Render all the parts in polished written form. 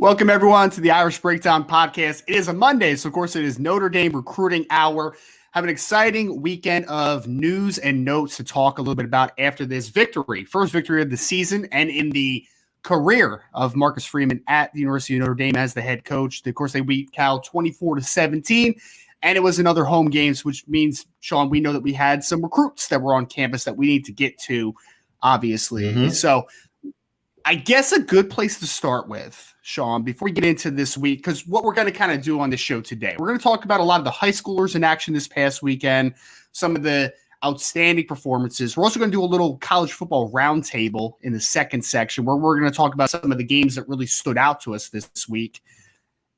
Welcome, everyone, to the Irish Breakdown podcast. It is a Monday, so of course it is Notre Dame Recruiting Hour. Have an exciting weekend of news and notes to talk a little bit about after this victory. First victory of the season and in the career of Marcus Freeman at the University of Notre Dame as the head coach. Of course, they beat Cal 24-17, and it was another home game, which means, Sean, we know that we had some recruits that were on campus that we need to get to, obviously. So I guess a good place to start with, Sean, before we get into this week, because what we're going to kind of do on the show today, we're going to talk about a lot of the high schoolers in action this past weekend, some of the outstanding performances. We're also going to do a little college football roundtable in the second section where we're going to talk about some of the games that really stood out to us this week.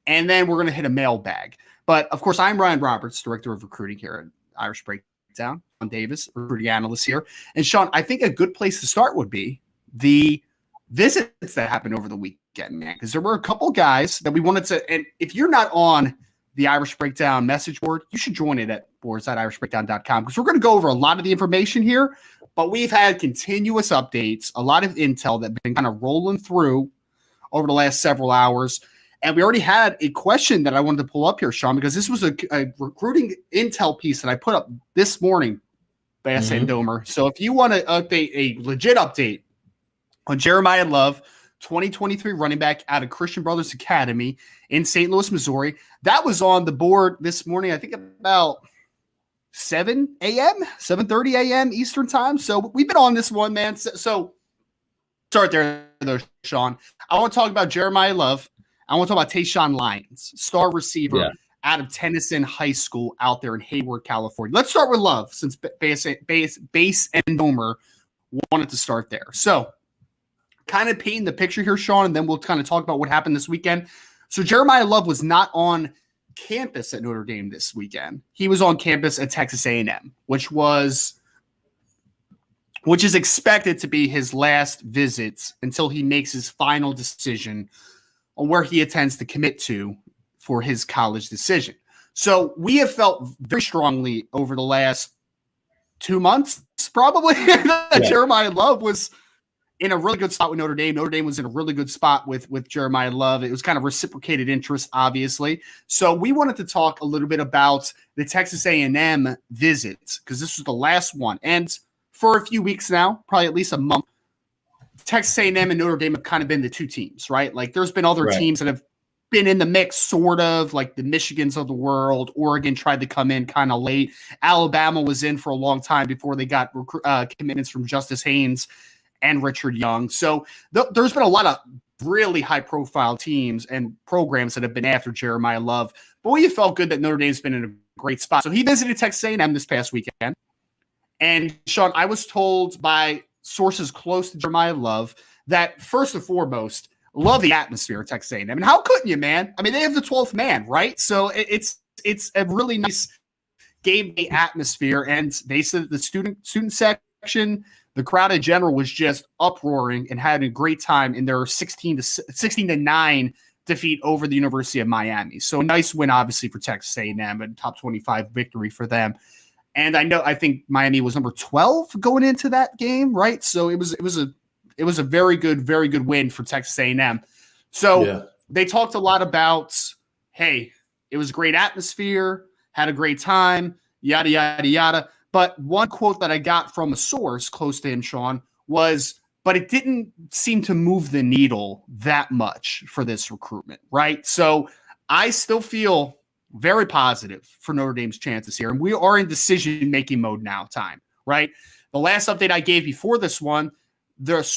And then we're going to hit a mailbag. But, of course, I'm Ryan Roberts, Director of Recruiting here at Irish Breakdown. Sean Davis, recruiting analyst here. And, Sean, I think a good place to start would be the visits that happened over the weekend, man, because there were a couple guys that we wanted to, and if you're not on the Irish Breakdown message board, you should join it at boards.irishbreakdown.com, because we're going to go over a lot of the information here, but we've had continuous updates, a lot of intel that have been kind of rolling through over the last several hours. And we already had a question that I wanted to pull up here, Sean, because this was a recruiting intel piece that I put up this morning by SN Domer. So if you want to update a legit update on Jeremiah Love, 2023 running back out of Christian Brothers Academy in St. Louis, Missouri. That was on the board this morning, I think about 7 a.m., 7:30 a.m. Eastern time. So we've been on this one, man. So start there, though, Sean. I want to talk about Jeremiah Love. I want to talk about Taishan Lyons, star receiver out of Tennyson High School out there in Hayward, California. Let's start with Love, since Base and Domer wanted to start there. So kind of painting the picture here, Sean, and then we'll kind of talk about what happened this weekend. So Jeremiah Love was not on campus at Notre Dame this weekend. He was on campus at Texas A&M, which is expected to be his last visit until he makes his final decision on where he intends to commit to for his college decision. So we have felt very strongly over the last 2 months, probably, that Jeremiah Love was in a really good spot with Notre Dame. Notre Dame was in a really good spot with Jeremiah Love. It was kind of reciprocated interest, obviously. So we wanted to talk a little bit about the Texas A&M visit, because this was the last one. And for a few weeks now, probably at least a month, Texas A&M and Notre Dame have kind of been the two teams, right? Like there's been other teams that have been in the mix, sort of, like the Michigans of the world. Oregon tried to come in kind of late. Alabama was in for a long time before they got commitments from Justice Haynes and Richard Young. So there's been a lot of really high-profile teams and programs that have been after Jeremiah Love. But we felt good that Notre Dame's been in a great spot. So he visited Texas A&M this past weekend. And, Sean, I was told by sources close to Jeremiah Love that, first and foremost, love the atmosphere at Texas A&M. And how couldn't you, man? I mean, they have the 12th man, right? So it's a really nice game day atmosphere. And they said the student section, the crowd in general, was just uproaring and had a great time in their 16-9 defeat over the University of Miami. So a nice win, obviously, for Texas A&M, and top 25 victory for them. And I think Miami was number 12 going into that game, right? So it was a very good win for Texas A&M. So they talked a lot about, hey, it was a great atmosphere, had a great time, yada yada yada. But one quote that I got from a source close to him, Sean, was, but it didn't seem to move the needle that much for this recruitment, right? So I still feel very positive for Notre Dame's chances here. And we are in decision-making mode now time, right? The last update I gave before this one,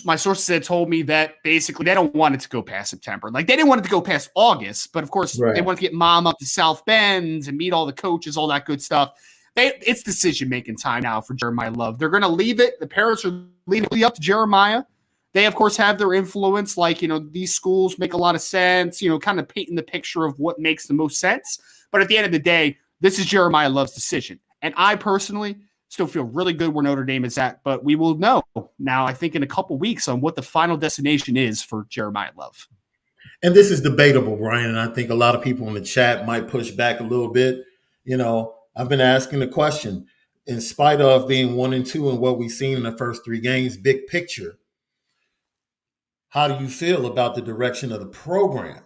my sources had told me that basically they don't want it to go past September. Like they didn't want it to go past August, but of course they want to get mom up to South Bend and meet all the coaches, all that good stuff. It's decision-making time now for Jeremiah Love. They're going to leave it. The parents are leaving it up to Jeremiah. They, of course, have their influence. Like, these schools make a lot of sense, kind of painting the picture of what makes the most sense. But at the end of the day, this is Jeremiah Love's decision. And I personally still feel really good where Notre Dame is at. But we will know now, I think, in a couple weeks on what the final destination is for Jeremiah Love. And this is debatable, Brian. And I think a lot of people in the chat might push back a little bit. I've been asking the question, in spite of being 1-2 and what we've seen in the first 3 games, big picture, how do you feel about the direction of the program?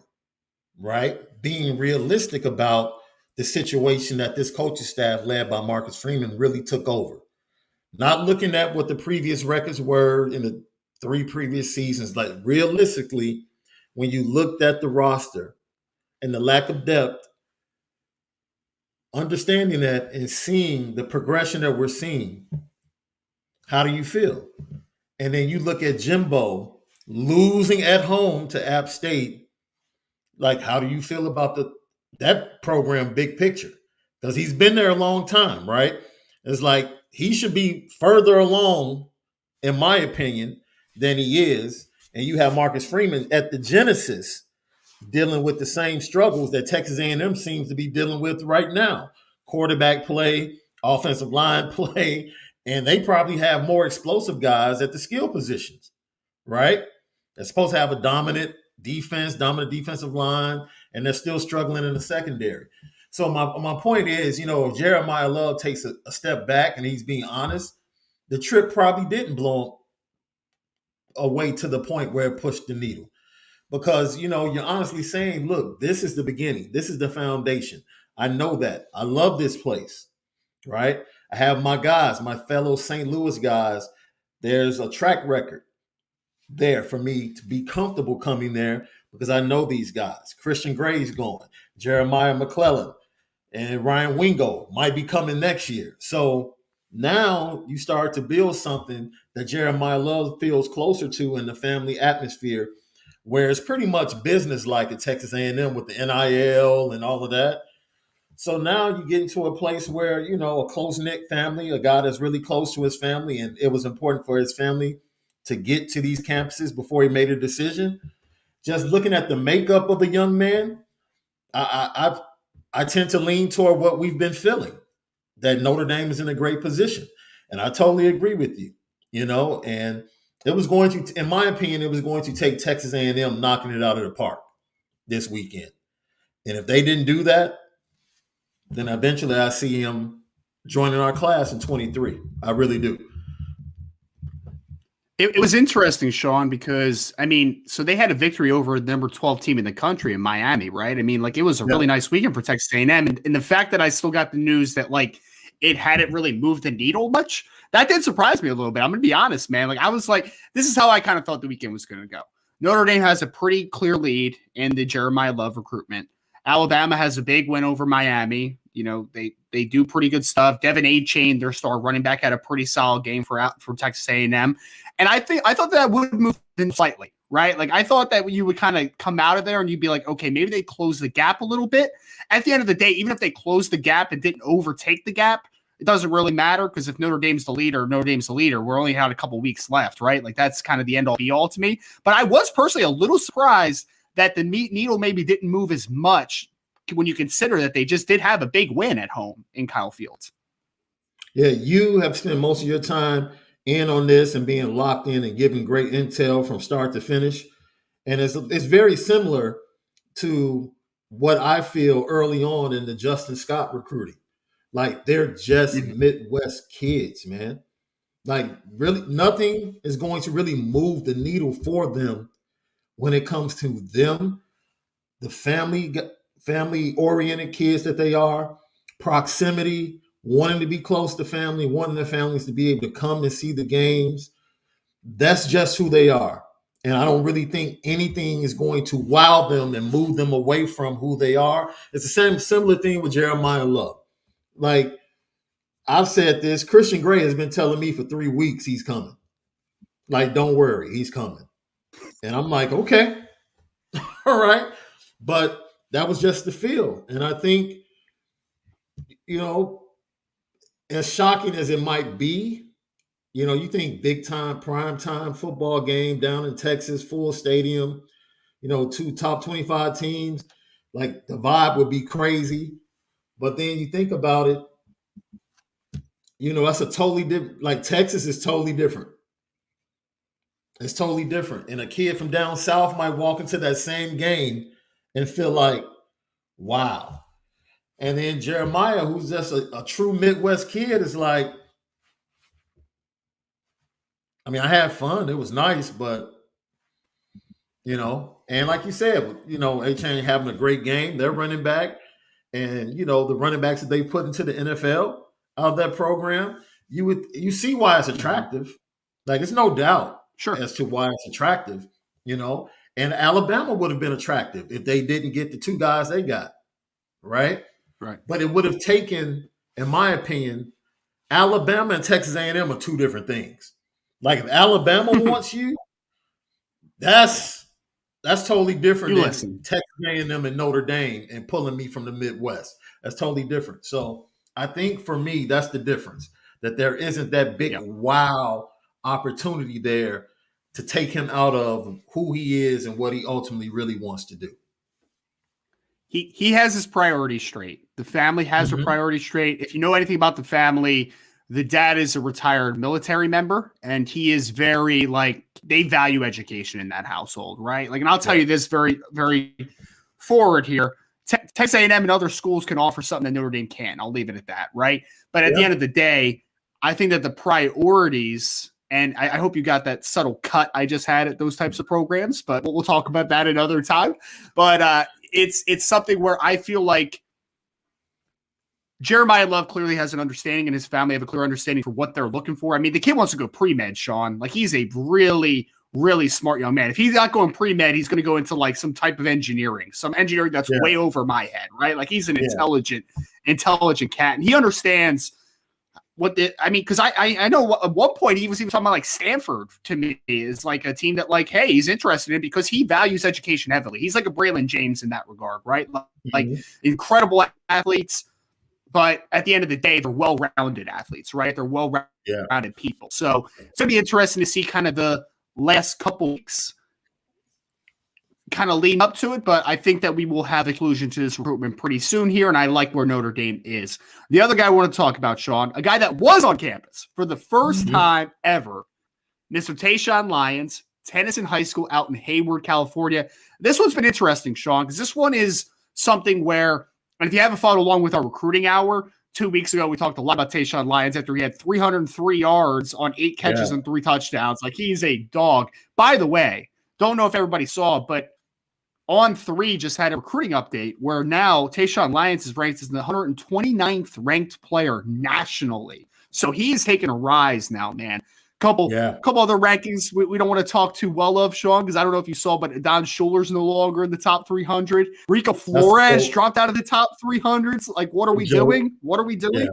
right? Being realistic about the situation that this coaching staff led by Marcus Freeman really took over. Not looking at what the previous records were in the 3 previous seasons. Like realistically, when you looked at the roster and the lack of depth, understanding that and seeing the progression that we're seeing, how do you feel? And then you look at Jimbo losing at home to App State. Like, how do you feel about that program big picture? Because he's been there a long time, right? It's like he should be further along, in my opinion, than he is. And you have Marcus Freeman at the genesis dealing with the same struggles that Texas A&M seems to be dealing with right now. Quarterback play, offensive line play, and they probably have more explosive guys at the skill positions, right? They're supposed to have a dominant defensive line, and they're still struggling in the secondary. So my point is, if Jeremiah Love takes a step back and he's being honest, the trip probably didn't blow him away to the point where it pushed the needle. Because, you're honestly saying, look, this is the beginning. This is the foundation. I know that. I love this place, right? I have my guys, my fellow St. Louis guys. There's a track record there for me to be comfortable coming there because I know these guys. Christian Gray's going. Jeremiah McClellan and Ryan Wingo might be coming next year. So now you start to build something that Jeremiah Love feels closer to in the family atmosphere, where it's pretty much business-like at Texas A&M with the NIL and all of that. So now you get into a place where, a close-knit family, a guy that's really close to his family, and it was important for his family to get to these campuses before he made a decision. Just looking at the makeup of the young man, I tend to lean toward what we've been feeling, that Notre Dame is in a great position. And I totally agree with you, and it was going to, in my opinion, it was going to take Texas A&M knocking it out of the park this weekend. And if they didn't do that, then eventually I see him joining our class in 23. I really do. It was interesting, Sean, because, so they had a victory over the number 12 team in the country in Miami, right? It was a really nice weekend for Texas A&M. And the fact that I still got the news that, it hadn't really moved the needle much, that did surprise me a little bit. I'm going to be honest, man. I was like, this is how I kind of thought the weekend was going to go. Notre Dame has a pretty clear lead in the Jeremiah Love recruitment. Alabama has a big win over Miami. They do pretty good stuff. Devin A-Chain, their star running back, had a pretty solid game for Texas A&M. And I thought that would move in slightly, right? I thought that you would kind of come out of there and you'd be like, okay, maybe they close the gap a little bit. At the end of the day, even if they closed the gap and didn't overtake the gap, it doesn't really matter because if Notre Dame's the leader, we're only had a couple weeks left, right? That's kind of the end all be all to me. But I was personally a little surprised that the needle maybe didn't move as much when you consider that they just did have a big win at home in Kyle Fields. Yeah, you have spent most of your time in on this and being locked in and giving great intel from start to finish. And it's very similar to what I feel early on in the Justin Scott recruiting. They're just Midwest kids, man. Really, nothing is going to really move the needle for them when it comes to them, the family-oriented kids that they are, proximity, wanting to be close to family, wanting their families to be able to come and see the games. That's just who they are. And I don't really think anything is going to wow them and move them away from who they are. It's the similar thing with Jeremiah Love. I've said this, Christian Gray has been telling me for 3 weeks he's coming. Don't worry, he's coming. And I'm like, okay, all right. But that was just the feel. And I think, as shocking as it might be, you think big time, prime time football game down in Texas, full stadium, 2 top 25 teams, the vibe would be crazy. But then you think about it, that's a totally different, Texas is totally different. It's totally different. And a kid from down south might walk into that same game and feel like, wow. And then Jeremiah, who's just a true Midwest kid, is like, I had fun. It was nice, but, And like you said, A-Chain having a great game. They're running back. And, the running backs that they put into the NFL out of that program, you see why it's attractive. Like, it's no doubt as to why it's attractive, And Alabama would have been attractive if they didn't get the two guys they got, right? Right. But it would have taken, in my opinion, Alabama and Texas A&M are two different things. Like, if Alabama wants you, that's totally different than Texas A&M and Notre Dame and pulling me from the Midwest. That's totally different. So I think for me, that's the difference, that there isn't that big wow opportunity there to take him out of who he is and what he ultimately really wants to do. He has his priorities straight. The family has their priorities straight. If you know anything about the family, the dad is a retired military member, and he is very, they value education in that household, right? And I'll tell you this very, very forward here. Texas A&M and other schools can offer something that Notre Dame can't. I'll leave it at that, right? But at the end of the day, I think that the priorities, and I hope you got that subtle cut I just had at those types of programs, but we'll talk about that another time. But it's something where I feel like Jeremiah Love clearly has an understanding, and his family have a clear understanding for what they're looking for. I mean, the kid wants to go pre-med, Sean. He's a really, really smart young man. If he's not going pre-med, he's going to go into some type of engineering, some engineering that's way over my head, right? He's an intelligent cat, and he understands because I know at one point he was even talking about Stanford to me is a team that hey, he's interested in because he values education heavily. He's like a Braylon James in that regard, right? Incredible athletes. But at the end of the day, they're well-rounded athletes, right? They're well-rounded people. So it's going to be interesting to see kind of the last couple weeks kind of leading up to it. But I think that we will have a conclusion to this recruitment pretty soon here, and I like where Notre Dame is. The other guy I want to talk about, Sean, a guy that was on campus for the first time ever, Mr. Taishan Lyons, Tennyson High School out in Hayward, California. This one's been interesting, Sean, because this one is something where, and if you haven't followed along with our recruiting hour, 2 weeks ago, we talked a lot about Taishan Lyons after he had 303 yards on 8 catches and 3 touchdowns. He's a dog. By the way, don't know if everybody saw it, but On3 just had a recruiting update where now Taishan Lyons is ranked as the 129th ranked player nationally. So he's taken a rise now, man. Couple other rankings we don't want to talk too well of, Sean, because I don't know if you saw, but Don Schuler's no longer in the top 300. Rico Flores dropped out of the top 300s. What are we doing? What are we doing?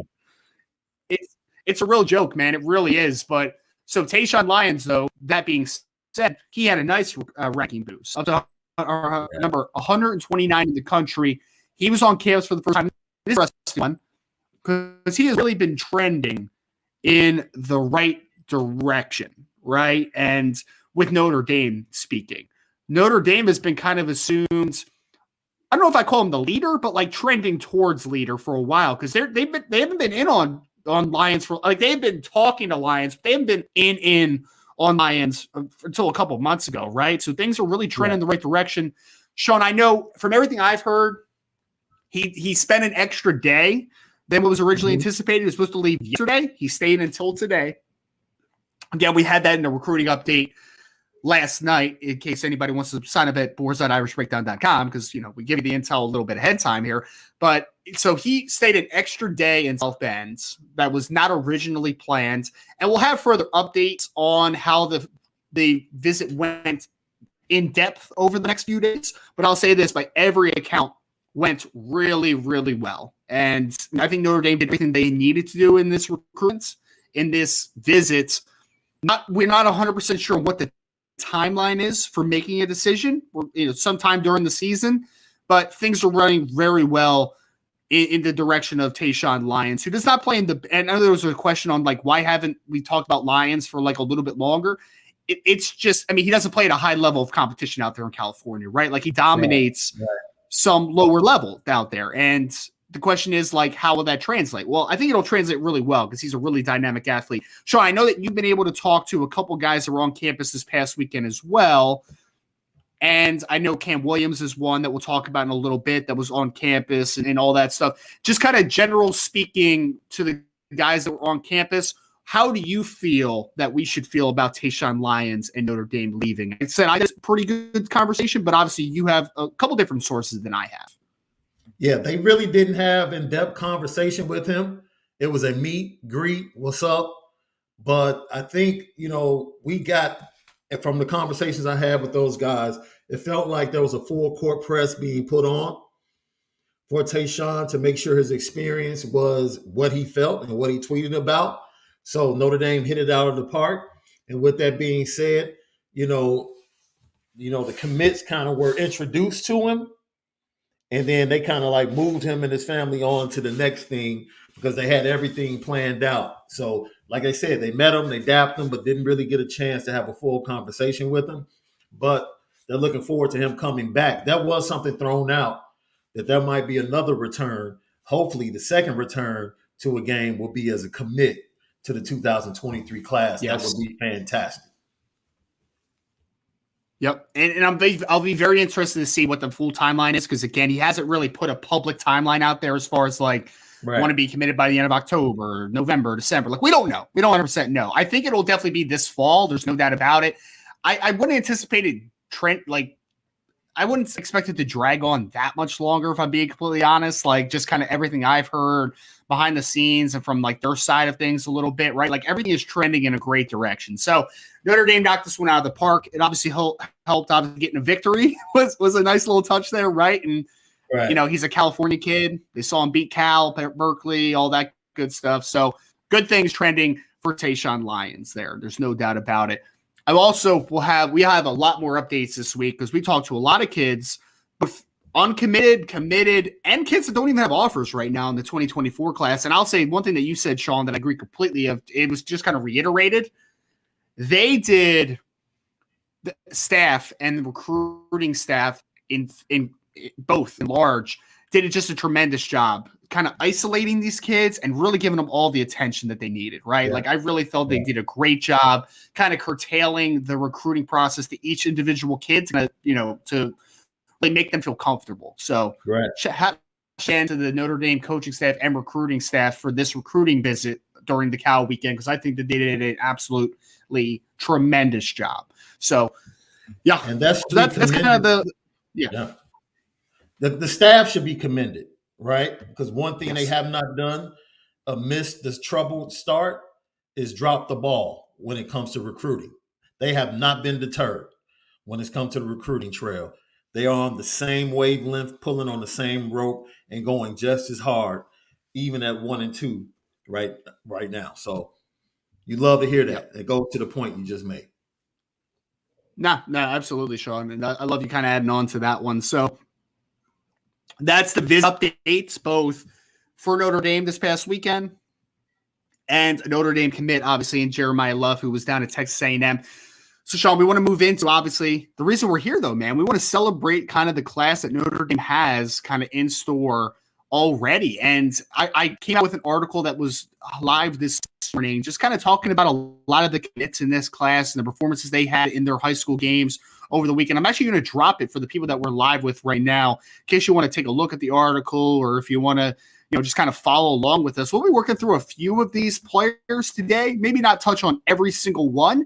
Yeah. It's a real joke, man. It really is. But so Taishan Lyons, though, that being said, he had a nice ranking boost up to number 129 in the country. He was on campus for the first time. This is interesting one because he has really been trending in the right direction, right? And with Notre Dame speaking, Notre Dame has been kind of assumed, I don't know if I call him the leader, but trending towards leader for a while because they haven't been in on Lyons for they've been talking to Lyons, they haven't been in on Lyons until a couple of months ago, right? So things are really trending in the right direction. Sean, I know from everything I've heard, he spent an extra day than what was originally anticipated. He was supposed to leave yesterday. He stayed until today. Again, we had that in the recruiting update last night in case anybody wants to sign up at boards.irishbreakdown.com because, we give you the intel a little bit ahead of time here. But so he stayed an extra day in South Bend that was not originally planned. And we'll have further updates on how the visit went in depth over the next few days. But I'll say this, by every account, went really, really well. And I think Notre Dame did everything they needed to do in this recruitment, in this visit. We're not 100% sure what the timeline is for making a decision, sometime during the season, but things are running very well in the direction of Taishan Lyons, who does not play in the. And I know there was a question on why haven't we talked about Lyons for a little bit longer? It's just, he doesn't play at a high level of competition out there in California, right? He dominates some lower level out there, and the question is, how will that translate? Well, I think it'll translate really well because he's a really dynamic athlete. Sean, I know that you've been able to talk to a couple guys that were on campus this past weekend as well. And I know Cam Williams is one that we'll talk about in a little bit that was on campus and all that stuff. Just kind of general speaking to the guys that were on campus, how do you feel that we should feel about Taishan Lyons and Notre Dame leaving? I said I had a pretty good conversation, but obviously you have a couple different sources than I have. Yeah, they really didn't have in-depth conversation with him. It was a meet, greet, what's up? But I think, we got from the conversations I had with those guys, it felt like there was a full court press being put on for Taishan to make sure his experience was what he felt and what he tweeted about. So Notre Dame hit it out of the park. And with that being said, the commits kind of were introduced to him. And then they kind of like moved him and his family on to the next thing because they had everything planned out. So, like I said, they met him, they dapped him, but didn't really get a chance to have a full conversation with him. But they're looking forward to him coming back. That was something thrown out that there might be another return. Hopefully, the second return to a game will be as a commit to the 2023 class. Yes. That would be fantastic. Yep. And I'll be very interested to see what the full timeline is because, again, he hasn't really put a public timeline out there as far as want to be committed by the end of October, November, December. We don't know. We don't 100% know. I think it'll definitely be this fall. There's no doubt about it. I wouldn't anticipate it, Trent, I wouldn't expect it to drag on that much longer, if I'm being completely honest. Just kind of everything I've heard behind the scenes and from their side of things a little bit, right? Everything is trending in a great direction. So Notre Dame knocked this one out of the park. It obviously helped obviously getting a victory was a nice little touch there, right? And he's a California kid. They saw him beat Cal, Berkeley, all that good stuff. So good things trending for Taishan Lyons there. There's no doubt about it. We have a lot more updates this week because we talked to a lot of kids, both uncommitted, committed, and kids that don't even have offers right now in the 2024 class. And I'll say one thing that you said, Sean, that I agree completely of. It was just kind of reiterated. They did the staff and the recruiting staff in both in large did just a tremendous job kind of isolating these kids and really giving them all the attention that they needed, right? Yeah. I really felt they did a great job kind of curtailing the recruiting process to each individual kid to really make them feel comfortable. So shout out to the Notre Dame coaching staff and recruiting staff for this recruiting visit during the Cal weekend because I think that they did an absolutely tremendous job. So, yeah. And that's kind of the staff should be commended. Right? Because one thing they have not done amidst this troubled start is drop the ball when it comes to recruiting. They have not been deterred when it's come to the recruiting trail. They are on the same wavelength, pulling on the same rope and going just as hard, even at 1 and 2 right now. So you love to hear that. It goes to the point you just made. No, absolutely, Sean. And I love you kind of adding on to that one. So that's the visit updates, both for Notre Dame this past weekend and Notre Dame commit, obviously, and Jeremiah Love, who was down at Texas A&M. So, Sean, we want to move into, obviously, the reason we're here, though, man. We want to celebrate kind of the class that Notre Dame has kind of in store already. And I came out with an article that was live this morning, just kind of talking about a lot of the commits in this class and the performances they had in their high school games over the weekend. I'm actually going to drop it for the people that we're live with right now, in case you want to take a look at the article or if you want to, just kind of follow along with us. We'll be working through a few of these players today, maybe not touch on every single one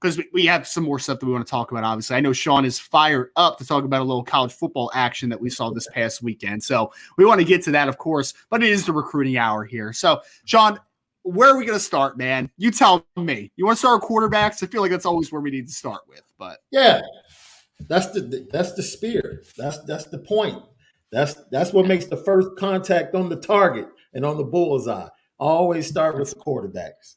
because we have some more stuff that we want to talk about, obviously. I know Sean is fired up to talk about a little college football action that we saw this past weekend. So we want to get to that, of course, but it is the recruiting hour here. So, Sean, where are we going to start, man? You tell me. You want to start with quarterbacks? I feel like that's always where we need to start with. But yeah, that's the spirit. That's the point. That's what makes the first contact on the target and on the bullseye. Always start with the quarterbacks.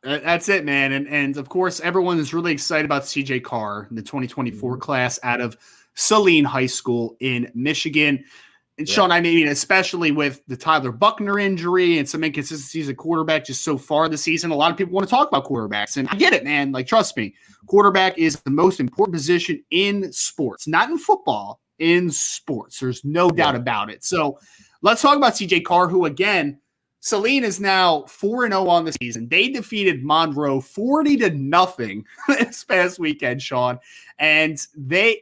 That's it, man. And of course, everyone is really excited about CJ Carr, the 2024 class out of Saline High School in Michigan. And Sean, I mean, especially with the Tyler Buckner injury and some inconsistencies at quarterback just so far this season, a lot of people want to talk about quarterbacks. And I get it, man. Trust me, quarterback is the most important position in sports, not in football, in sports. There's no doubt about it. So let's talk about CJ Carr, who, again, Saline is now 4-0 on the season. They defeated Monroe 40-0 this past weekend, Sean. And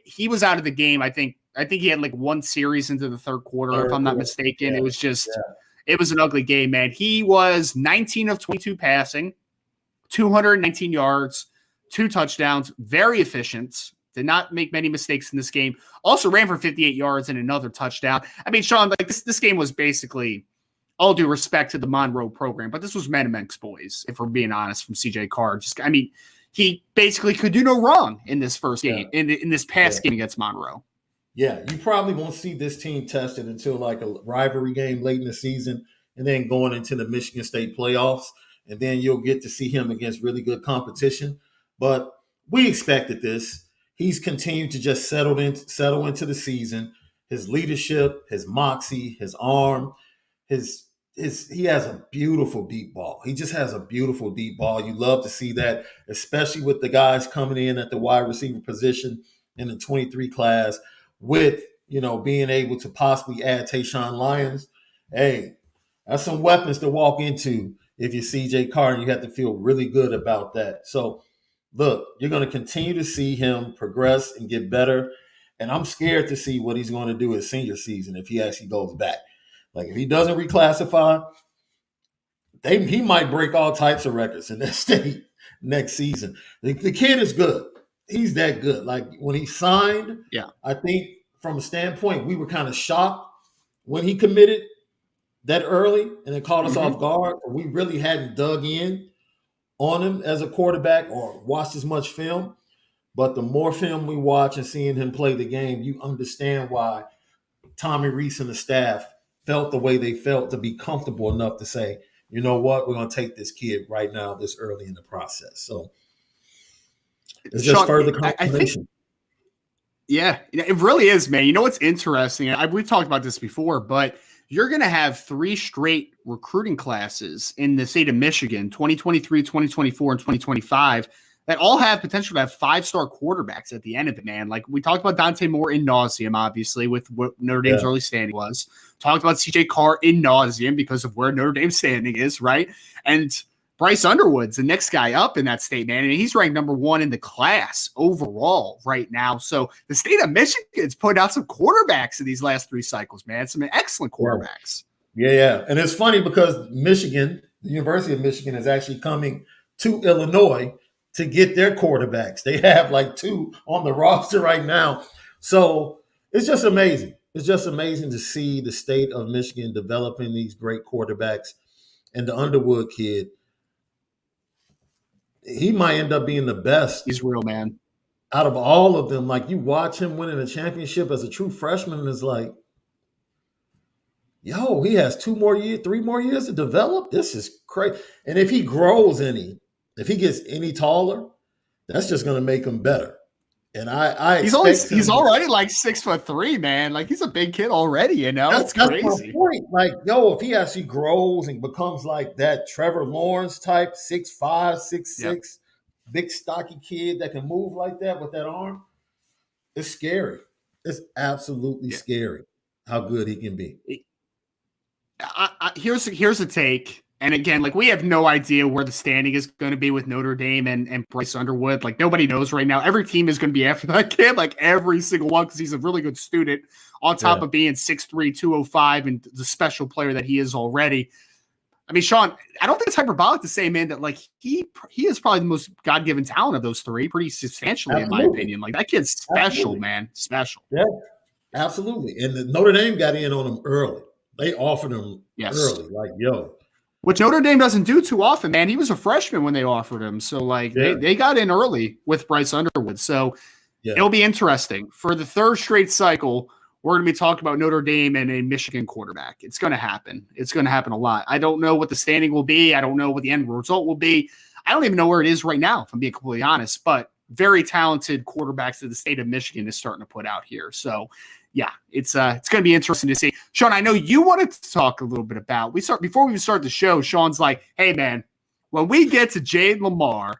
he was out of the game, I think he had one series into the third quarter, if I'm not mistaken. It was just It was an ugly game, man. He was 19 of 22 passing, 219 yards, 2 touchdowns, very efficient. Did not make many mistakes in this game. Also ran for 58 yards and another touchdown. I mean, Sean, like this game was basically, all due respect to the Monroe program, but this was Menemen's boys, if we're being honest, from CJ Carr. He basically could do no wrong in this first game, in this past game against Monroe. Yeah, you probably won't see this team tested until like a rivalry game late in the season and then going into the Michigan State playoffs. And then you'll get to see him against really good competition. But we expected this. He's continued to just settle into the season. His leadership, his moxie, his arm, he has a beautiful deep ball. He just has a beautiful deep ball. You love to see that, especially with the guys coming in at the wide receiver position in the 23 class with, being able to possibly add Taishan Lyons. Hey, that's some weapons to walk into if you're CJ Carr, and you have to feel really good about that. So, look, you're going to continue to see him progress and get better. And I'm scared to see what he's going to do his senior season if he actually goes back. Like, if he doesn't reclassify, he might break all types of records in that state next season. The kid is good. He's that good. Like, when he signed, I think from a standpoint, we were kind of shocked when he committed that early, and it caught us off guard. We really hadn't dug in on him as a quarterback or watched as much film. But the more film we watch and seeing him play the game, you understand why Tommy Rees and the staff felt the way they felt to be comfortable enough to say, you know what, we're going to take this kid right now this early in the process. So it's just further confirmation. Yeah, it really is, man. You know what's interesting? We've talked about this before, but you're going to have 3 straight recruiting classes in the state of Michigan, 2023, 2024, and 2025, that all have potential to have 5-star quarterbacks at the end of it, man. Like, we talked about Dante Moore in nauseum, obviously, with what Notre Dame's early standing was. Talked about CJ Carr in nauseum because of where Notre Dame's standing is, right? And Bryce Underwood's the next guy up in that state, man. And he's ranked number 1 in the class overall right now. So the state of Michigan's put out some quarterbacks in these last 3 cycles, man. Some excellent quarterbacks. Yeah. And it's funny because Michigan, the University of Michigan, is actually coming to Illinois to get their quarterbacks. They have like 2 on the roster right now. So it's just amazing. It's just amazing to see the state of Michigan developing these great quarterbacks. And the Underwood kid, he might end up being the best. He's real, man. Out of all of them, like, you watch him winning a championship as a true freshman, and it's like, yo, he has 3 more years to develop. This is crazy. And if he grows if he gets any taller, that's just going to make him better. And he's already like 6'3", man. Like, he's a big kid already, That's crazy. That's my point. Like, yo, if he actually grows and becomes like that Trevor Lawrence type, 6'5", 6'6", big stocky kid that can move like that with that arm, it's scary. It's absolutely scary how good he can be. Here's a take. And again, like, we have no idea where the standing is going to be with Notre Dame and Bryce Underwood. Like, nobody knows right now. Every team is going to be after that kid, like every single one, because he's a really good student on top of being 6'3", 205, and the special player that he is already. I mean, Sean, I don't think it's hyperbolic to say, man, that like he is probably the most God-given talent of those 3, pretty substantially, in my opinion. Like, that kid's special, man. Special. Yeah, absolutely. And the Notre Dame got in on him early. They offered him early, like, yo. Which Notre Dame doesn't do too often, man. He was a freshman when they offered him. So, like, they got in early with Bryce Underwood. So, it'll be interesting. For the 3rd straight cycle, we're going to be talking about Notre Dame and a Michigan quarterback. It's going to happen. It's going to happen a lot. I don't know what the standing will be. I don't know what the end result will be. I don't even know where it is right now, if I'm being completely honest. But very talented quarterbacks that the state of Michigan is starting to put out here. So, yeah, it's going to be interesting to see. Sean, I know you wanted to talk a little bit about. Before we start the show, Sean's like, "Hey, man, when we get to Jade Lamarr,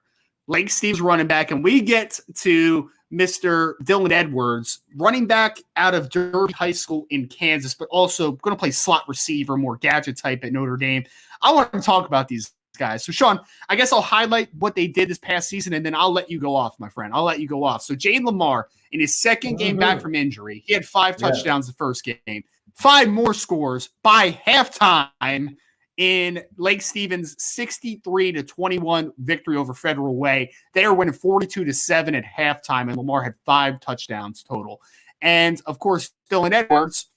Lake Steve's running back, and we get to Mr. Dylan Edwards, running back out of Derby High School in Kansas, but also going to play slot receiver, more gadget type at Notre Dame, I want to talk about these guys." So, Sean, I guess I'll highlight what they did this past season, and then I'll let you go off, my friend. I'll let you go off. So, Jade Lamarr, in his second game back from injury, he had 5 touchdowns the first game. 5 more scores by halftime in Lake Stevens' 63-21 victory over Federal Way. They were winning 42-7 at halftime, and Lamar had 5 touchdowns total. And, of course, Dylan Edwards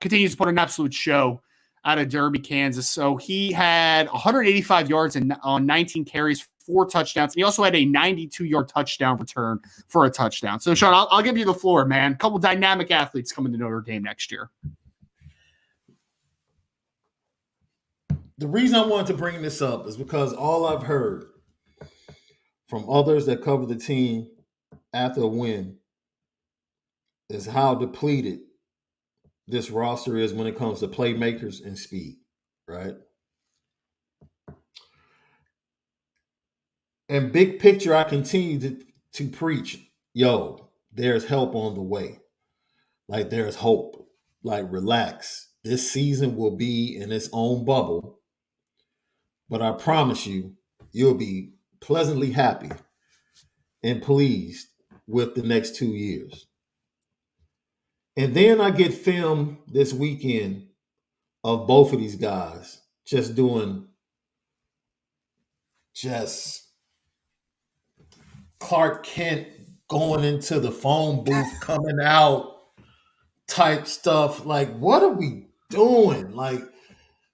continues to put an absolute show out of Derby, Kansas. So he had 185 yards on 19 carries, 4 touchdowns. And he also had a 92-yard touchdown return for a touchdown. So, Sean, I'll give you the floor, man. A couple dynamic athletes coming to Notre Dame next year. The reason I wanted to bring this up is because all I've heard from others that cover the team after a win is how depleted this roster is when it comes to playmakers and speed, right? And big picture, I continue to preach, there's help on the way. Like, there's hope. Like, relax. This season will be in its own bubble. But I promise you, you'll be pleasantly happy and pleased with the next 2 years. And then I get film this weekend of both of these guys just doing Clark Kent going into the phone booth, coming out type stuff. Like, what are we doing? Like,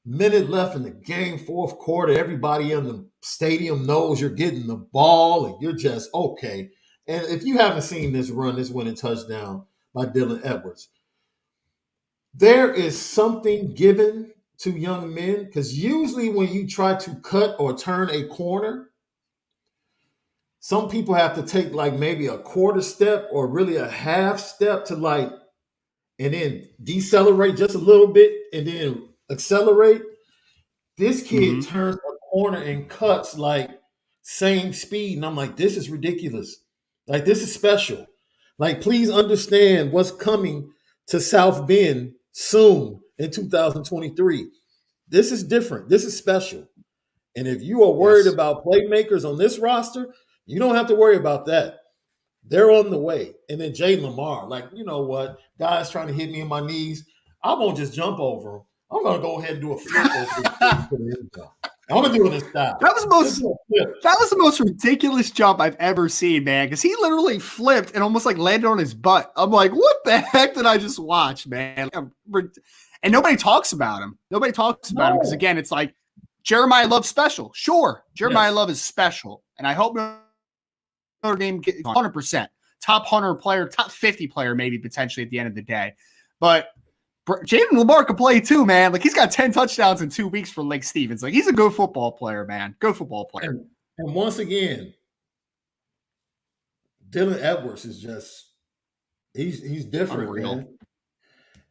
minute left in the game, fourth quarter, everybody in the stadium knows you're getting the ball and you're just okay. And if you haven't seen this winning touchdown by Dylan Edwards, there is something given to young men, because usually when you try to cut or turn a corner, some people have to take like maybe a quarter step or really a half step to like, and then decelerate just a little bit and then accelerate. This kid turns a corner and cuts like same speed. And I'm like, this is ridiculous. Like, this is special. Like, please understand what's coming to South Bend soon in 2023. This is different. This is special. And if you are worried about playmakers on this roster, you don't have to worry about that. They're on the way. And then Jade Lamarr, like, you know what? Guys trying to hit me in my knees. I won't just jump over them. I'm going to go ahead and do a flip. I'm going to do it this style. That was the most ridiculous jump I've ever seen, man, because he literally flipped and almost like landed on his butt. I'm like, what the heck did I just watch, man? And nobody talks about him. Nobody talks about him because, again, it's like Jeremiah Love's special. Sure, Jeremiah Love is special, and I hope Notre Dame gets 100%. Top 100 player, top 50 player maybe potentially at the end of the day. But Jayden Lamar can play too, man. Like, he's got 10 touchdowns in 2 weeks for Lake Stevens. Like, he's a good football player, man. Good football player. And once again, Dylan Edwards is just he's different, unreal. Man.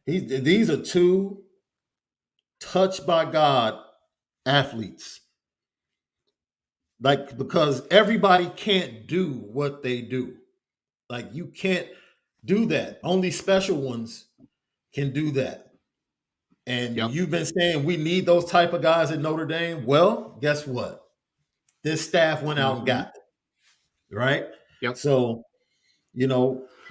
These are 2 touched by God athletes. Like, because everybody can't do what they do. Like, you can't do that. Only special ones can do that. And you've been saying we need those type of guys at Notre Dame. Well, guess what? This staff went out and got them. Right? Yep. So,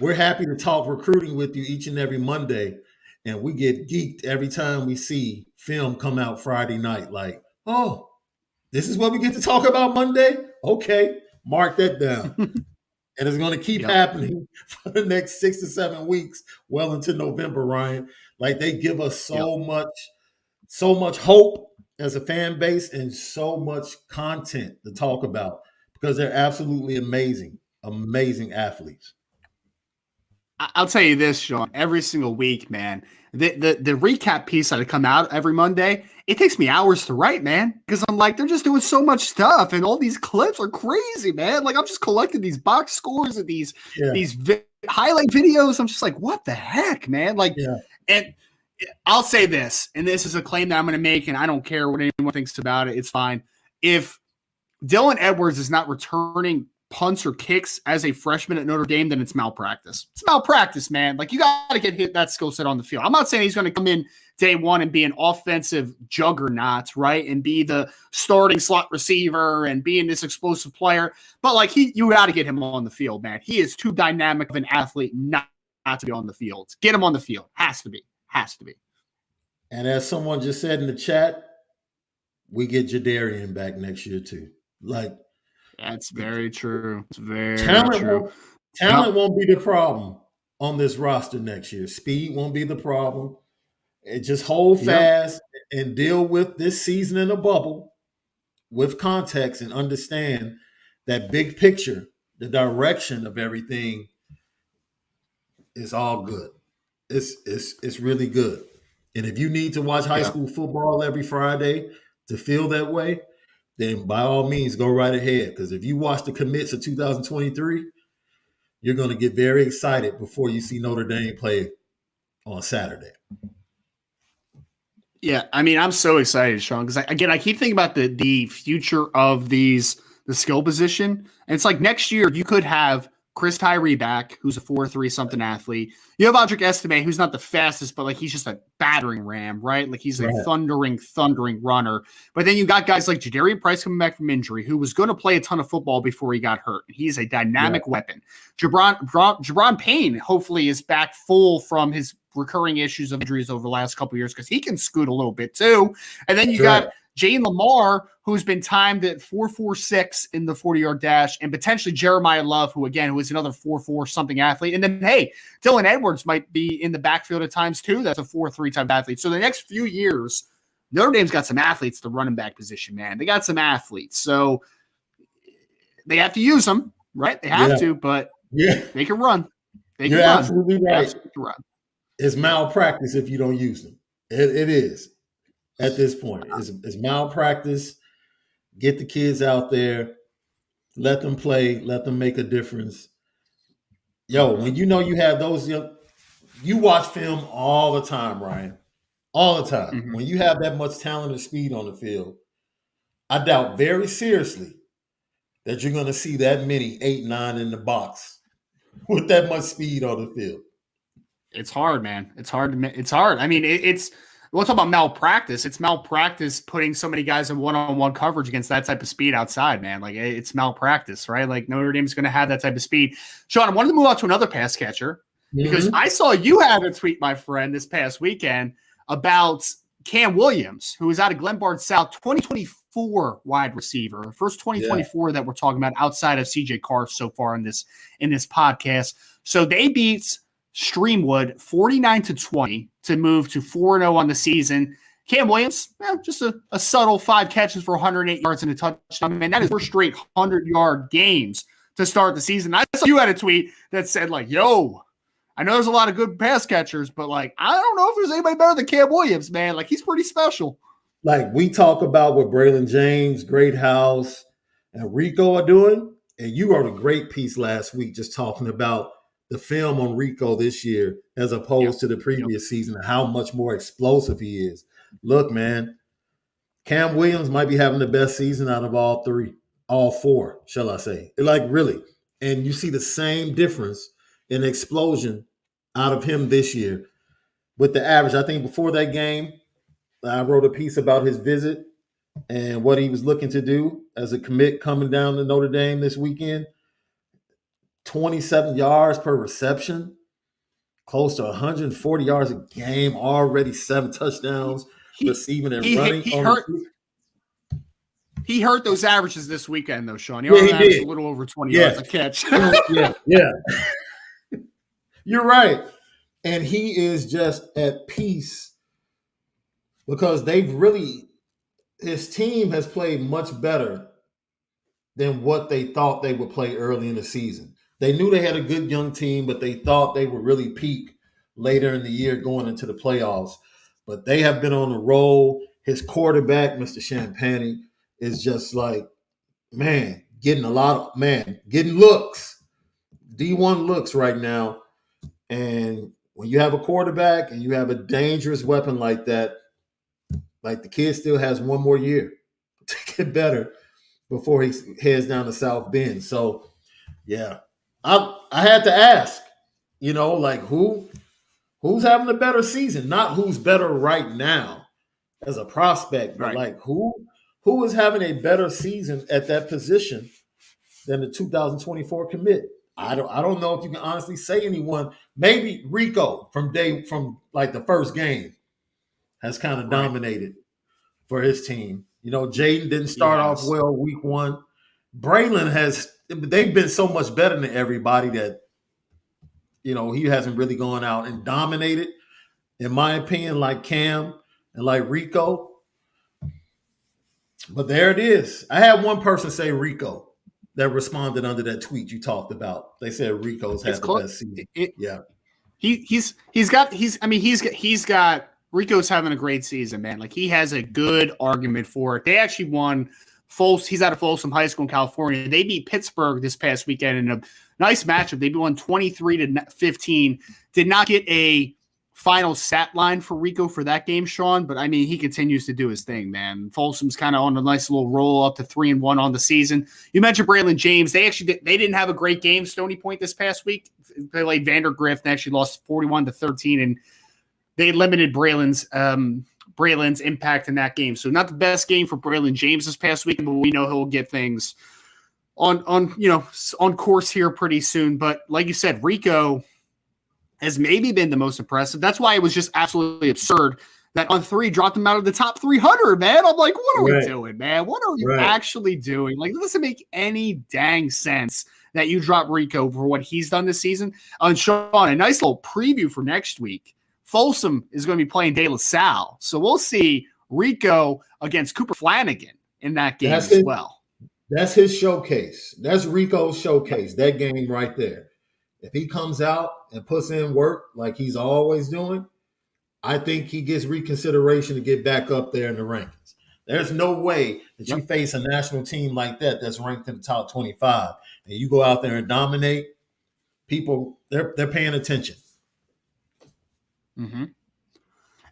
we're happy to talk recruiting with you each and every Monday. And we get geeked every time we see film come out Friday night. Like, oh, this is what we get to talk about Monday? Okay, mark that down. And it's going to keep happening for the next 6 to 7 weeks, well into November, Ryan. Like, they give us so much hope as a fan base and so much content to talk about because they're absolutely amazing athletes. I'll tell you this, Sean, every single week, man, the recap piece that I come out every Monday, it takes me hours to write, man, because I'm like, they're just doing so much stuff and all these clips are crazy, man. Like, I'm just collecting these box scores and these highlight videos. I'm just like, what the heck, man? Like, and I'll say this, and this is a claim that I'm going to make, and I don't care what anyone thinks about it. It's fine. If Dylan Edwards is not returning punts or kicks as a freshman at Notre Dame, then it's malpractice. It's malpractice, man. Like, you got to get that skill set on the field. I'm not saying he's going to come in day one and be an offensive juggernaut, right? And be the starting slot receiver and being this explosive player. But like, you got to get him on the field, man. He is too dynamic of an athlete not to be on the field. Get him on the field. Has to be. And as someone just said in the chat, we get Jadarian back next year too. Like That's very true. It's very talent true. won't talent won't be the problem on this roster next year. Speed won't be the problem. And just hold Yep. fast and deal with this season in a bubble with context and understand that big picture, the direction of everything is all good. It's really good. And if you need to watch high Yeah. school football every Friday to feel that way, then by all means go right ahead. Because if you watch the commits of 2023, you're going to get very excited before you see Notre Dame play on Saturday. Yeah, I mean, I'm so excited, Sean, because I keep thinking about the future of the skill position, and it's like next year you could have Chris Tyree back, who's a 4.3 something athlete. You have Audric Estime, who's not the fastest, but like he's just a battering ram, right? Like he's a thundering runner. But then you got guys like Jadarian Price coming back from injury, who was going to play a ton of football before he got hurt. He's a dynamic weapon. Jabron Payne hopefully is back full from his recurring issues of injuries over the last couple of years because he can scoot a little bit too. And then you got Jade Lamarr, who's been timed at 4.46 in the 40-yard dash, and potentially Jeremiah Love, who is another 4.4 something athlete. And then, hey, Dylan Edwards might be in the backfield at times too. That's a 4.3 type athlete. So the next few years, Notre Dame's got some athletes at the running back position, man. They got some athletes. So they have to use them, right? They have to, but they can run. You're absolutely right. It's malpractice if you don't use them. It is. At this point, it's malpractice. Get the kids out there, let them play, let them make a difference. Yo, when you know you have those, you watch film all the time, Ryan, all the time. Mm-hmm. When you have that much talent and speed on the field, I doubt very seriously that you're going to see that many 8-9 in the box with that much speed on the field. It's hard, man. It's hard. I mean, we'll talk about malpractice. It's malpractice putting so many guys in one-on-one coverage against that type of speed outside, man. Like it's malpractice, right? Like Notre Dame's going to have that type of speed. Sean, I wanted to move on to another pass catcher because I saw you have a tweet, my friend, this past weekend about Cam Williams, who is out of Glenbard South, 2024 wide receiver, first 2024 that we're talking about outside of CJ Carr so far in this podcast. So they beat Streamwood 49-20 to move to 4-0 on the season. Cam Williams, just a subtle 5 catches for 108 yards and a touchdown. Man, that is 4 straight 100-yard games to start the season. I saw you had a tweet that said, like, yo, I know there's a lot of good pass catchers, but, like, I don't know if there's anybody better than Cam Williams, man. Like, he's pretty special. Like, we talk about what Braylon James, Greathouse, and Rico are doing, and you wrote a great piece last week just talking about the film on Rico this year as opposed to the previous season and how much more explosive he is. Look, man, Cam Williams might be having the best season out of all four, shall I say. Like, really. And you see the same difference in explosion out of him this year with the average. I think before that game, I wrote a piece about his visit and what he was looking to do as a commit coming down to Notre Dame this weekend. 27 yards per reception, close to 140 yards a game, already 7 touchdowns, receiving and running. He hurt those averages this weekend, though, Sean. He averaged a little over 20 yards a catch. Yeah. You're right. And he is just at peace because his team has played much better than what they thought they would play early in the season. They knew they had a good young team, but they thought they would really peak later in the year going into the playoffs. But they have been on a roll. His quarterback, Mr. Champagne, is just like, man, getting looks, D1 looks right now. And when you have a quarterback and you have a dangerous weapon like that, like the kid still has one more year to get better before he heads down to South Bend. So, yeah, I had to ask, like who's having a better season? Not who's better right now as a prospect, but like who is having a better season at that position than the 2024 commit? I don't know if you can honestly say anyone. Maybe Rico from like the first game. has kind of Right. dominated for his team. You know, Jaden didn't start off Yes. well week one. Braylon they've been so much better than everybody that, you know, he hasn't really gone out and dominated, in my opinion, like Cam and like Rico. But there it is. I had one person say Rico that responded under that tweet you talked about. They said Rico's had the best season. Yeah. He's got Rico's having a great season, man. Like, he has a good argument for it. They actually won he's out of Folsom High School in California. They beat Pittsburgh this past weekend in a nice matchup. They won 23-15. Did not get a final stat line for Rico for that game, Sean, but I mean, he continues to do his thing, man. Folsom's kind of on a nice little roll up to 3-1 on the season. You mentioned Braylon James. They didn't have a great game, Stony Point, this past week. They played Vandergrift and actually lost 41-13, and they limited Braylon's impact in that game. So not the best game for Braylon James this past week, but we know he'll get things on course here pretty soon. But like you said, Rico has maybe been the most impressive. That's why it was just absolutely absurd that on 3 dropped him out of the top 300, man. I'm like, what are we doing, man? What are you actually doing? Like, it doesn't make any dang sense that you drop Rico for what he's done this season. And Sean, a nice little preview for next week. Folsom is going to be playing De La Salle. So we'll see Rico against Cooper Flanagan in that game as well. That's his showcase. That's Rico's showcase, that game right there. If he comes out and puts in work like he's always doing, I think he gets reconsideration to get back up there in the rankings. There's no way that you face a national team like that that's ranked in the top 25 and you go out there and dominate. People, they're paying attention. Mm-hmm.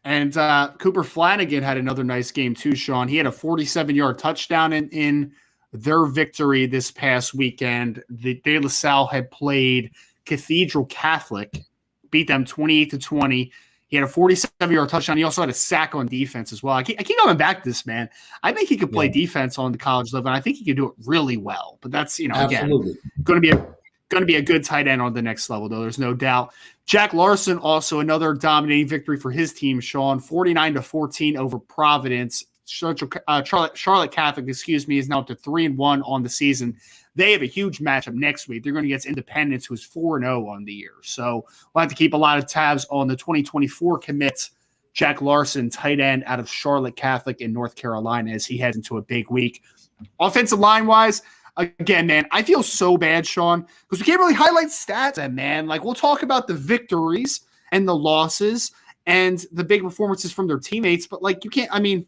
And Cooper Flanagan had another nice game too, Sean. He had a 47-yard touchdown in their victory this past weekend. The De La Salle had played Cathedral Catholic, beat them 28-20. He had a 47-yard touchdown. He also had a sack on defense as well. I keep coming back to this, man. I think he could play defense on the college level, and I think he could do it really well. But that's, again, going to be a good tight end on the next level, though. There's no doubt. Jack Larson, also another dominating victory for his team, Sean, 49-14 over Providence. Charlotte Catholic, is now up to 3-1 on the season. They have a huge matchup next week. They're going against Independence, who's 4-0 on the year. So we'll have to keep a lot of tabs on the 2024 commit, Jack Larson, tight end out of Charlotte Catholic in North Carolina, as he heads into a big week. Offensive line-wise, again, man, I feel so bad, Sean, because we can't really highlight stats, man. Like, we'll talk about the victories and the losses and the big performances from their teammates, but like, you can't. I mean,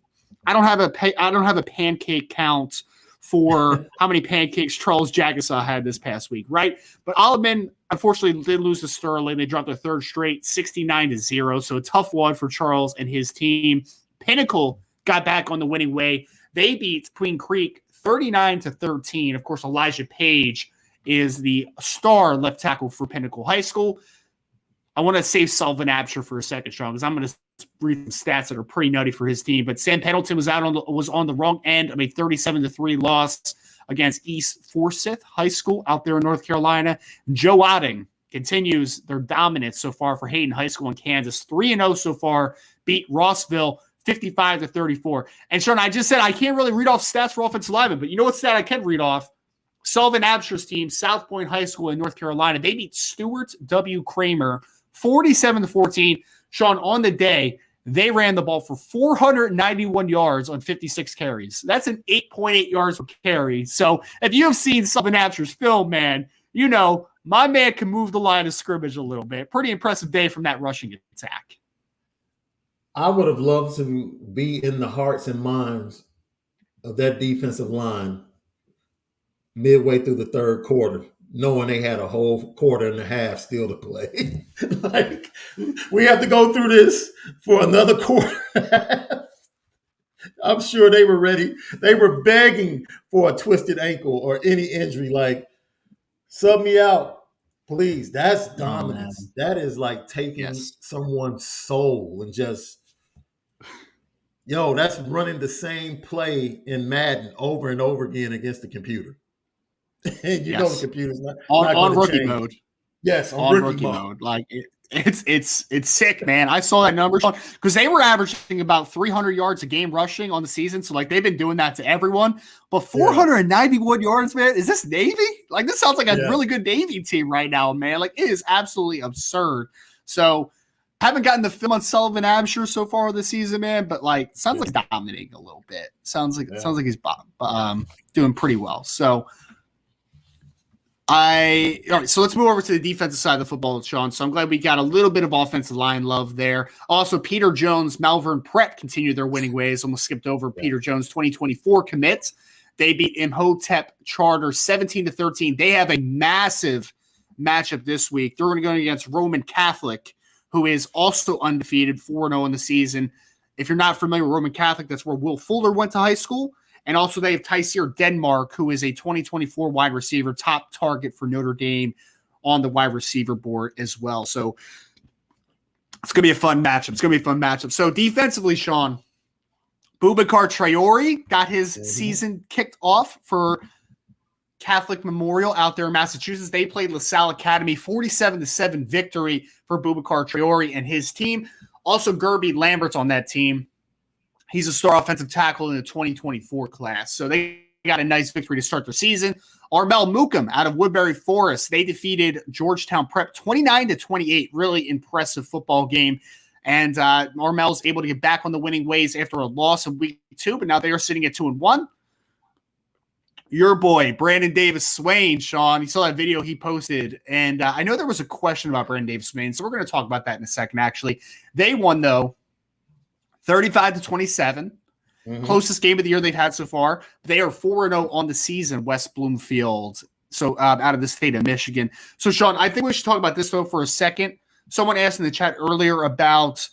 I don't have a pancake count for how many pancakes Charles Jagasaw had this past week, right? But Oliveman, unfortunately, did lose to Sterling. They dropped their third straight, 69-0. So a tough one for Charles and his team. Pinnacle got back on the winning way. They beat Queen Creek 39-13. Of course, Elijah Page is the star left tackle for Pinnacle High School. I want to save Sullivan Absher for a second, Sean, because I'm going to read some stats that are pretty nutty for his team. But Sam Pendleton was on the wrong end of a 37-3 loss against East Forsyth High School out there in North Carolina. Joe Otting continues their dominance so far for Hayden High School in Kansas. 3-0 so far, beat Rossville 55-34. And Sean, I just said I can't really read off stats for offensive linemen, but you know what stat I can read off? Sullivan Absher's team, South Point High School in North Carolina, they beat Stuart W. Kramer 47-14. Sean, on the day, they ran the ball for 491 yards on 56 carries. That's an 8.8 yards per carry. So if you've seen Sullivan Absher's film, man, you know my man can move the line of scrimmage a little bit. Pretty impressive day from that rushing attack. I would have loved to be in the hearts and minds of that defensive line midway through the third quarter, knowing they had a whole quarter and a half still to play. Like, we have to go through this for another quarter. I'm sure they were ready. They were begging for a twisted ankle or any injury. Like, sub me out, please. That's dominance. That is like taking someone's soul and just, that's running the same play in Madden over and over again against the computer. And you know the computer's not on going to rookie change. mode. Yes, on rookie mode. Like, It's sick, man. I saw that number because they were averaging about 300 yards a game rushing on the season. So like they've been doing that to everyone. But 491 yards, man. Is this Navy? Like this sounds like a really good Navy team right now, man. Like it is absolutely absurd. So haven't gotten the film on Sullivan Absher so far this season, man. But like sounds like he's dominating a little bit. Sounds like he's doing pretty well. So. All right, so let's move over to the defensive side of the football, Sean. So I'm glad we got a little bit of offensive line love there. Also, Peter Jones, Malvern Prep continue their winning ways. Almost skipped over Peter Jones, 2024 commit. They beat Imhotep Charter 17-13. They have a massive matchup this week. They're going to go against Roman Catholic, who is also undefeated, 4-0 in the season. If you're not familiar with Roman Catholic, that's where Will Fuller went to high school. And also they have Taishan Lyons, who is a 2024 wide receiver, top target for Notre Dame on the wide receiver board as well. So it's going to be a fun matchup. So defensively, Sean, Boubacar Traore got his season kicked off for Catholic Memorial out there in Massachusetts. They played LaSalle Academy, 47-7 victory for Boubacar Traore and his team. Also, Gerby Lambert's on that team. He's a star offensive tackle in the 2024 class. So they got a nice victory to start their season. Armel Mookum out of Woodbury Forest. They defeated Georgetown Prep 29-28. Really impressive football game. And Armel's able to get back on the winning ways after a loss in week 2, but now they are sitting at 2-1. Your boy, Brandon Davis Swain, Sean, you saw that video he posted. And I know there was a question about Brandon Davis Swain, so we're going to talk about that in a second, actually. They won, though, 35-27. Closest game of the year they've had so far. They are 4-0 on the season, West Bloomfield, so out of the state of Michigan. So, Sean, I think we should talk about this, though, for a second. Someone asked in the chat earlier about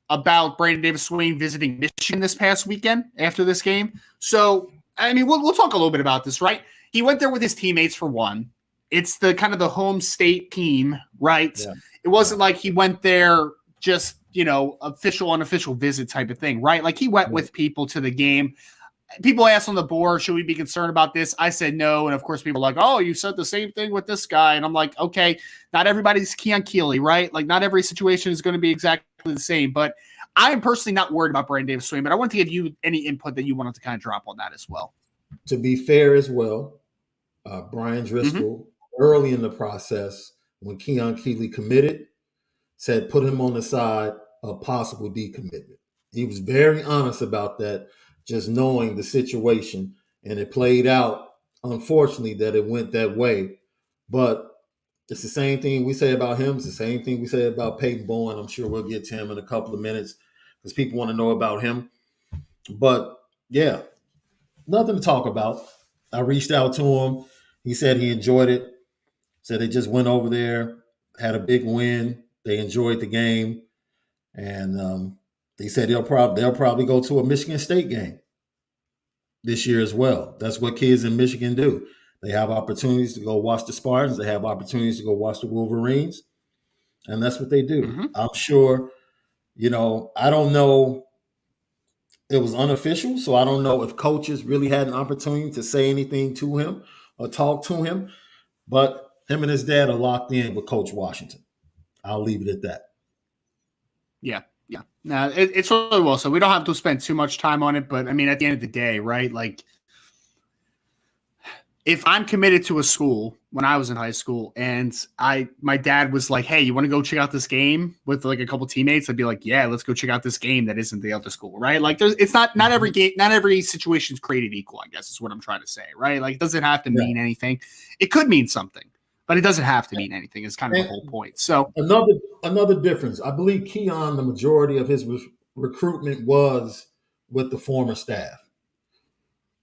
Brandon Davis Swain visiting Michigan this past weekend after this game. So, I mean, we'll talk a little bit about this, right? He went there with his teammates for one. It's the kind of the home state team, right? Yeah. It wasn't like he went there just, official, unofficial visit type of thing, right? Like he went with people to the game. People asked on the board, should we be concerned about this? I said no. And of course, people are like, oh, you said the same thing with this guy. And I'm like, okay, not everybody's Keon Keeley, right? Like not every situation is going to be exactly the same. But I am personally not worried about Brandon Davis Swain, but I want to give you any input that you wanted to kind of drop on that as well. To be fair as well, Brian Driscoll, early in the process, when Keon Keeley committed, said put him on the side of possible decommitment. He was very honest about that, just knowing the situation. And it played out, unfortunately, that it went that way. But it's the same thing we say about him. It's the same thing we say about Peyton Bowen. I'm sure we'll get to him in a couple of minutes because people want to know about him. But, yeah, nothing to talk about. I reached out to him. He said he enjoyed it. Said they just went over there, had a big win. They enjoyed the game. And they said they'll probably go to a Michigan State game this year as well. That's what kids in Michigan do. They have opportunities to go watch the Spartans. They have opportunities to go watch the Wolverines. And that's what they do. I'm sure, I don't know. It was unofficial, so I don't know if coaches really had an opportunity to say anything to him or talk to him. But him and his dad are locked in with Coach Washington. I'll leave it at that. Yeah. No, it's really well. So we don't have to spend too much time on it. But, I mean, at the end of the day, right, like if I'm committed to a school when I was in high school and my dad was like, hey, you want to go check out this game with like a couple teammates? I'd be like, yeah, let's go check out this game that isn't the other school, right? Like it's not every game, not every situation is created equal, I guess is what I'm trying to say, right? Like it doesn't have to mean anything. It could mean something. But it doesn't have to mean anything. It's kind of the whole point. So another difference. I believe Keon, the majority of his recruitment was with the former staff.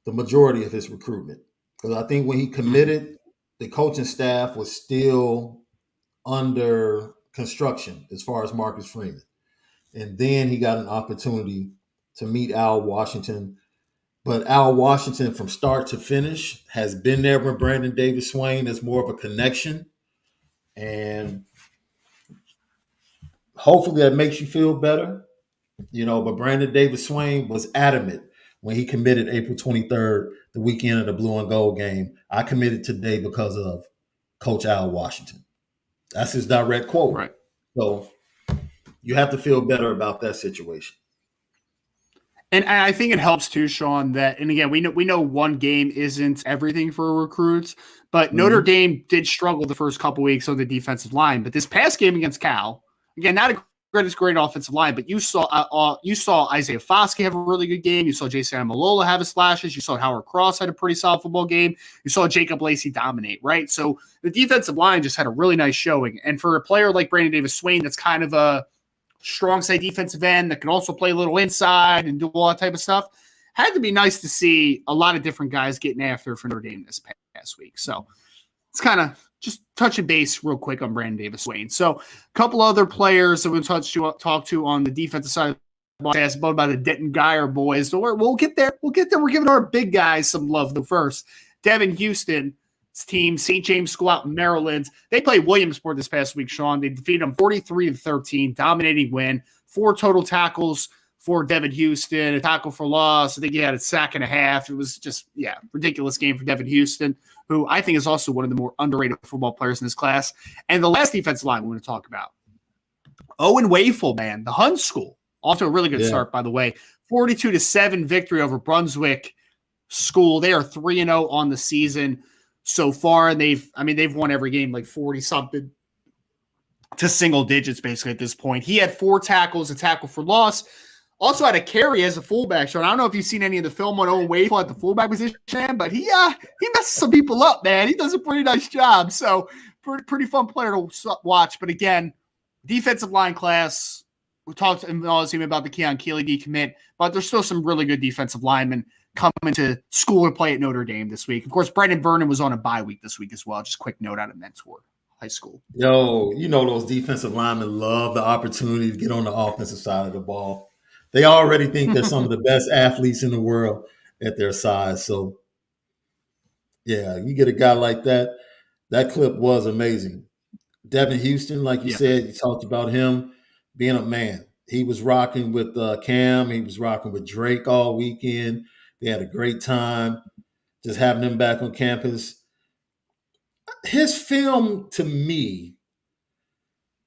The majority of his recruitment. Because I think when he committed, the coaching staff was still under construction as far as Marcus Freeman. And then he got an opportunity to meet Al Washington. But Al Washington, from start to finish, has been there with Brandon Davis Swain as more of a connection. And hopefully that makes you feel better. But Brandon Davis Swain was adamant when he committed April 23rd, the weekend of the Blue and Gold game. I committed today because of Coach Al Washington. That's his direct quote. Right. So you have to feel better about that situation. And I think it helps too, Sean, that, and again, we know one game isn't everything for recruits, but Notre Dame did struggle the first couple weeks on the defensive line. But this past game against Cal, again, not a great offensive line, but you saw Isaiah Foskey have a really good game. You saw Jason Amalola have his flashes. You saw Howard Cross had a pretty solid football game. You saw Jacob Lacey dominate, right? So the defensive line just had a really nice showing. And for a player like Brandon Davis-Swain, that's kind of a strong side defensive end that can also play a little inside and do all that type of stuff, had to be nice to see a lot of different guys getting after for Notre Dame this past week. So it's kind of just touching base real quick on Brandon Davis-Swain. So a couple other players that we'll talk to on the defensive side of the ball. Asked about the Denton Geyer boys. So we'll get there. We're giving our big guys some love though first. Devin Houston, team, St. James School out in Maryland. They played Williamsport this past week, Sean. They defeated them 43-13, dominating win. 4 total tackles for Devin Houston, a tackle for loss. I think he had a sack and a half. It was just, ridiculous game for Devin Houston, who I think is also one of the more underrated football players in this class. And the last defensive line we're going to talk about, Owen Wafel, man, the Hun School. Off to a really good start, by the way. 42-7 victory over Brunswick School. They are 3-0 on the season so far. And they've won every game like 40-something to single digits basically at this point. He had 4 tackles, a tackle for loss. Also had a carry as a fullback. So I don't know if you've seen any of the film on Owen Wafel at the fullback position, but he messes some people up, man. He does a pretty nice job. So pretty fun player to watch. But again, defensive line class, we talked about the Keon Keeley decommit, but there's still some really good defensive linemen coming to school to play at Notre Dame this week. Of course, Brendan Vernon was on a bye week this week as well. Just a quick note out of Mentor High School. Yo, those defensive linemen love the opportunity to get on the offensive side of the ball. They already think they're some of the best athletes in the world at their size. So, you get a guy like that. That clip was amazing. Devin Houston, like you said, you talked about him being a man. He was rocking with Cam. He was rocking with Drake all weekend. They had a great time just having him back on campus. His film, to me,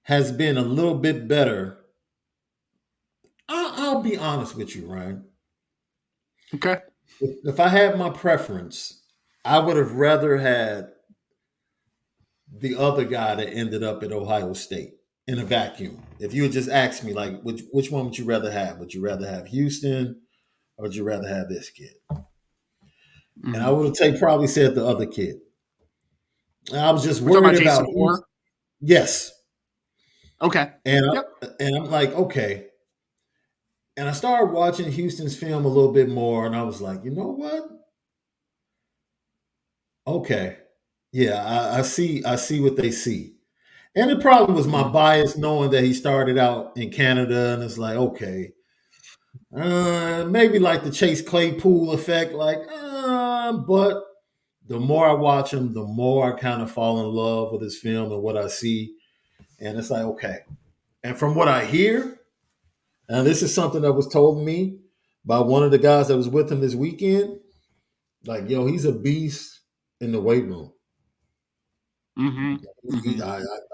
has been a little bit better. I'll be honest with you, Ryan. Okay. If I had my preference, I would have rather had the other guy that ended up at Ohio State in a vacuum. If you had just asked me, like, which one would you rather have? Would you rather have Houston or would you rather have this kid? Mm-hmm. And I would have probably said the other kid. I was just worried about Houston. Yes. Okay. And I'm like, okay. And I started watching Houston's film a little bit more, and I was like, you know what? Okay. Yeah, I see what they see. And it probably was my bias knowing that he started out in Canada, and it's like, okay. Maybe like the Chase Claypool effect, but the more I watch him, the more I kind of fall in love with his film and what I see. And it's like, okay. And from what I hear, and this is something that was told me by one of the guys that was with him this weekend, like, yo, he's a beast in the weight room. Mm-hmm.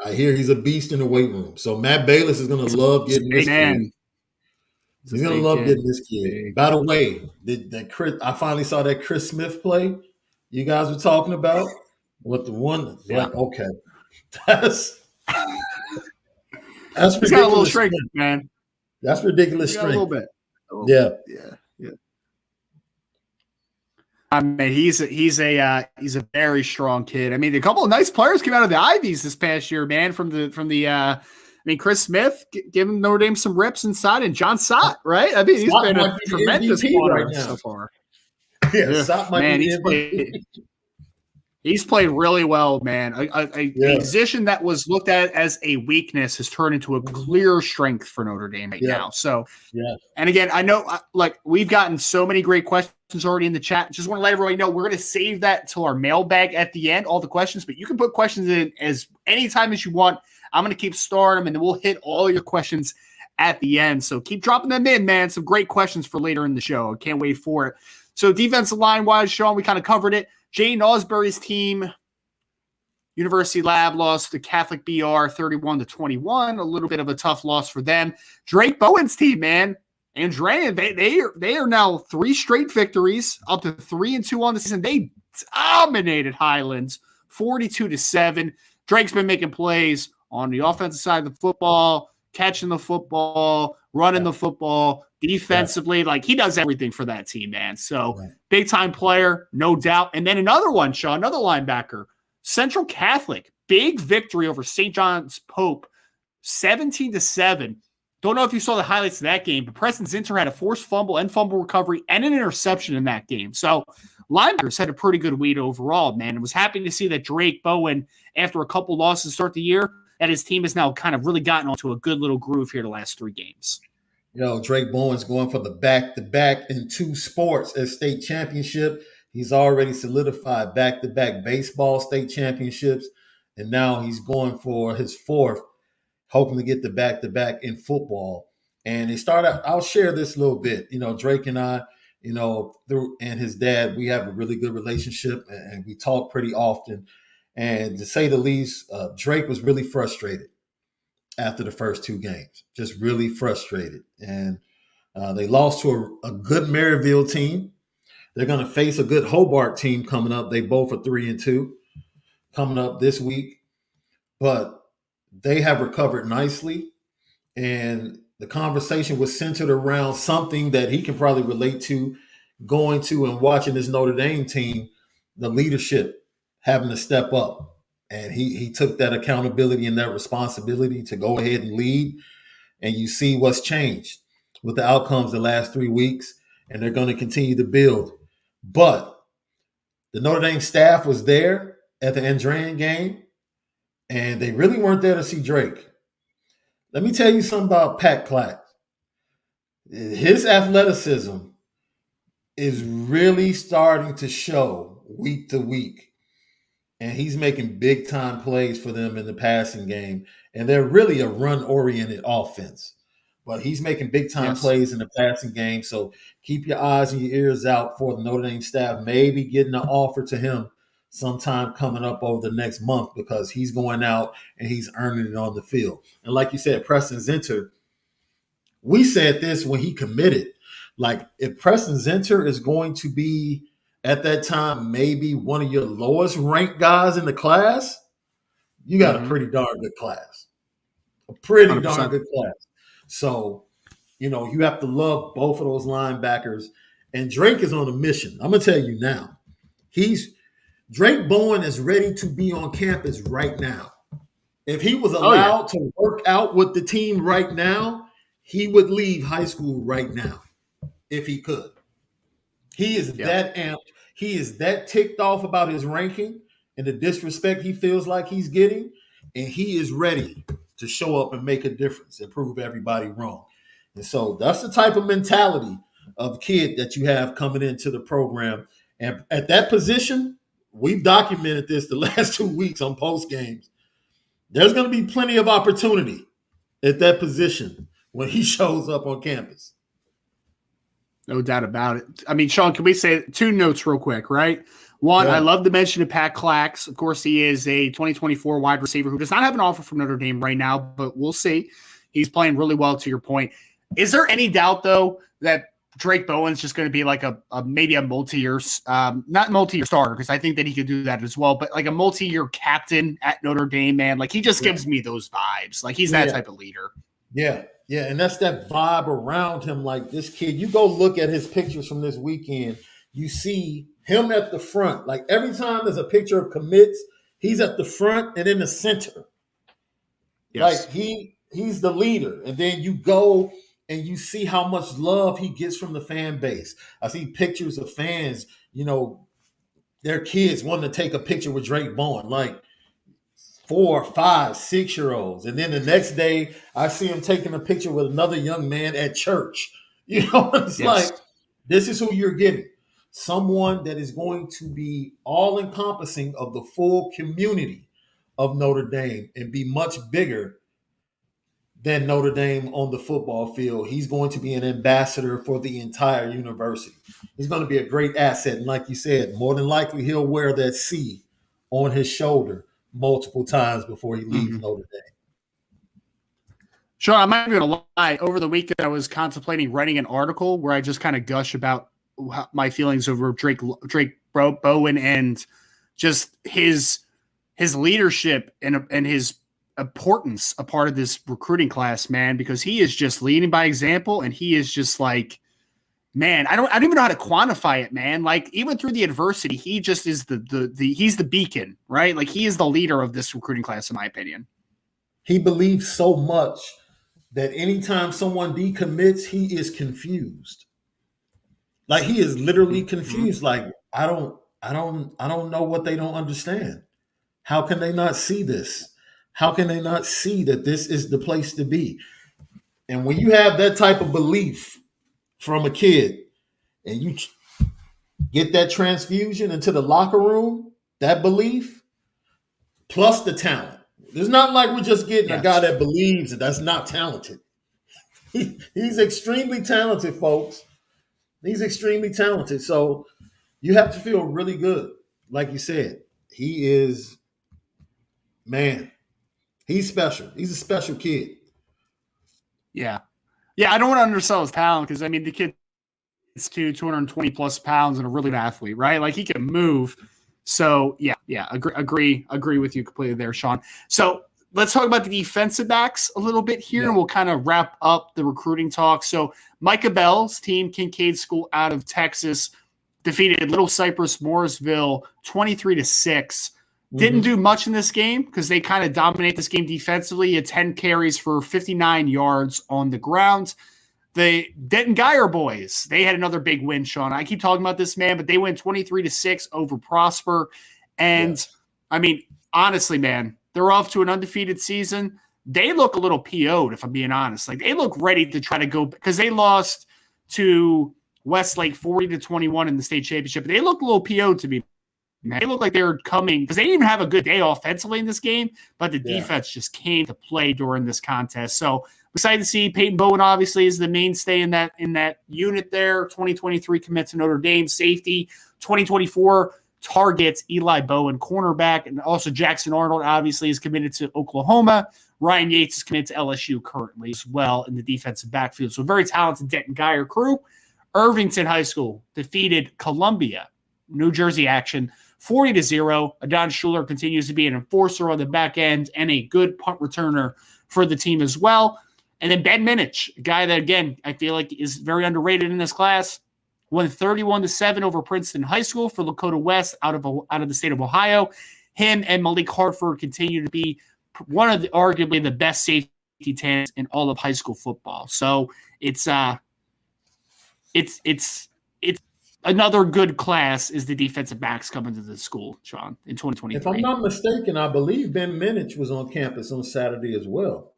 I hear he's a beast in the weight room. So Matt Bayless is going to love getting this kid. He's going to love getting this kid. By the way, I finally saw that Chris Smith play you guys were talking about with the one. Like, okay. That's ridiculous. He's got a little strength, man. That's ridiculous strength. A little bit. Yeah. I mean, he's a very strong kid. I mean, a couple of nice players came out of the Ivies this past year, man. From the Chris Smith giving Notre Dame some rips inside, and John Sott, right? I mean, he's been a tremendous player so far. Yeah, Sott might be MVP. He's played really well, man. A position that was looked at as a weakness has turned into a clear strength for Notre Dame now. So, and again, I know, we've gotten so many great questions already in the chat. Just want to let everybody know we're going to save that until our mailbag at the end, all the questions. But you can put questions in as anytime as you want. I'm going to keep starting them, and then we'll hit all your questions at the end. So keep dropping them in, man. Some great questions for later in the show. I can't wait for it. So defensive line-wise, Sean, we kind of covered it. Jane Osbury's team University Lab lost to Catholic BR 31-21. A little bit of a tough loss for them. Drake Bowen's team, man. Andrean, they are now 3 straight victories, up to 3-2 on the season. They dominated Highlands 42-7. Drake's been making plays on the offensive side of the football, catching the football, running the football, defensively. Like, he does everything for that team, man. So, big-time player, no doubt. And then another one, Sean, another linebacker, Central Catholic, big victory over St. John's Pope, 17-7. Don't know if you saw the highlights of that game, but Preston Zinter had a forced fumble and fumble recovery and an interception in that game. So, linebackers had a pretty good week overall, man. I was happy to see that Drake Bowen, after a couple losses to start the year, that his team has now kind of really gotten onto a good little groove here the last 3 games. Drake Bowen's going for the back-to-back in 2 sports at state championship. He's already solidified back-to-back baseball state championships, and now he's going for his 4th, hoping to get the back-to-back in football. And they start out, I'll share this a little bit. Drake and I, and his dad, we have a really good relationship, and we talk pretty often. And to say the least, Drake was really frustrated after the first 2 games, just really frustrated. And they lost to a good Maryville team. They're going to face a good Hobart team coming up. They both are 3-2 coming up this week. But they have recovered nicely. And the conversation was centered around something that he can probably relate to, going to and watching this Notre Dame team, the leadership having to step up. And he took that accountability and that responsibility to go ahead and lead. And you see what's changed with the outcomes the last 3 weeks. And they're going to continue to build. But the Notre Dame staff was there at the Andrean game, and they really weren't there to see Drake. Let me tell you something about Pat Clack. His athleticism is really starting to show week to week, and he's making big-time plays for them in the passing game, and they're really a run-oriented offense. But he's making big-time plays in the passing game, so keep your eyes and your ears out for the Notre Dame staff, maybe getting an offer to him sometime coming up over the next month, because he's going out and he's earning it on the field. And like you said, Preston Zinter, we said this when he committed. Like, if Preston Zinter is going to be, at that time, maybe one of your lowest-ranked guys in the class, you got a pretty darn good class. A pretty 100%. Darn good class. So, you have to love both of those linebackers. And Drake is on a mission. I'm going to tell you now. Drake Bowen is ready to be on campus right now. If he was allowed to work out with the team right now, he would leave high school right now if he could. He is that amped. He is that ticked off about his ranking and the disrespect he feels like he's getting, and he is ready to show up and make a difference and prove everybody wrong. And so that's the type of mentality of kid that you have coming into the program. And at that position, we've documented this the last 2 weeks on post games. There's going to be plenty of opportunity at that position when he shows up on campus. No doubt about it. I mean, Sean, can we say 2 notes real quick, right? One, I love the mention of Pat Clacks. Of course, he is a 2024 wide receiver who does not have an offer from Notre Dame right now, but we'll see. He's playing really well, to your point. Is there any doubt, though, that Drake Bowen's just going to be like maybe a multi-year, not multi-year starter, because I think that he could do that as well, but like a multi-year captain at Notre Dame, man? Like, he just gives me those vibes. Like, he's that type of leader. Yeah, and that's that vibe around him. Like, this kid, you go look at his pictures from this weekend, you see him at the front. Like, every time there's a picture of commits, he's at the front and in the center. Yes. Like, he's the leader. And then you go and you see how much love he gets from the fan base. I see pictures of fans, their kids wanting to take a picture with Drake Bowen, like 4, 5, 6-year-olds. And then the next day, I see him taking a picture with another young man at church. It's like, this is who you're getting. Someone that is going to be all-encompassing of the full community of Notre Dame and be much bigger than Notre Dame on the football field. He's going to be an ambassador for the entire university. He's going to be a great asset. And like you said, more than likely he'll wear that C on his shoulder multiple times before he leaves Notre Dame. Sean, I'm not going to lie. Over the weekend, I was contemplating writing an article where I just kind of gush about my feelings over Drake Bowen and just his leadership and his importance a part of this recruiting class, man, because he is just leading by example, and he is just like, man, I don't even know how to quantify it, man. Like, even through the adversity, he just is he's the beacon, right? Like, he is the leader of this recruiting class, in my opinion. He believes so much that anytime someone decommits, he is confused. Like, he is literally confused. Like, I don't know what they don't understand. How can they not see this? How can they not see that this is the place to be? And when you have that type of belief from a kid and you get that transfusion into the locker room, that belief plus the talent. It's not like we're just getting a guy that believes that that's not talented. He's extremely talented, folks. He's extremely talented. So you have to feel really good. Like you said, he is, man, he's special. He's a special kid. Yeah. Yeah, I don't want to undersell his talent because, I mean, the kid is 220 plus pounds and a really good athlete, right? Like, he can move. So, yeah, agree with you completely there, Sean. So let's talk about the defensive backs a little bit here, and we'll kind of wrap up the recruiting talk. So Micah Bell's team, Kincaid School out of Texas, defeated Little Cypress Morrisville 23-6. Didn't do much in this game because they kind of dominate this game defensively. He had 10 carries for 59 yards on the ground. The Denton Geyer boys, they had another big win, Sean. I keep talking about this, man, but they went 23-6 over Prosper. And, I mean, honestly, man, they're off to an undefeated season. They look a little PO'd, if I'm being honest. Like, they look ready to try to go because they lost to Westlake 40-21 in the state championship. They look a little PO'd to me. Man, they look like they were coming because they didn't even have a good day offensively in this game, but the defense just came to play during this contest. So excited to see Peyton Bowen obviously is the mainstay in that unit there. 2023 commit to Notre Dame safety. 2024 targets Eli Bowen cornerback, and also Jackson Arnold obviously is committed to Oklahoma. Ryan Yates is committed to LSU currently as well in the defensive backfield. So very talented Denton Geyer crew. Irvington High School defeated Columbia, New Jersey action 40-0. Adon Schuler continues to be an enforcer on the back end and a good punt returner for the team as well. And then Ben Minich, a guy that, again, I feel like is very underrated in this class, won 31-7 over Princeton High School for Lakota West out of the state of Ohio. Him and Malik Hartford continue to be one of arguably the best safety tands in all of high school football. So it's another good class is the defensive backs coming to the school, Sean, in 2023. If I'm not mistaken, I believe Ben Minich was on campus on Saturday as well.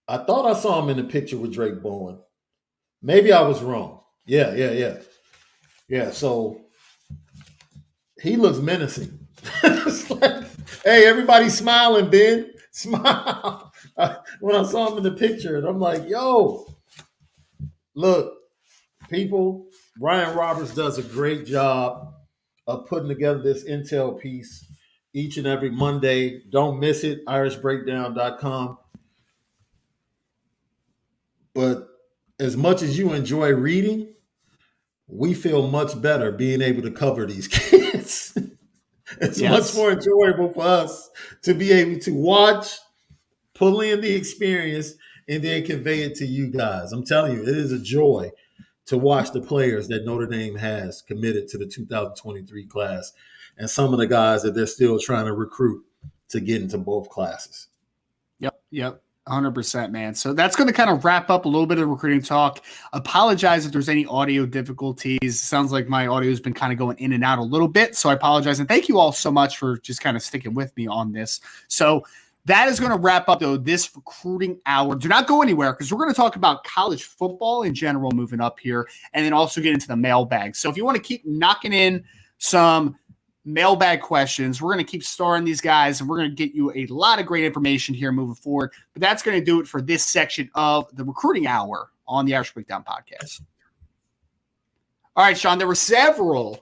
I thought I saw him in the picture with Drake Bowen. Maybe I was wrong. Yeah, so he looks menacing. It's like, hey, everybody smiling, Ben. Smile. When I saw him in the picture, and I'm like, yo, look, people, Ryan Roberts does a great job of putting together this intel piece each and every Monday. Don't miss it, irishbreakdown.com. But as much as you enjoy reading, we feel much better being able to cover these kids. It's much more enjoyable for us to be able to watch, pull in the experience, and then convey it to you guys. I'm telling you, it is a joy to watch the players that Notre Dame has committed to the 2023 class and some of the guys that they're still trying to recruit to get into both classes. Yep. 100%, man. So that's going to kind of wrap up a little bit of recruiting talk. Apologize if there's any audio difficulties. Sounds like my audio has been kind of going in and out a little bit. So I apologize. And thank you all so much for just kind of sticking with me on this. So that is going to wrap up, though, this recruiting hour. Do not go anywhere because we're going to talk about college football in general moving up here and then also get into the mailbag. So if you want to keep knocking in some mailbag questions, we're going to keep starring these guys and we're going to get you a lot of great information here moving forward. But that's going to do it for this section of the recruiting hour on the Irish Breakdown podcast. All right, Sean, there were several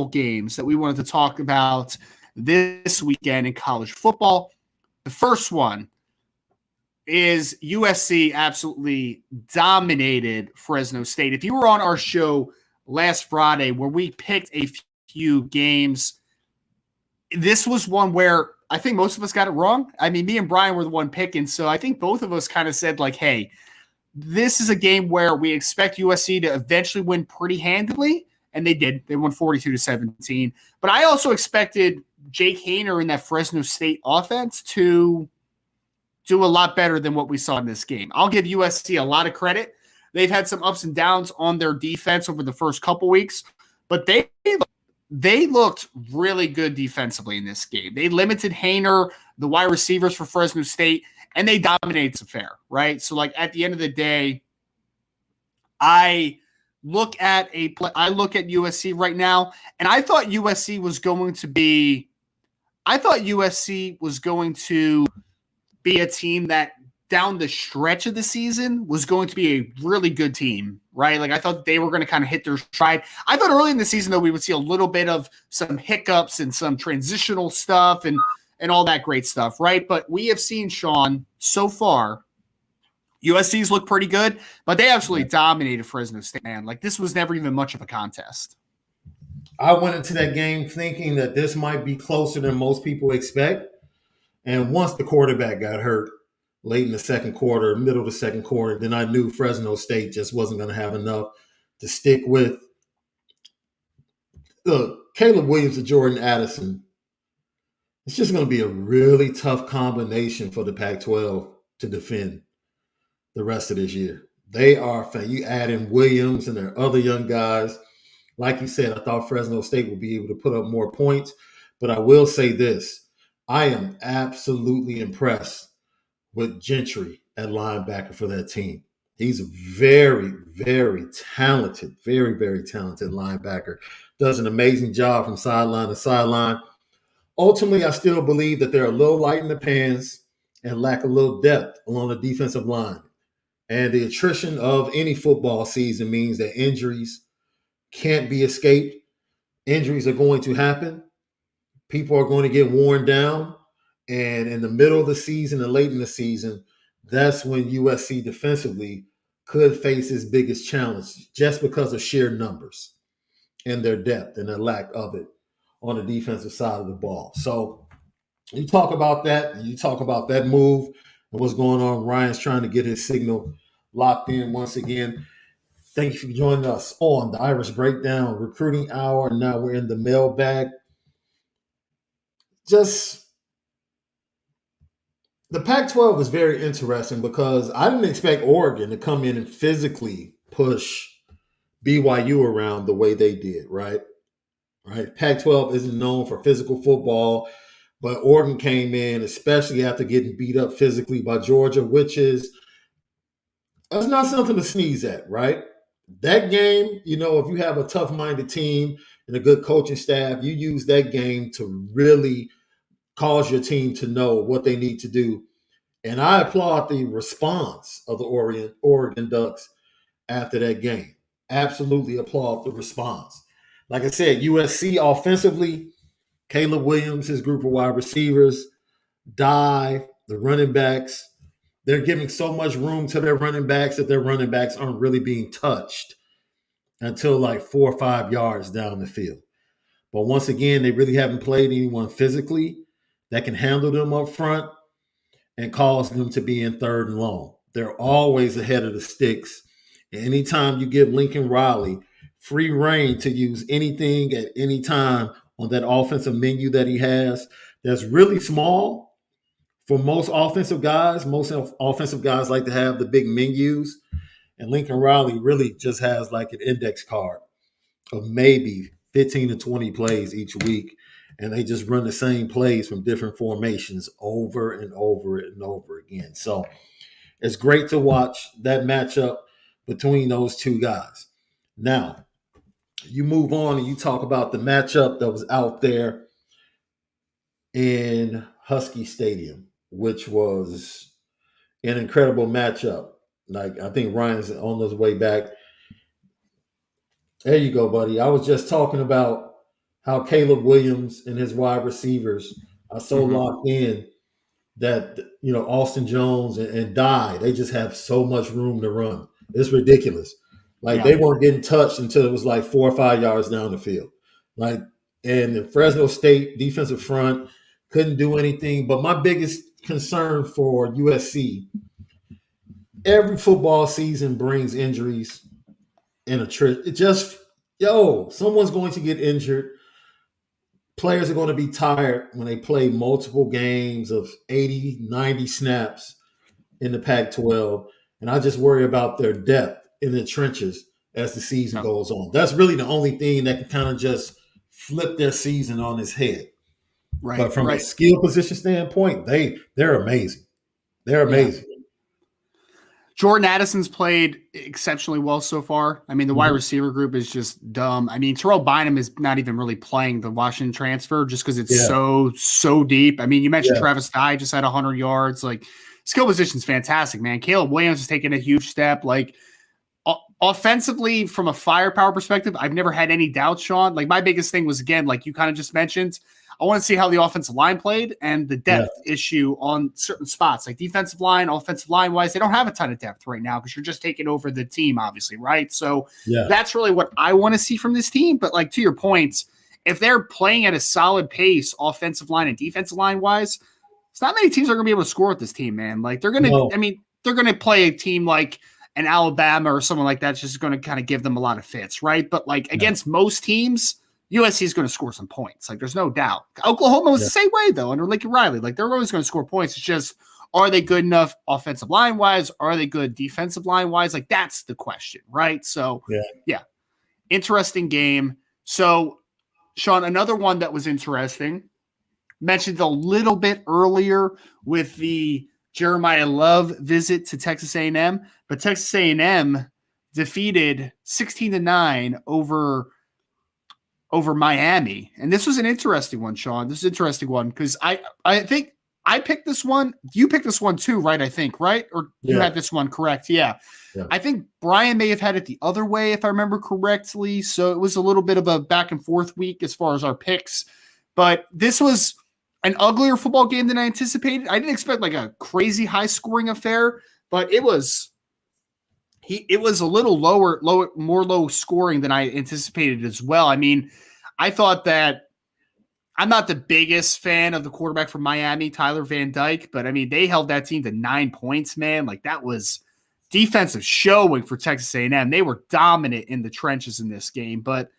games that we wanted to talk about this weekend in college football. The first one is USC absolutely dominated Fresno State. If you were on our show last Friday where we picked a few games, this was one where I think most of us got it wrong. I mean, me and Brian were the one picking, so I think both of us kind of said, like, hey, this is a game where we expect USC to eventually win pretty handily, and they did. They won 42-17. But I also expected Jake Haener in that Fresno State offense to do a lot better than what we saw in this game. I'll give USC a lot of credit. They've had some ups and downs on their defense over the first couple weeks, but they looked really good defensively in this game. They limited Haener, the wide receivers for Fresno State, and they dominated the affair, right? So, like, at the end of the day, I look at USC right now, and I thought USC was going to be a team that down the stretch of the season was going to be a really good team, right? Like, I thought they were going to kind of hit their stride. I thought early in the season, though, we would see a little bit of some hiccups and some transitional stuff and all that great stuff, right? But we have seen, Sean, so far, USC's look pretty good, but they absolutely dominated Fresno State, man. Like, this was never even much of a contest. I went into that game thinking that this might be closer than most people expect. And once the quarterback got hurt late in the second quarter, middle of the second quarter, then I knew Fresno State just wasn't going to have enough to stick with. Look, Caleb Williams and Jordan Addison, it's just going to be a really tough combination for the Pac-12 to defend the rest of this year. They are, you add in Williams and their other young guys. Like you said, I thought Fresno State would be able to put up more points, but I will say this. I am absolutely impressed with Gentry at linebacker for that team. He's a very, very talented, very, very talented linebacker. Does an amazing job from sideline to sideline. Ultimately, I still believe that they're a little light in the pants and lack a little depth along the defensive line. And the attrition of any football season means that injuries can't be escaped. Injuries are going to happen. People are going to get worn down. And in the middle of the season and late in the season, that's when USC defensively could face its biggest challenge just because of sheer numbers and their depth and their lack of it on the defensive side of the ball. So you talk about that, and you talk about that move and what's going on. Ryan's trying to get his signal locked in once again. Thank you for joining us on the Irish Breakdown Recruiting Hour. And now we're in the mailbag. The Pac-12 is very interesting because I didn't expect Oregon to come in and physically push BYU around the way they did, right? Pac-12 isn't known for physical football, but Oregon came in, especially after getting beat up physically by Georgia, that's not something to sneeze at, right? That game, if you have a tough-minded team and a good coaching staff, you use that game to really cause your team to know what they need to do. And I applaud the response of the Oregon Ducks after that game. Absolutely applaud the response. Like I said, USC offensively, Caleb Williams, his group of wide receivers, the running backs, they're giving so much room to their running backs that their running backs aren't really being touched until like 4 or 5 yards down the field. But once again, they really haven't played anyone physically that can handle them up front and cause them to be in third and long. They're always ahead of the sticks. And anytime you give Lincoln Riley free reign to use anything at any time on that offensive menu that he has, that's really small for most offensive guys. Most offensive guys like to have the big menus. And Lincoln Riley really just has like an index card of maybe 15 to 20 plays each week. And they just run the same plays from different formations over and over and over again. So it's great to watch that matchup between those two guys. Now, you move on and you talk about the matchup that was out there in Husky Stadium, which was an incredible matchup. Like, I think Ryan's on his way back. There you go, buddy. I was just talking about how Caleb Williams and his wide receivers are so Mhm. locked in that Austin Jones and Dye, they just have so much room to run. It's ridiculous. Like Yeah. they weren't getting touched until it was like 4 or 5 yards down the field. Like, and the Fresno State defensive front couldn't do anything. But my biggest concern for USC, every football season brings injuries and a trip. It just, someone's going to get injured. Players are going to be tired when they play multiple games of 80, 90 snaps in the Pac-12. And I just worry about their depth in the trenches as the season goes on. That's really the only thing that can kind of just flip their season on its head. Right. But from a skill position standpoint, they're amazing. They're amazing. Yeah. Jordan Addison's played exceptionally well so far. I mean, the wide receiver group is just dumb. I mean, Terrell Bynum is not even really playing the Washington transfer just because it's so deep. I mean, you mentioned Travis Dye just had 100 yards. Like, skill position's fantastic, man. Caleb Williams has taken a huge step. Like, offensively, from a firepower perspective, I've never had any doubts, Sean. Like, my biggest thing was, again, like you kind of just mentioned, I want to see how the offensive line played and the depth issue on certain spots, like defensive line, offensive line wise. They don't have a ton of depth right now because you're just taking over the team, obviously, right? So that's really what I want to see from this team. But like to your points, if they're playing at a solid pace, offensive line and defensive line wise, it's not many teams are going to be able to score with this team, man. Like they're going to, I mean, they're going to play a team like an Alabama or someone like that's just going to kind of give them a lot of fits, right? But like against most teams, USC is going to score some points. Like, there's no doubt. Oklahoma was the same way, though, under Lincoln Riley. Like, they're always going to score points. It's just, are they good enough offensive line-wise? Are they good defensive line-wise? Like, that's the question, right? So, interesting game. So, Sean, another one that was interesting, mentioned a little bit earlier with the Jeremiah Love visit to Texas A&M, but Texas A&M defeated 16-9 over Miami. And this was an interesting one, Sean. This is an interesting one because I think I picked this one. You picked this one too, right? I think, right? Or you had this one correct. Yeah. I think Brian may have had it the other way, if I remember correctly. So it was a little bit of a back and forth week as far as our picks. But this was an uglier football game than I anticipated. I didn't expect like a crazy high scoring affair, but it was a little more low scoring than I anticipated as well. I mean, I thought that I'm not the biggest fan of the quarterback from Miami, Tyler Van Dyke, but I mean, they held that team to 9 points, man. Like that was defensive showing for Texas A&M. They were dominant in the trenches in this game. But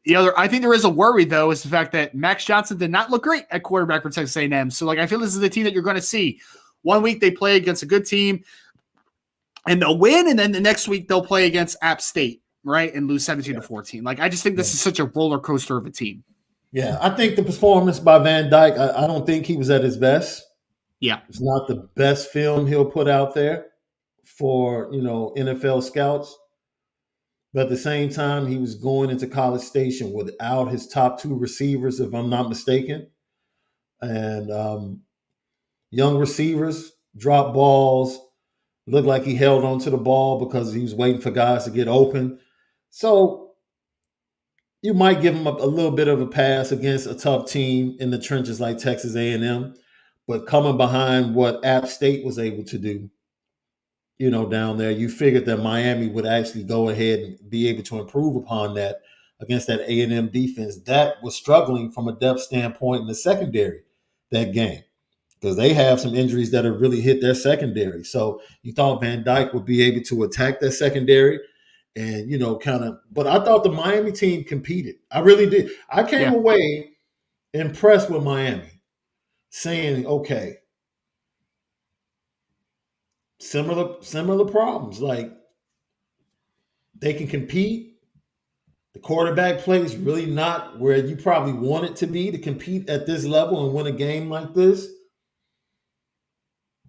I think there is a worry though, is the fact that Max Johnson did not look great at quarterback for Texas A&M. So like, I feel this is the team that you're going to see. 1 week they play against a good team and they'll win, and then the next week they'll play against App State, right, and lose 17-14. Like, I just think this is such a roller coaster of a team. Yeah, I think the performance by Van Dyke, I don't think he was at his best. Yeah. It's not the best film he'll put out there for, NFL scouts. But at the same time, he was going into College Station without his top 2 receivers, if I'm not mistaken. And young receivers drop balls. Looked like he held on to the ball because he was waiting for guys to get open. So you might give him a little bit of a pass against a tough team in the trenches like Texas A&M. But coming behind what App State was able to do, down there, you figured that Miami would actually go ahead and be able to improve upon that against that A&M defense that was struggling from a depth standpoint in the secondary that game. Because they have some injuries that have really hit their secondary. So you thought Van Dyke would be able to attack that secondary and, but I thought the Miami team competed. I really did. I came away impressed with Miami, saying, okay, similar problems. Like they can compete. The quarterback play is really not where you probably want it to be to compete at this level and win a game like this.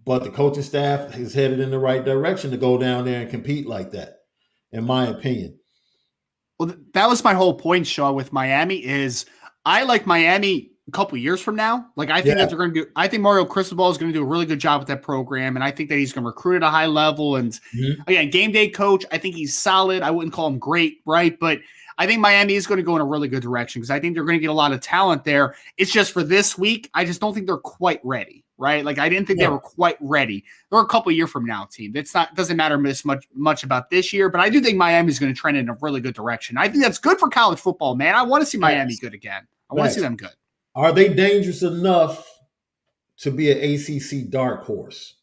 But the coaching staff is headed in the right direction to go down there and compete like that, in my opinion. Well, that was my whole point, Shaw, with Miami is I like Miami a couple years from now. Like I think that they're going to do. I think Mario Cristobal is going to do a really good job with that program, and I think that he's going to recruit at a high level. And again, game day coach, I think he's solid. I wouldn't call him great, right? But I think Miami is going to go in a really good direction because I think they're going to get a lot of talent there. It's just for this week, I just don't think they're quite ready, right? Like I didn't think they were quite ready. They're a couple year from now team. Doesn't matter much about this year, but I do think Miami is going to trend in a really good direction. I think that's good for college football, man. I want to see Miami good again. I want to see them good. Are they dangerous enough to be an ACC dark horse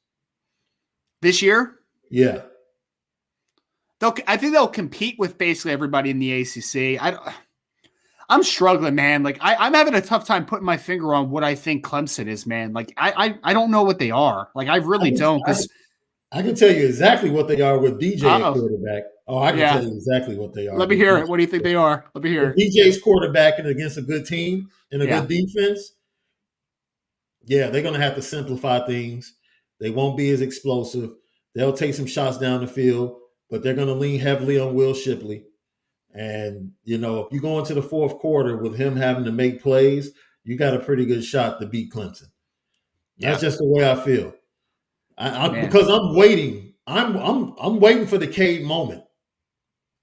this year? Yeah. I think they'll compete with basically everybody in the ACC. I'm struggling, man. Like I'm having a tough time putting my finger on what I think Clemson is, man. Like I don't know what they are. Like I really don't. Because I can tell you exactly what they are with DJ at quarterback. Oh, I can tell you exactly what they are. Let me hear it. What do you think they are? Let me hear it. DJ's quarterbacking against a good team and a good defense. Yeah, they're going to have to simplify things. They won't be as explosive. They'll take some shots down the field, but they're going to lean heavily on Will Shipley. And, you know, if you go into the fourth quarter with him having to make plays, you got a pretty good shot to beat Clemson. That's just the way I feel. Because I'm waiting. I'm waiting for the Cade moment.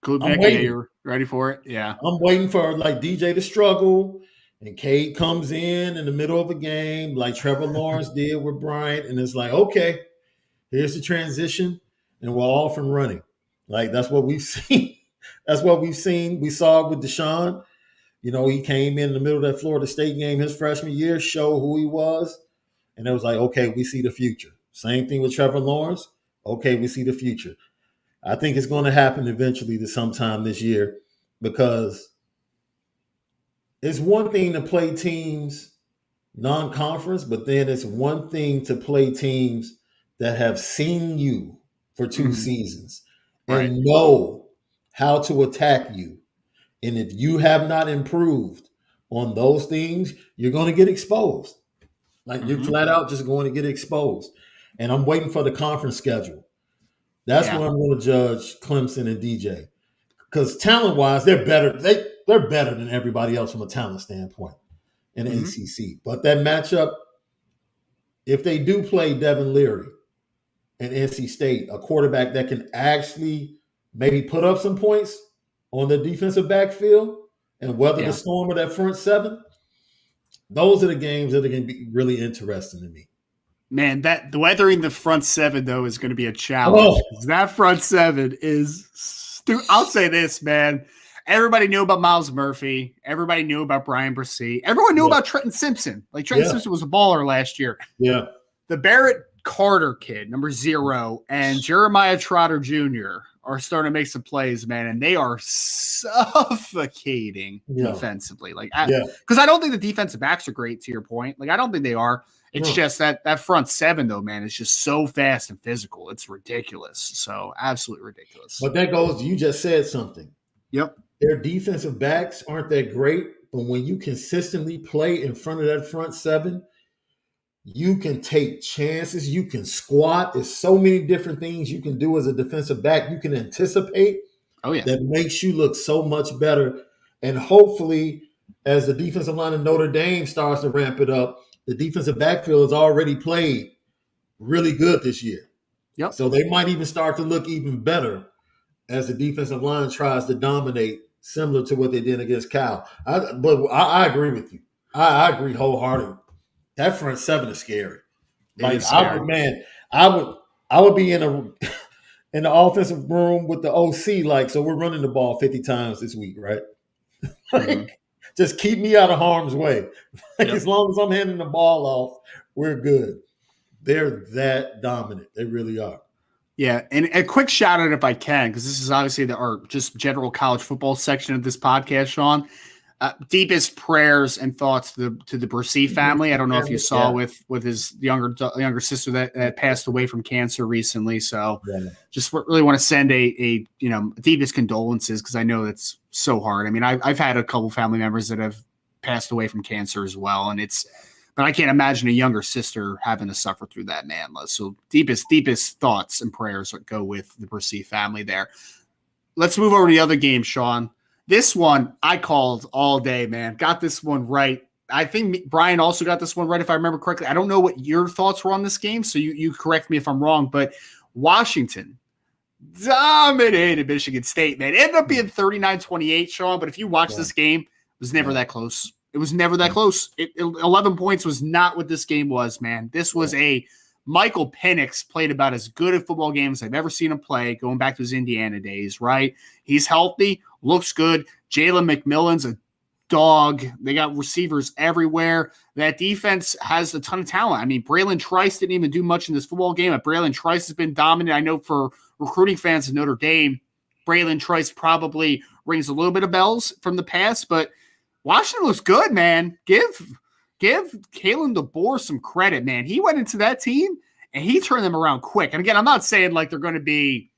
You're ready for it? Yeah. I'm waiting for like DJ to struggle and Cade comes in the middle of a game like Trevor Lawrence did with Bryant. And it's like, okay, here's the transition and we're off and running. Like that's what we've seen. That's what we've seen. We saw it with Deshaun. You know, he came in the middle of that Florida State game his freshman year, showed who he was. And it was like, okay, we see the future. Same thing with Trevor Lawrence. Okay, we see the future. I think it's going to happen eventually to sometime this year because it's one thing to play teams non-conference, but then it's one thing to play teams that have seen you for two seasons and know how to attack you. And if you have not improved on those things, you're going to get exposed. Like you're flat out just going to get exposed. And I'm waiting for the conference schedule. That's where I'm going to judge Clemson and DJ. Because talent-wise, they're better. They're better than everybody else from a talent standpoint in the ACC. But that matchup, if they do play Devin Leary and NC State, a quarterback that can actually maybe put up some points on the defensive backfield and weather the storm of that front seven, those are the games that are going to be really interesting to me. Man, that weathering the front seven, though, is going to be a challenge. That front seven is I'll say this, man. Everybody knew about Miles Murphy. Everybody knew about Brian Brissy. Everyone knew about Trenton Simpson. Like, Trenton Simpson was a baller last year. Yeah. The Barrett Carter kid, number 0, and Jeremiah Trotter Jr. are starting to make some plays, man, and they are suffocating defensively. Like, because I don't think the defensive backs are great, to your point. Like, I don't think they are. It's just that front seven, though, man, is just so fast and physical. It's ridiculous. So, absolutely ridiculous. But that goes, you just said something. Yep. Their defensive backs aren't that great, but when you consistently play in front of that front seven, you can take chances. You can squat. There's so many different things you can do as a defensive back. You can anticipate. That makes you look so much better. And hopefully, as the defensive line of Notre Dame starts to ramp it up, the defensive backfield has already played really good this year. Yep. So they might even start to look even better as the defensive line tries to dominate, similar to what they did against Cal. But I agree with you. I agree wholeheartedly. That front seven is scary. Like I would be in the offensive room with the OC. Like, so we're running the ball 50 times this week, right? Just keep me out of harm's way. As long as I'm handing the ball off, we're good. They're that dominant. They really are. Yeah, and a quick shout out if I can, because this is obviously our just general college football section of this podcast, Sean. Deepest prayers and thoughts to the Brissy family. I don't know if you saw with his younger sister that passed away from cancer recently. So just really want to send a deepest condolences, because I know it's so hard. I mean, I've had a couple family members that have passed away from cancer as well, but I can't imagine a younger sister having to suffer through that, man. So deepest thoughts and prayers go with the Brissy family there. Let's move over to the other game, Sean. This one I called all day, man. Got this one right. I think Brian also got this one right, if I remember correctly. I don't know what your thoughts were on this game, so you correct me if I'm wrong, but Washington dominated Michigan State, man. It ended up being 39-28, Sean, but if you watch this game, it was never that close. It was never that close. 11 points was not what this game was, man. This was a Michael Penix played about as good a football game as I've ever seen him play, going back to his Indiana days, right? He's healthy, looks good. Jalen McMillan's a dog. They got receivers everywhere. That defense has a ton of talent. I mean, Braylon Trice didn't even do much in this football game. Braylon Trice has been dominant. I know for recruiting fans of Notre Dame, Braylon Trice probably rings a little bit of bells from the past, but Washington looks good, man. Give Kalen DeBoer some credit, man. He went into that team and he turned them around quick. And again, I'm not saying like they're going to be,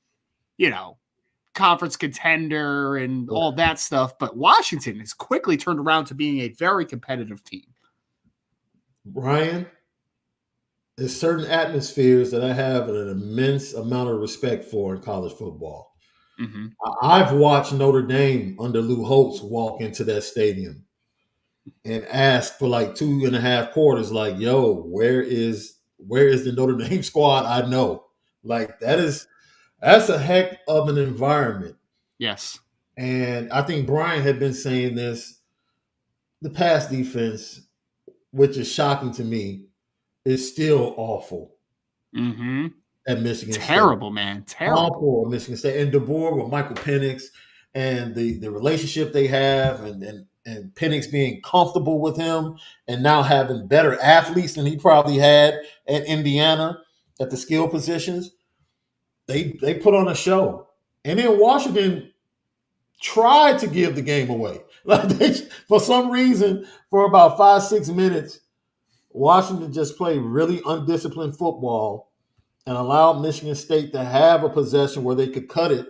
conference contender and all that stuff, but Washington has quickly turned around to being a very competitive team. Brian, there's certain atmospheres that I have an immense amount of respect for in college football. Mm-hmm. I've watched Notre Dame under Lou Holtz walk into that stadium and ask for like 2.5 quarters, like, yo, where is the Notre Dame squad? I know. Like, that's a heck of an environment. Yes. And I think Brian had been saying this. The pass defense, which is shocking to me, is still awful. Mm-hmm. At Michigan State. Terrible, man. Terrible. Awful at Michigan State. And DeBoer with Michael Penix and the relationship they have and Penix being comfortable with him and now having better athletes than he probably had at Indiana at the skill positions. They put on a show. And then Washington tried to give the game away. For some reason, for about 5-6 minutes, Washington just played really undisciplined football and allowed Michigan State to have a possession where they could cut it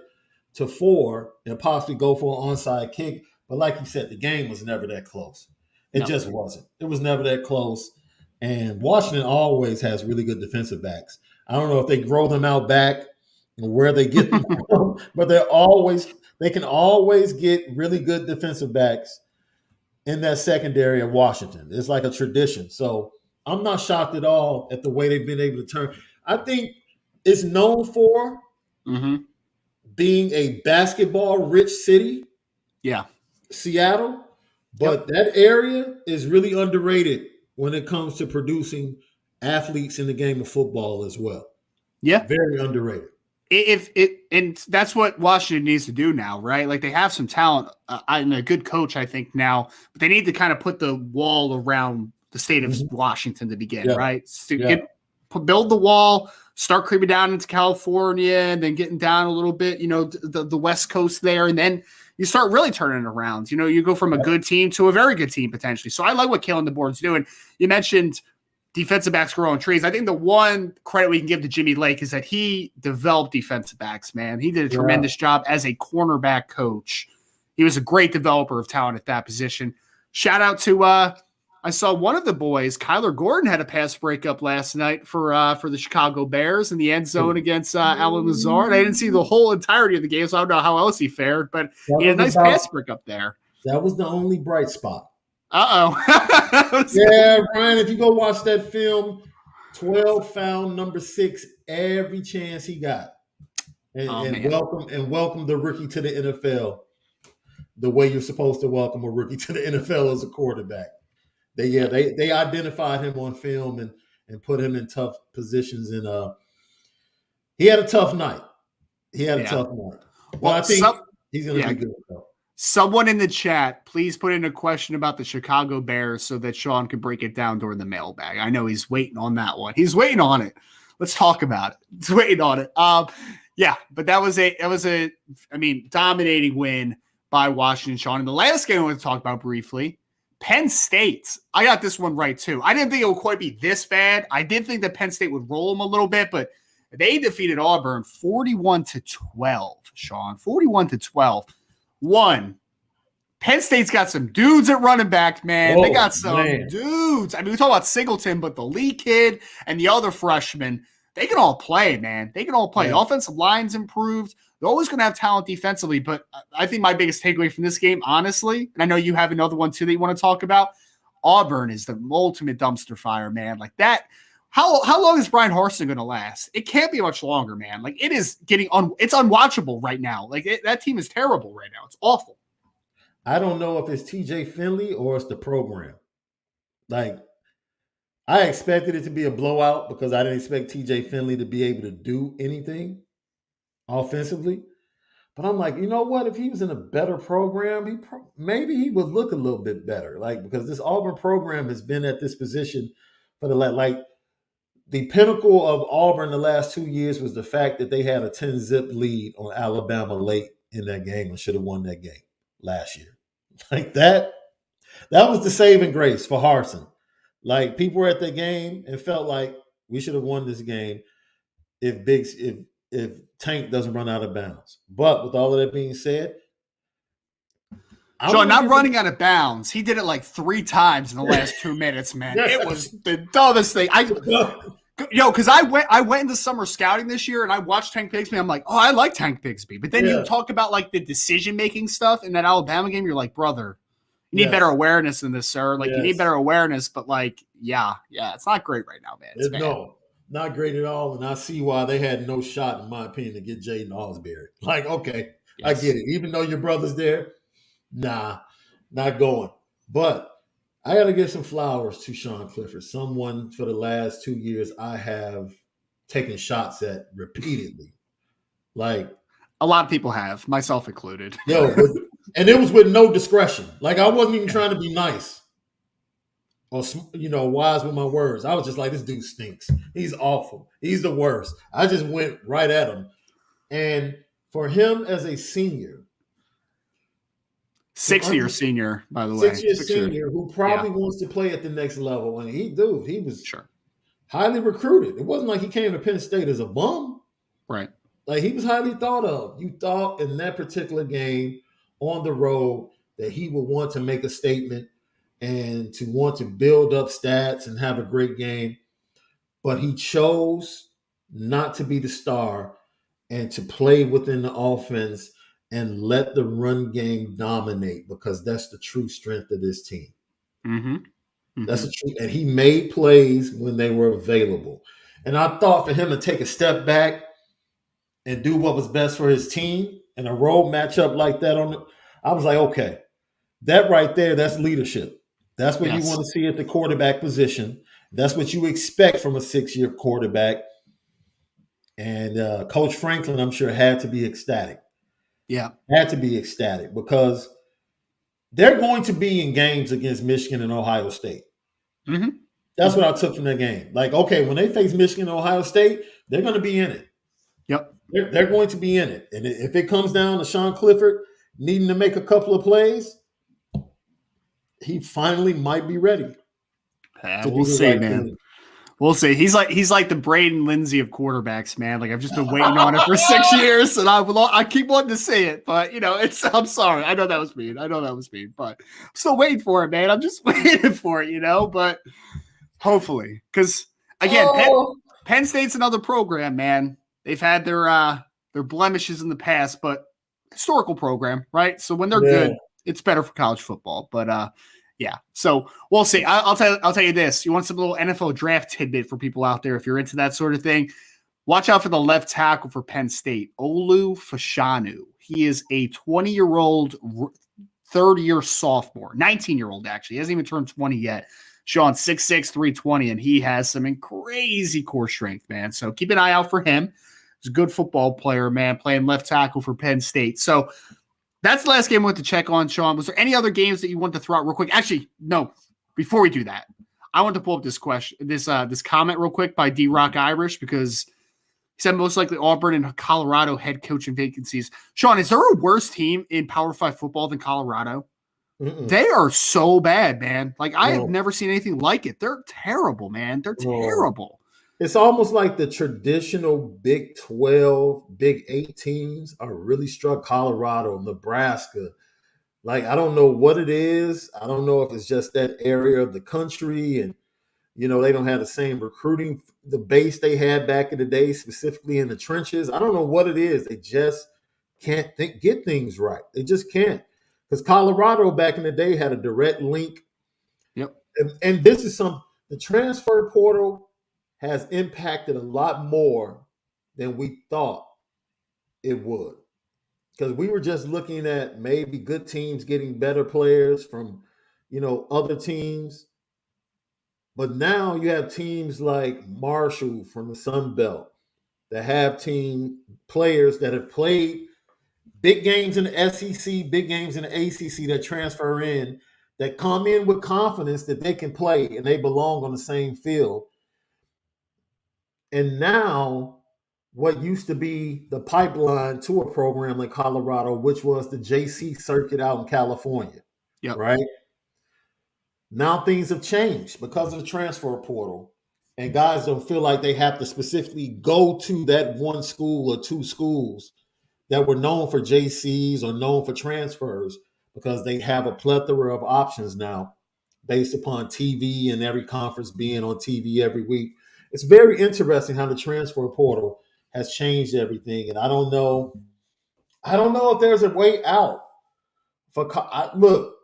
to 4 and possibly go for an onside kick. But like you said, the game was never that close. It just wasn't. It was never that close. And Washington always has really good defensive backs. I don't know if they grow them out back or where they get them from, but they can always get really good defensive backs in that secondary of Washington. It's like a tradition. So I'm not shocked at all at the way they've been able to turn. I think it's known for being a basketball-rich city. Yeah. Seattle. But that area is really underrated when it comes to producing athletes in the game of football as well. Yeah. Very underrated. And that's what Washington needs to do now, right? Like they have some talent and a good coach, I think, now, but they need to kind of put the wall around the state of Washington to begin, right? Build the wall, start creeping down into California, and then getting down a little bit, the West Coast there, and then you start really turning it around. You go from a good team to a very good team potentially. So I like what Kalen DeBoer's doing. You mentioned defensive backs growing trees. I think the one credit we can give to Jimmy Lake is that he developed defensive backs, man. He did a tremendous job as a cornerback coach. He was a great developer of talent at that position. Shout out to I saw one of the boys, Kyler Gordon, had a pass breakup last night for the Chicago Bears in the end zone against Alan Lazard. I didn't see the whole entirety of the game, so I don't know how else he fared, but he had a nice pass breakup there. That was the only bright spot. Uh-oh. Yeah, Brian, if you go watch that film, 12 found number 6 every chance he got. And welcome the rookie to the NFL the way you're supposed to welcome a rookie to the NFL as a quarterback. They identified him on film and put him in tough positions, and he had a tough night. Well, I think he's going to be good though. Someone in the chat, please put in a question about the Chicago Bears so that Sean can break it down during the mailbag. I know he's waiting on that one. He's waiting on it. Let's talk about it. He's waiting on it. But that was a dominating win by Washington, Sean. And the last game I want to talk about briefly, Penn State. I got this one right too. I didn't think it would quite be this bad. I did think that Penn State would roll them a little bit, but they defeated Auburn 41-12, Sean. 41-12. One, Penn State's got some dudes at running back, man. They got some dudes. I mean, we talk about Singleton, but the Lee kid and the other freshman, they can all play, man. They can all play. The offensive line's improved. They're always going to have talent defensively, but I think my biggest takeaway from this game, honestly, and I know you have another one too that you want to talk about, Auburn is the ultimate dumpster fire, man. Like that, How long is Brian Harsin going to last? It can't be much longer, man. Like it is getting it's unwatchable right now. Like that team is terrible right now. It's awful. I don't know if it's TJ Finley or it's the program. Like I expected it to be a blowout because I didn't expect TJ Finley to be able to do anything offensively. But I'm like, you know what? If he was in a better program, maybe he would look a little bit better. Like because this Auburn program has been at this position for the pinnacle of Auburn the last 2 years was the fact that they had a 10-zip lead on Alabama late in that game and should have won that game last year. Like that was the saving grace for Harsin. Like people were at the game and felt like we should have won this game if Tank doesn't run out of bounds. But with all of that being said, Sean, not running out of bounds. He did it like 3 times in the last 2 minutes, man. It was the dumbest thing. Because I went into summer scouting this year and I watched Tank Bigsby. I'm like, oh, I like Tank Bigsby. But then you talk about like the decision-making stuff in that Alabama game. You're like, brother, you need better awareness than this, sir. Like you need better awareness. But like, yeah, it's not great right now, man. It's bad. No, not great at all. And I see why they had no shot, in my opinion, to get Jaden Osbury. Like, okay, I get it. Even though your brother's there, nah, not going. But I got to give some flowers to Sean Clifford, someone for the last 2 years I have taken shots at repeatedly. Like a lot of people have, myself included. And it was with no discretion. Like I wasn't even trying to be nice or wise with my words. I was just like, this dude stinks. He's awful. He's the worst. I just went right at him. And for him as a senior, 6-year senior, by the way. 6-year senior who probably wants to play at the next level. And he was highly recruited. It wasn't like he came to Penn State as a bum. Right. Like he was highly thought of. You thought in that particular game on the road that he would want to make a statement and to want to build up stats and have a great game. But he chose not to be the star and to play within the offense and let the run game dominate because that's the true strength of this team. Mm-hmm. Mm-hmm. That's the truth. And he made plays when they were available. And I thought for him to take a step back and do what was best for his team and a road matchup like that I was like, okay, that right there, that's leadership. That's what you want to see at the quarterback position. That's what you expect from a 6-year quarterback. And Coach Franklin, I'm sure, had to be ecstatic. Yeah. Had to be ecstatic because they're going to be in games against Michigan and Ohio State. Mm-hmm. That's what I took from that game. Like, okay, when they face Michigan and Ohio State, they're going to be in it. Yep. They're going to be in it. And if it comes down to Sean Clifford needing to make a couple of plays, he finally might be ready. We'll see, man. We'll see. He's like the Braden Lindsay of quarterbacks, man. Like I've just been waiting on it for 6 years, and I keep wanting to say it, but I'm sorry. I know that was mean, but I'm still waiting for it, man. I'm just waiting for it, But hopefully, because again, Penn State's another program, man. They've had their blemishes in the past, but historical program, right? So when they're good, it's better for college football. But yeah, so we'll see. I'll tell you this. You want some little NFL draft tidbit for people out there if you're into that sort of thing? Watch out for the left tackle for Penn State, Olu Fashanu. He is a 20-year-old third-year sophomore, 19-year-old actually. He hasn't even turned 20 yet. Sean, 6'6", 320, and he has some crazy core strength, man. So keep an eye out for him. He's a good football player, man, playing left tackle for Penn State. So that's the last game I want to check on, Sean. Was there any other games that you want to throw out real quick? Actually, no. Before we do that, I want to pull up this comment real quick by D-Rock Irish because he said most likely Auburn and Colorado head coaching vacancies. Sean, is there a worse team in Power 5 football than Colorado? Mm-mm. They are so bad, man. Like I have never seen anything like it. They're terrible, man. They're terrible. It's almost like the traditional Big 12, Big 8 teams are really struck. Colorado, Nebraska. Like, I don't know what it is. I don't know if it's just that area of the country and, they don't have the same recruiting, the base they had back in the day, specifically in the trenches. I don't know what it is. They just can't get things right. They just can't. Because Colorado back in the day had a direct link. Yep. And this is the transfer portal has impacted a lot more than we thought it would. Because we were just looking at maybe good teams getting better players from, other teams. But now you have teams like Marshall from the Sun Belt that have team players that have played big games in the SEC, big games in the ACC that transfer in, that come in with confidence that they can play and they belong on the same field. And now what used to be the pipeline to a program like Colorado, which was the JC circuit out in California, right? Now things have changed because of the transfer portal. And guys don't feel like they have to specifically go to that one school or two schools that were known for JCs or known for transfers, because they have a plethora of options now based upon TV and every conference being on TV every week. It's very interesting how the transfer portal has changed everything. And I don't know if there's a way out. Look,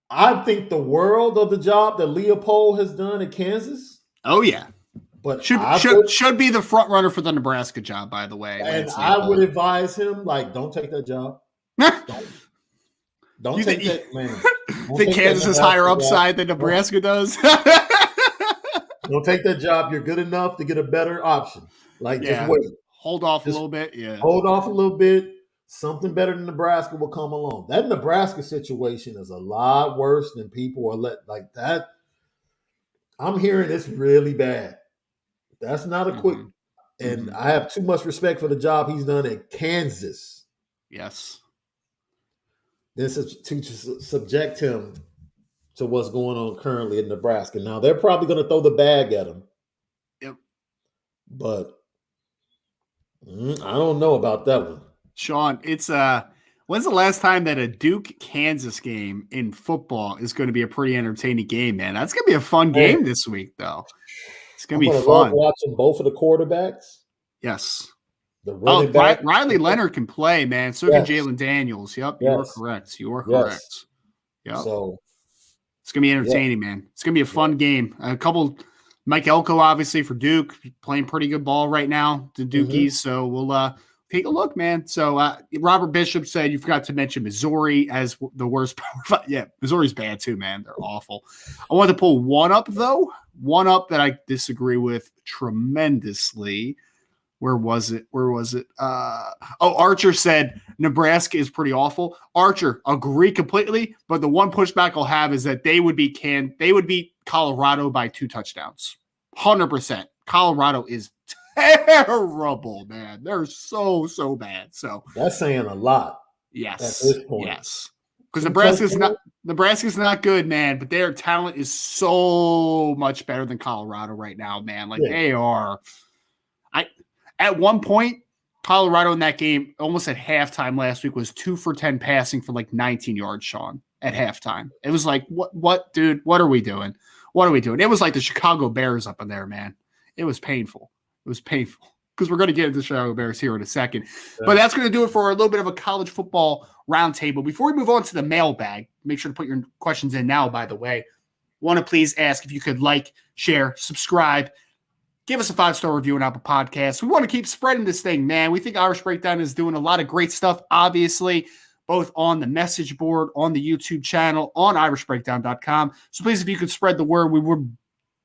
I think the world of the job that Leopold has done at Kansas. Oh, yeah. But should be the front runner for the Nebraska job, by the way. And I would advise him, don't take that job. Don't take that, man. Think Kansas is higher upside than Nebraska does? Don't take that job. You're good enough to get a better option. Just wait. Hold off a little bit. Yeah. Hold off a little bit. Something better than Nebraska will come along. That Nebraska situation is a lot worse than people are like that. I'm hearing it's really bad. That's not a quick. And I have too much respect for the job he's done at Kansas. Yes. This is to subject him to what's going on currently in Nebraska. Now, they're probably going to throw the bag at him. Yep. But I don't know about that one. Sean, it's when's the last time that a Duke-Kansas game in football is going to be a pretty entertaining game, man? That's going to be a fun game this week, though. It's going to be fun. Watching both of the quarterbacks. Yes. The running back. Riley Leonard can play, man. So can Jalen Daniels. Yep, you are correct. You are correct. Yep. So it's going to be entertaining, man. It's going to be a fun game. Mike Elko, obviously, for Duke, playing pretty good ball right now, the Dukies. So we'll take a look, man. So Robert Bishop said you forgot to mention Missouri as the worst Power 5. Yeah, Missouri's bad too, man. They're awful. I wanted to pull one up, though. One up that I disagree with tremendously. Where was it? Archer said Nebraska is pretty awful. Archer, agree completely, but the one pushback I'll have is that they would beat Colorado by 2 touchdowns. 100%. Colorado is terrible, man. They're so bad. So that's saying a lot. Yes. At this point. Yes. Because Nebraska's not good, man, but their talent is so much better than Colorado right now, man. They are. At one point, Colorado in that game, almost at halftime last week, was 2 for 10 passing for 19 yards, Sean, at halftime. It was like, what, dude? What are we doing? What are we doing? It was like the Chicago Bears up in there, man. It was painful. Because we're going to get into the Chicago Bears here in a second. Yeah. But that's going to do it for a little bit of a college football roundtable. Before we move on to the mailbag, make sure to put your questions in now, by the way. Want to please ask if you could share, subscribe, give us a 5-star review on Apple Podcasts. We want to keep spreading this thing, man. We think Irish Breakdown is doing a lot of great stuff, obviously, both on the message board, on the YouTube channel, on irishbreakdown.com. So please, if you could spread the word, we would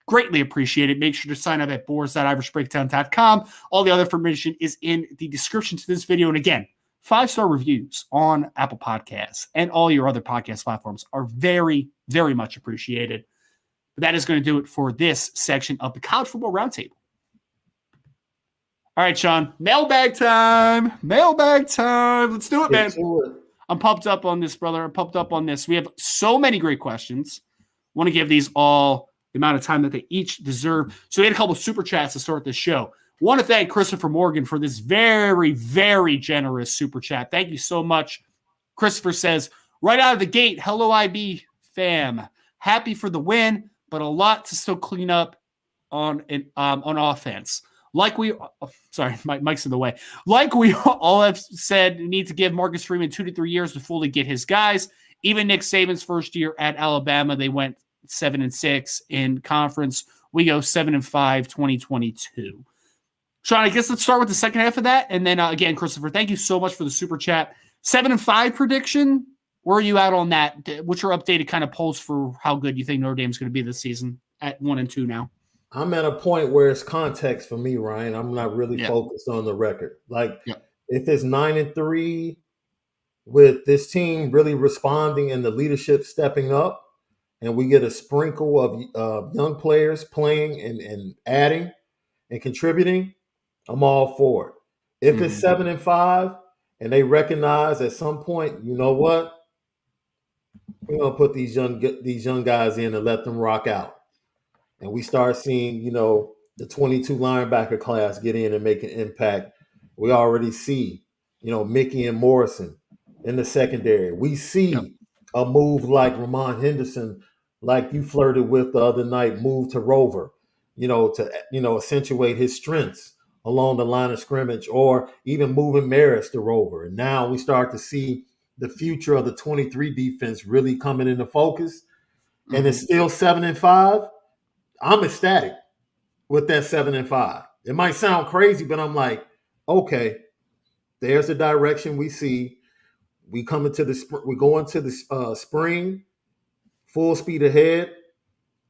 greatly appreciate it. Make sure to sign up at boards.irishbreakdown.com. All the other information is in the description to this video. And again, 5-star reviews on Apple Podcasts and all your other podcast platforms are very, very much appreciated. But that is going to do it for this section of the College Football Roundtable. All right, Sean. Mailbag time. Let's do it, man. I'm pumped up on this, brother. I'm pumped up on this. We have so many great questions. Want to give these all the amount of time that they each deserve. So we had a couple of super chats to start this show. Want to thank Christopher Morgan for this very, very generous super chat. Thank you so much. Christopher says, right out of the gate, hello, IB fam. Happy for the win, but a lot to still clean up on offense. Sorry, Mike's in the way. Like we all have said, we need to give Marcus Freeman 2 to 3 years to fully get his guys. Even Nick Saban's first year at Alabama, they went 7-6 in conference. We go 7-5, 2022. Sean, I guess let's start with the second half of that. And then again, Christopher, thank you so much for the super chat. 7-5 prediction. Where are you at on that? What's your updated kind of polls for how good you think Notre Dame's going to be this season at 1-2 now? I'm at a point where it's context for me, Ryan. I'm not really focused on the record. Like if it's 9-3 with this team really responding and the leadership stepping up, and we get a sprinkle of young players playing and adding and contributing, I'm all for it. If it's 7-5 and they recognize at some point, you know what? We're gonna put these young guys in and let them rock out. And we start seeing, the 22 linebacker class get in and make an impact. We already see, Mickey and Morrison in the secondary. We see a move like Ramon Henderson, like you flirted with the other night, move to Rover, to accentuate his strengths along the line of scrimmage, or even moving Maris to Rover. And now we start to see the future of the 23 defense really coming into focus. And it's still 7-5. I'm ecstatic with that 7-5. It might sound crazy, but I'm like, okay, there's the direction we see. We go into the spring, full speed ahead.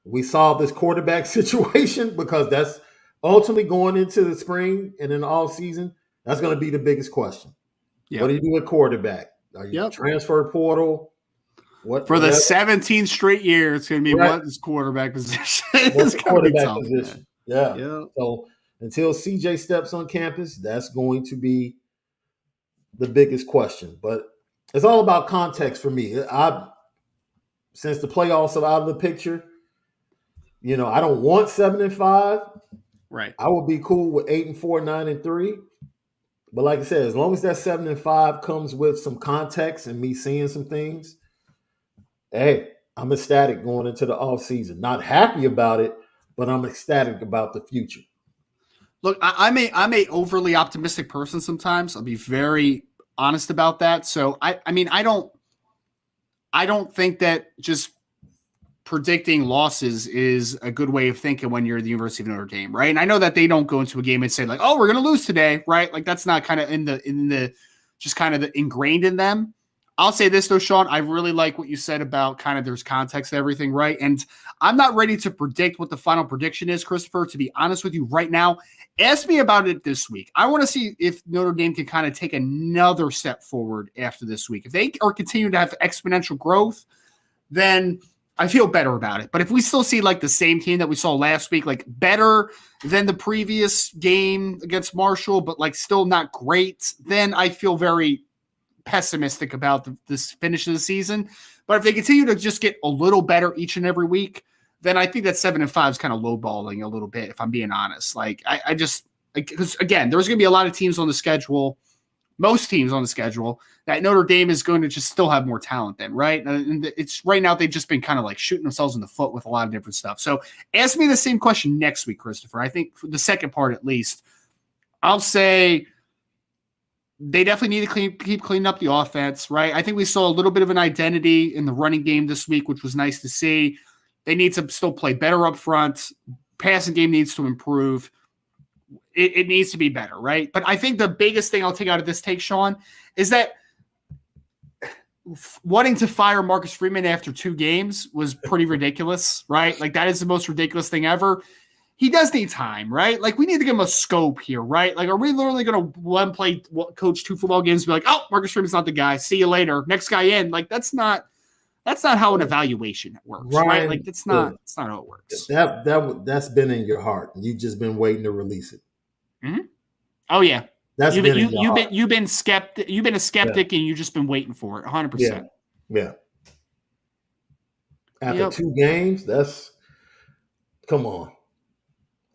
We solve this quarterback situation, because that's ultimately going into the spring and in the off season. That's going to be the biggest question. What do you do with quarterback? Are you transfer portal? What for the 17th straight year? It's going to be what is quarterback position? What's quarterback position? Yeah. So until CJ steps on campus, that's going to be the biggest question. But it's all about context for me. Since the playoffs are out of the picture, I don't want 7-5. Right. I would be cool with 8-4, 9-3. But like I said, as long as that 7-5 comes with some context and me seeing some things, hey, I'm ecstatic going into the offseason. Not happy about it, but I'm ecstatic about the future. Look, I'm a overly optimistic person sometimes. I'll be very honest about that. So I don't think that just predicting losses is a good way of thinking when you're at the University of Notre Dame, right? And I know that they don't go into a game and say like, "Oh, we're going to lose today," right? Like that's not kind of in the just kind of ingrained in them. I'll say this though, Sean, I really like what you said about kind of there's context to everything, right? And I'm not ready to predict what the final prediction is, Christopher. To be honest with you right now, ask me about it this week. I want to see if Notre Dame can kind of take another step forward after this week. If they are continuing to have exponential growth, then I feel better about it. But if we still see like the same team that we saw last week, like better than the previous game against Marshall, but like still not great, then I feel very pessimistic about this finish of the season. But if they continue to just get a little better each and every week, then I think that 7-5 is kind of lowballing a little bit, if I'm being honest. Like I just, because again, there's going to be a lot of teams on the schedule, most teams on the schedule, that Notre Dame is going to just still have more talent than, right? And it's right now they've just been kind of like shooting themselves in the foot with a lot of different stuff. So ask me the same question next week, Christopher. I think for the second part at least, I'll say they definitely need to keep cleaning up the offense, right? I think we saw a little bit of an identity in the running game this week, which was nice to see. They need to still play better up front. Passing game needs to improve. It needs to be better, right? But I think the biggest thing I'll take out of this take, Sean, is that wanting to fire Marcus Freeman after 2 games was pretty ridiculous, right? Like that is the most ridiculous thing ever. He does need time, right? Like we need to give him a scope here, right? Like, are we literally going to let him play, coach 2 football games and be like, oh, Marcus Freeman's not the guy. See you later. Next guy in. Like that's not how an evaluation works, Ryan, right? Like that's not how it works. That's been in your heart. You've just been waiting to release it. Mm-hmm. Oh yeah. You've been a skeptic and you've just been waiting for it 100%. Yeah. After 2 games, come on.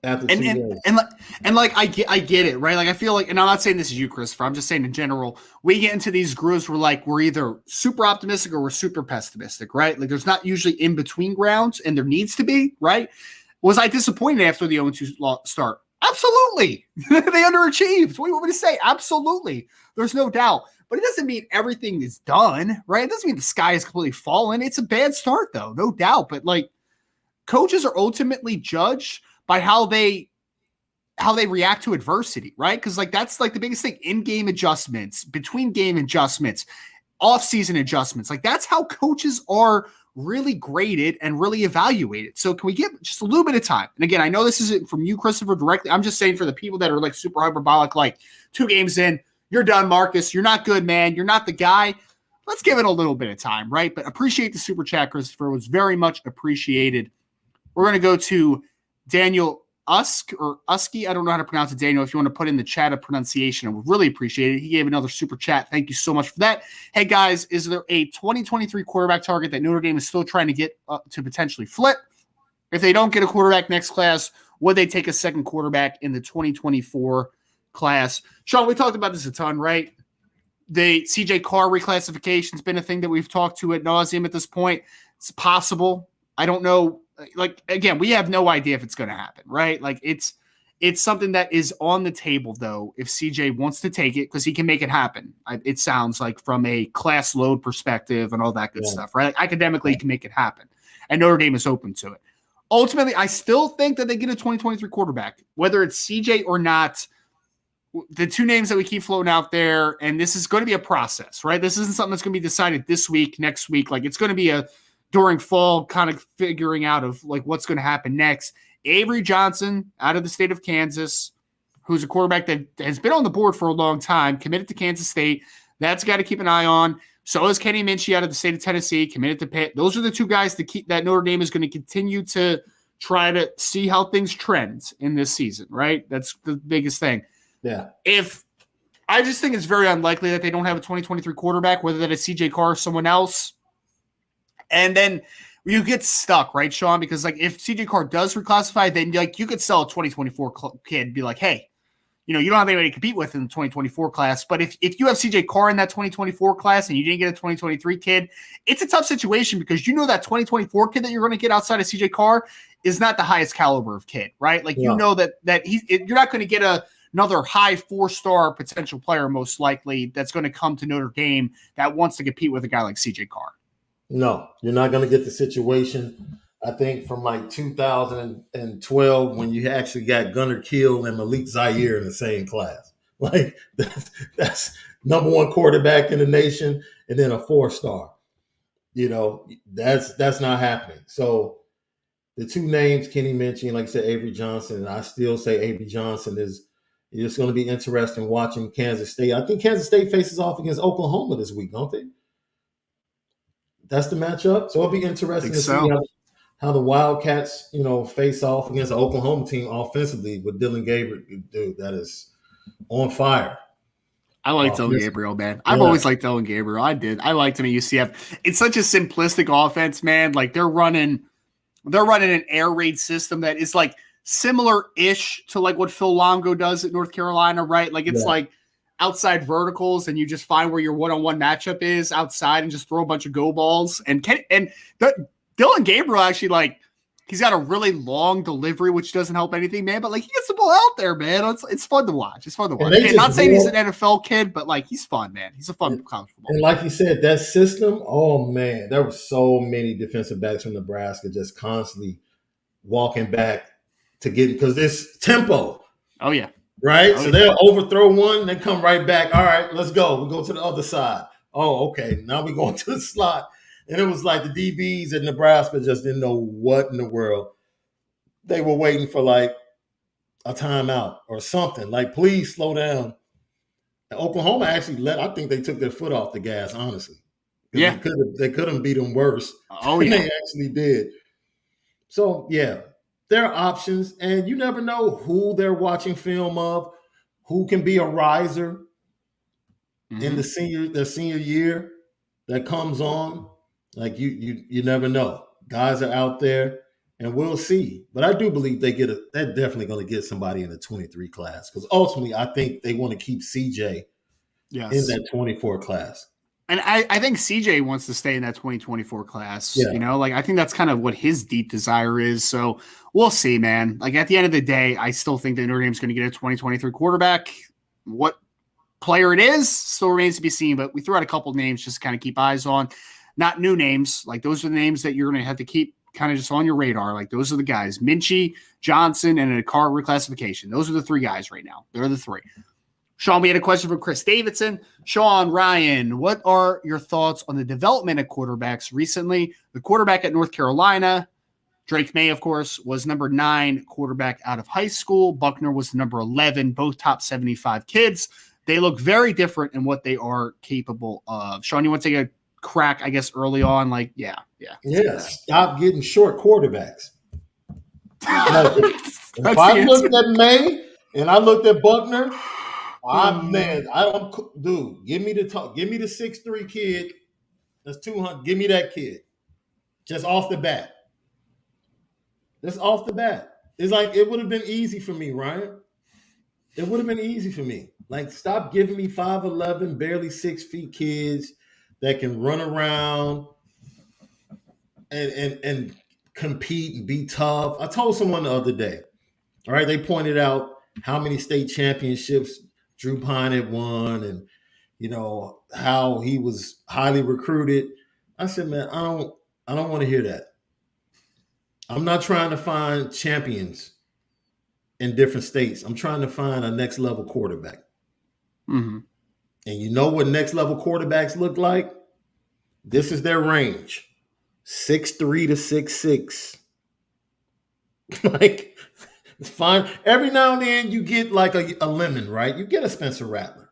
After 2 games. And I get it, right? Like I feel like, and I'm not saying this is you, Christopher, I'm just saying in general, we get into these grooves where we're either super optimistic or we're super pessimistic, right? Like there's not usually in between grounds, and there needs to be, right? Was I disappointed after the 0-2 start? Absolutely. They underachieved. What do you want me to say? Absolutely. There's no doubt. But it doesn't mean everything is done, right? It doesn't mean the sky is completely fallen. It's a bad start, though, no doubt. But coaches are ultimately judged by how they react to adversity, right? Because like that's like the biggest thing: in-game adjustments, between game adjustments, off-season adjustments. Like that's how coaches are really graded and really evaluated. So can we give just a little bit of time? And again, I know this isn't from you, Christopher, directly. I'm just saying for the people that are like super hyperbolic, like 2 games in, you're done, Marcus. You're not good, man. You're not the guy. Let's give it a little bit of time, right? But appreciate the super chat, Christopher. It was very much appreciated. We're going to go to Daniel Usky. I don't know how to pronounce it, Daniel. If you want to put in the chat a pronunciation, I would really appreciate it. He gave another super chat. Thank you so much for that. Hey, guys, is there a 2023 quarterback target that Notre Dame is still trying to get to potentially flip? If they don't get a quarterback next class, would they take a second quarterback in the 2024 class? Sean, we talked about this a ton, right? The CJ Carr reclassification has been a thing that we've talked to ad nauseum at this point. It's possible. I don't know. Like, again, we have no idea if it's going to happen, right? Like it's something that is on the table though. If CJ wants to take it, cause he can make it happen. It sounds like from a class load perspective and all that good stuff, right? Like academically he can make it happen and Notre Dame is open to it. Ultimately, I still think that they get a 2023 quarterback, whether it's CJ or not. The 2 names that we keep floating out there, and this is going to be a process, right? This isn't something that's going to be decided this week, next week. Like it's going to be during fall kind of figuring out of like what's going to happen next. Avery Johnson out of the state of Kansas, who's a quarterback that has been on the board for a long time, committed to Kansas State. That's got to keep an eye on. So is Kenny Minchie out of the state of Tennessee, committed to Pitt. Those are the 2 guys that Notre Dame is going to continue to try to see how things trend in this season, right? That's the biggest thing. Yeah. I just think it's very unlikely that they don't have a 2023 quarterback, whether that is CJ Carr or someone else. And then you get stuck, right, Sean? Because like if CJ Carr does reclassify, then like you could sell a 2024 kid and be like, hey, you don't have anybody to compete with in the 2024 class. But if you have CJ Carr in that 2024 class and you didn't get a 2023 kid, it's a tough situation because that 2024 kid that you're going to get outside of CJ Carr is not the highest caliber of kid, right? Like you're not going to get another high 4-star potential player most likely that's going to come to Notre Dame that wants to compete with a guy like CJ Carr. No, you're not going to get the situation, I think, from like 2012 when you actually got Gunnar Kiel and Malik Zaire in the same class. Like that's number 1 quarterback in the nation and then a 4-star. That's not happening. So the 2 names, Kenny Minchie, like I said, Avery Johnson, and I still say Avery Johnson is it's going to be interesting watching Kansas State. I think Kansas State faces off against Oklahoma this week, don't they? That's the matchup. So it'll be interesting to see how the Wildcats, face off against the Oklahoma team offensively with Dylan Gabriel. Dude, that is on fire. I like Dylan Gabriel, man. I've always liked Dylan Gabriel. I did. I liked him at UCF. It's such a simplistic offense, man. Like they're running an air raid system that is like similar-ish to like what Phil Longo does at North Carolina, right? Like it's like outside verticals and you just find where your one-on-one matchup is outside and just throw a bunch of go balls. And Dylan Gabriel actually, like, he's got a really long delivery, which doesn't help anything, man. But like he gets the ball out there, man. It's fun to watch. It's fun to watch. Not saying he's an NFL kid, but like he's fun, man. He's a fun college football. And like you said, that system, oh man, there were so many defensive backs from Nebraska just constantly walking back to get because this tempo. Oh yeah. Right? So they'll overthrow one, they come right back. All right, let's go. We go to the other side. Oh, okay. Now we're going to the slot. And it was like the DBs in Nebraska just didn't know what in the world. They were waiting for like a timeout or something. Like, please slow down. And Oklahoma actually I think they took their foot off the gas, honestly. Yeah. They couldn't beat them worse. Oh, yeah. They actually did. So, yeah. There are options, and you never know who they're watching film of, who can be a riser in the senior year that comes on. Like you never know. Guys are out there, and we'll see. But I do believe they're definitely going to get somebody in the 23 class because ultimately I think they want to keep CJ in that 24 class. And I think CJ wants to stay in that 2024 class. Yeah. Like I think that's kind of what his deep desire is. So we'll see, man. Like at the end of the day, I still think that Notre Dame's going to get a 2023 quarterback. What player it is still remains to be seen, but we threw out a couple names just to kind of keep eyes on. Not new names. Like those are the names that you're going to have to keep kind of just on your radar, like those are the guys: Minchie, Johnson, and a Carr reclassification. Those are the three guys right now. They're the three. Sean, we had a question from Chris Davidson. Sean, Ryan, what are your thoughts on the development of quarterbacks recently? The quarterback at North Carolina, Drake May, of course, was number 9 quarterback out of high school. Buckner was the number 11, both top 75 kids. They look very different in what they are capable of. Sean, you want to take a crack, I guess, early on? Like, yeah. Stop getting short quarterbacks. If I looked at May and I looked at Buckner, dude, give me the 6'3" kid. That's 200. Give me that kid. Just off the bat. It's like it would have been easy for me, Ryan. It would have been easy for me. Like, stop giving me 5'11", barely 6 feet kids that can run around and compete and be tough. I told someone the other day, all right, they pointed out how many state championships Drew Pine had won and, how he was highly recruited. I said, man, I don't want to hear that. I'm not trying to find champions in different states. I'm trying to find a next level quarterback. Mm-hmm. And you know what next level quarterbacks look like? This is their range. 6'3" to 6'6". Like, it's fine. Every now and then you get like a lemon, right? You get a Spencer Rattler.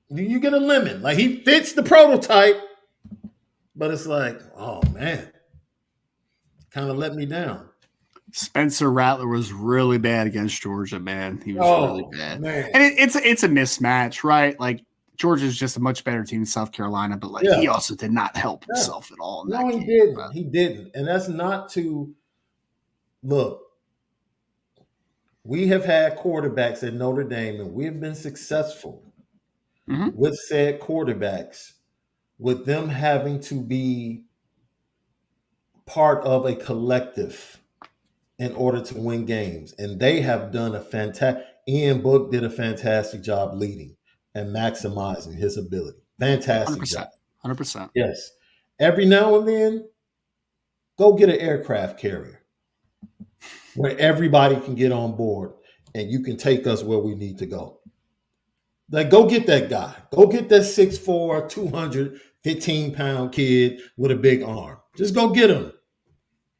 You get a lemon. Like, he fits the prototype, but it's like, oh man, kind of let me down. Spencer Rattler was really bad against Georgia, man. He was really bad. Man. And it's a mismatch, right? Like, Georgia's just a much better team than South Carolina, but he also did not help himself at all. He didn't. Right? He didn't. And that's not to look. We have had quarterbacks at Notre Dame, and we have been successful with said quarterbacks, with them having to be part of a collective in order to win games. And they have done a fantastic – Ian Book did a fantastic job leading and maximizing his ability. Fantastic 100%, job. 100%. Yes. Every now and then, go get an aircraft carrier where everybody can get on board and you can take us where we need to go. Like, go get that guy. Go get that 6'4", 215-pound kid with a big arm. Just go get him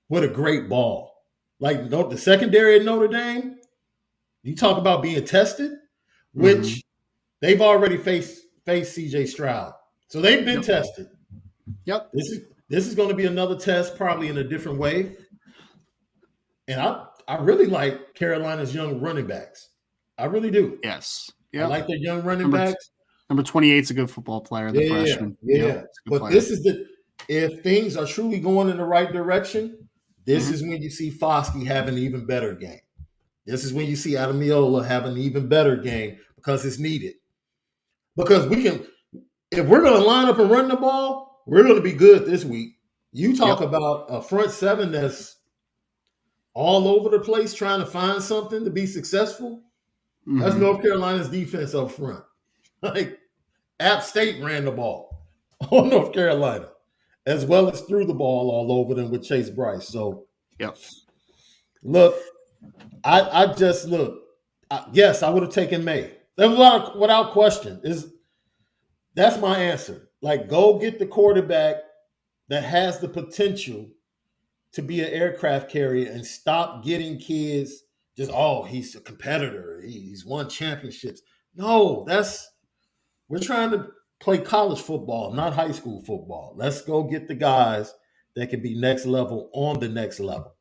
with a great ball. Like, the secondary at Notre Dame, you talk about being tested, which they've already faced C.J. Stroud. So they've been tested. Yep. This is going to be another test, probably in a different way. And I really like Carolina's young running backs. I really do. Yes. Yep. I like their young running backs. Number 28 is a good football player, the freshman. Yeah. But this is if things are truly going in the right direction, this is when you see Foskey have an even better game. This is when you see Adamiola have an even better game because it's needed. Because if we're going to line up and run the ball, we're going to be good this week. You talk about a front seven that's all over the place trying to find something to be successful. That's North Carolina's defense up front. Like, App State ran the ball on North Carolina, as well as threw the ball all over them with Chase Bryce. So, look, yes, I would have taken May. Without question. That's my answer. Like, go get the quarterback that has the potential to be an aircraft carrier and stop getting kids just, he's a competitor. He's won championships. No, we're trying to play college football, not high school football. Let's go get the guys that can be next level on the next level.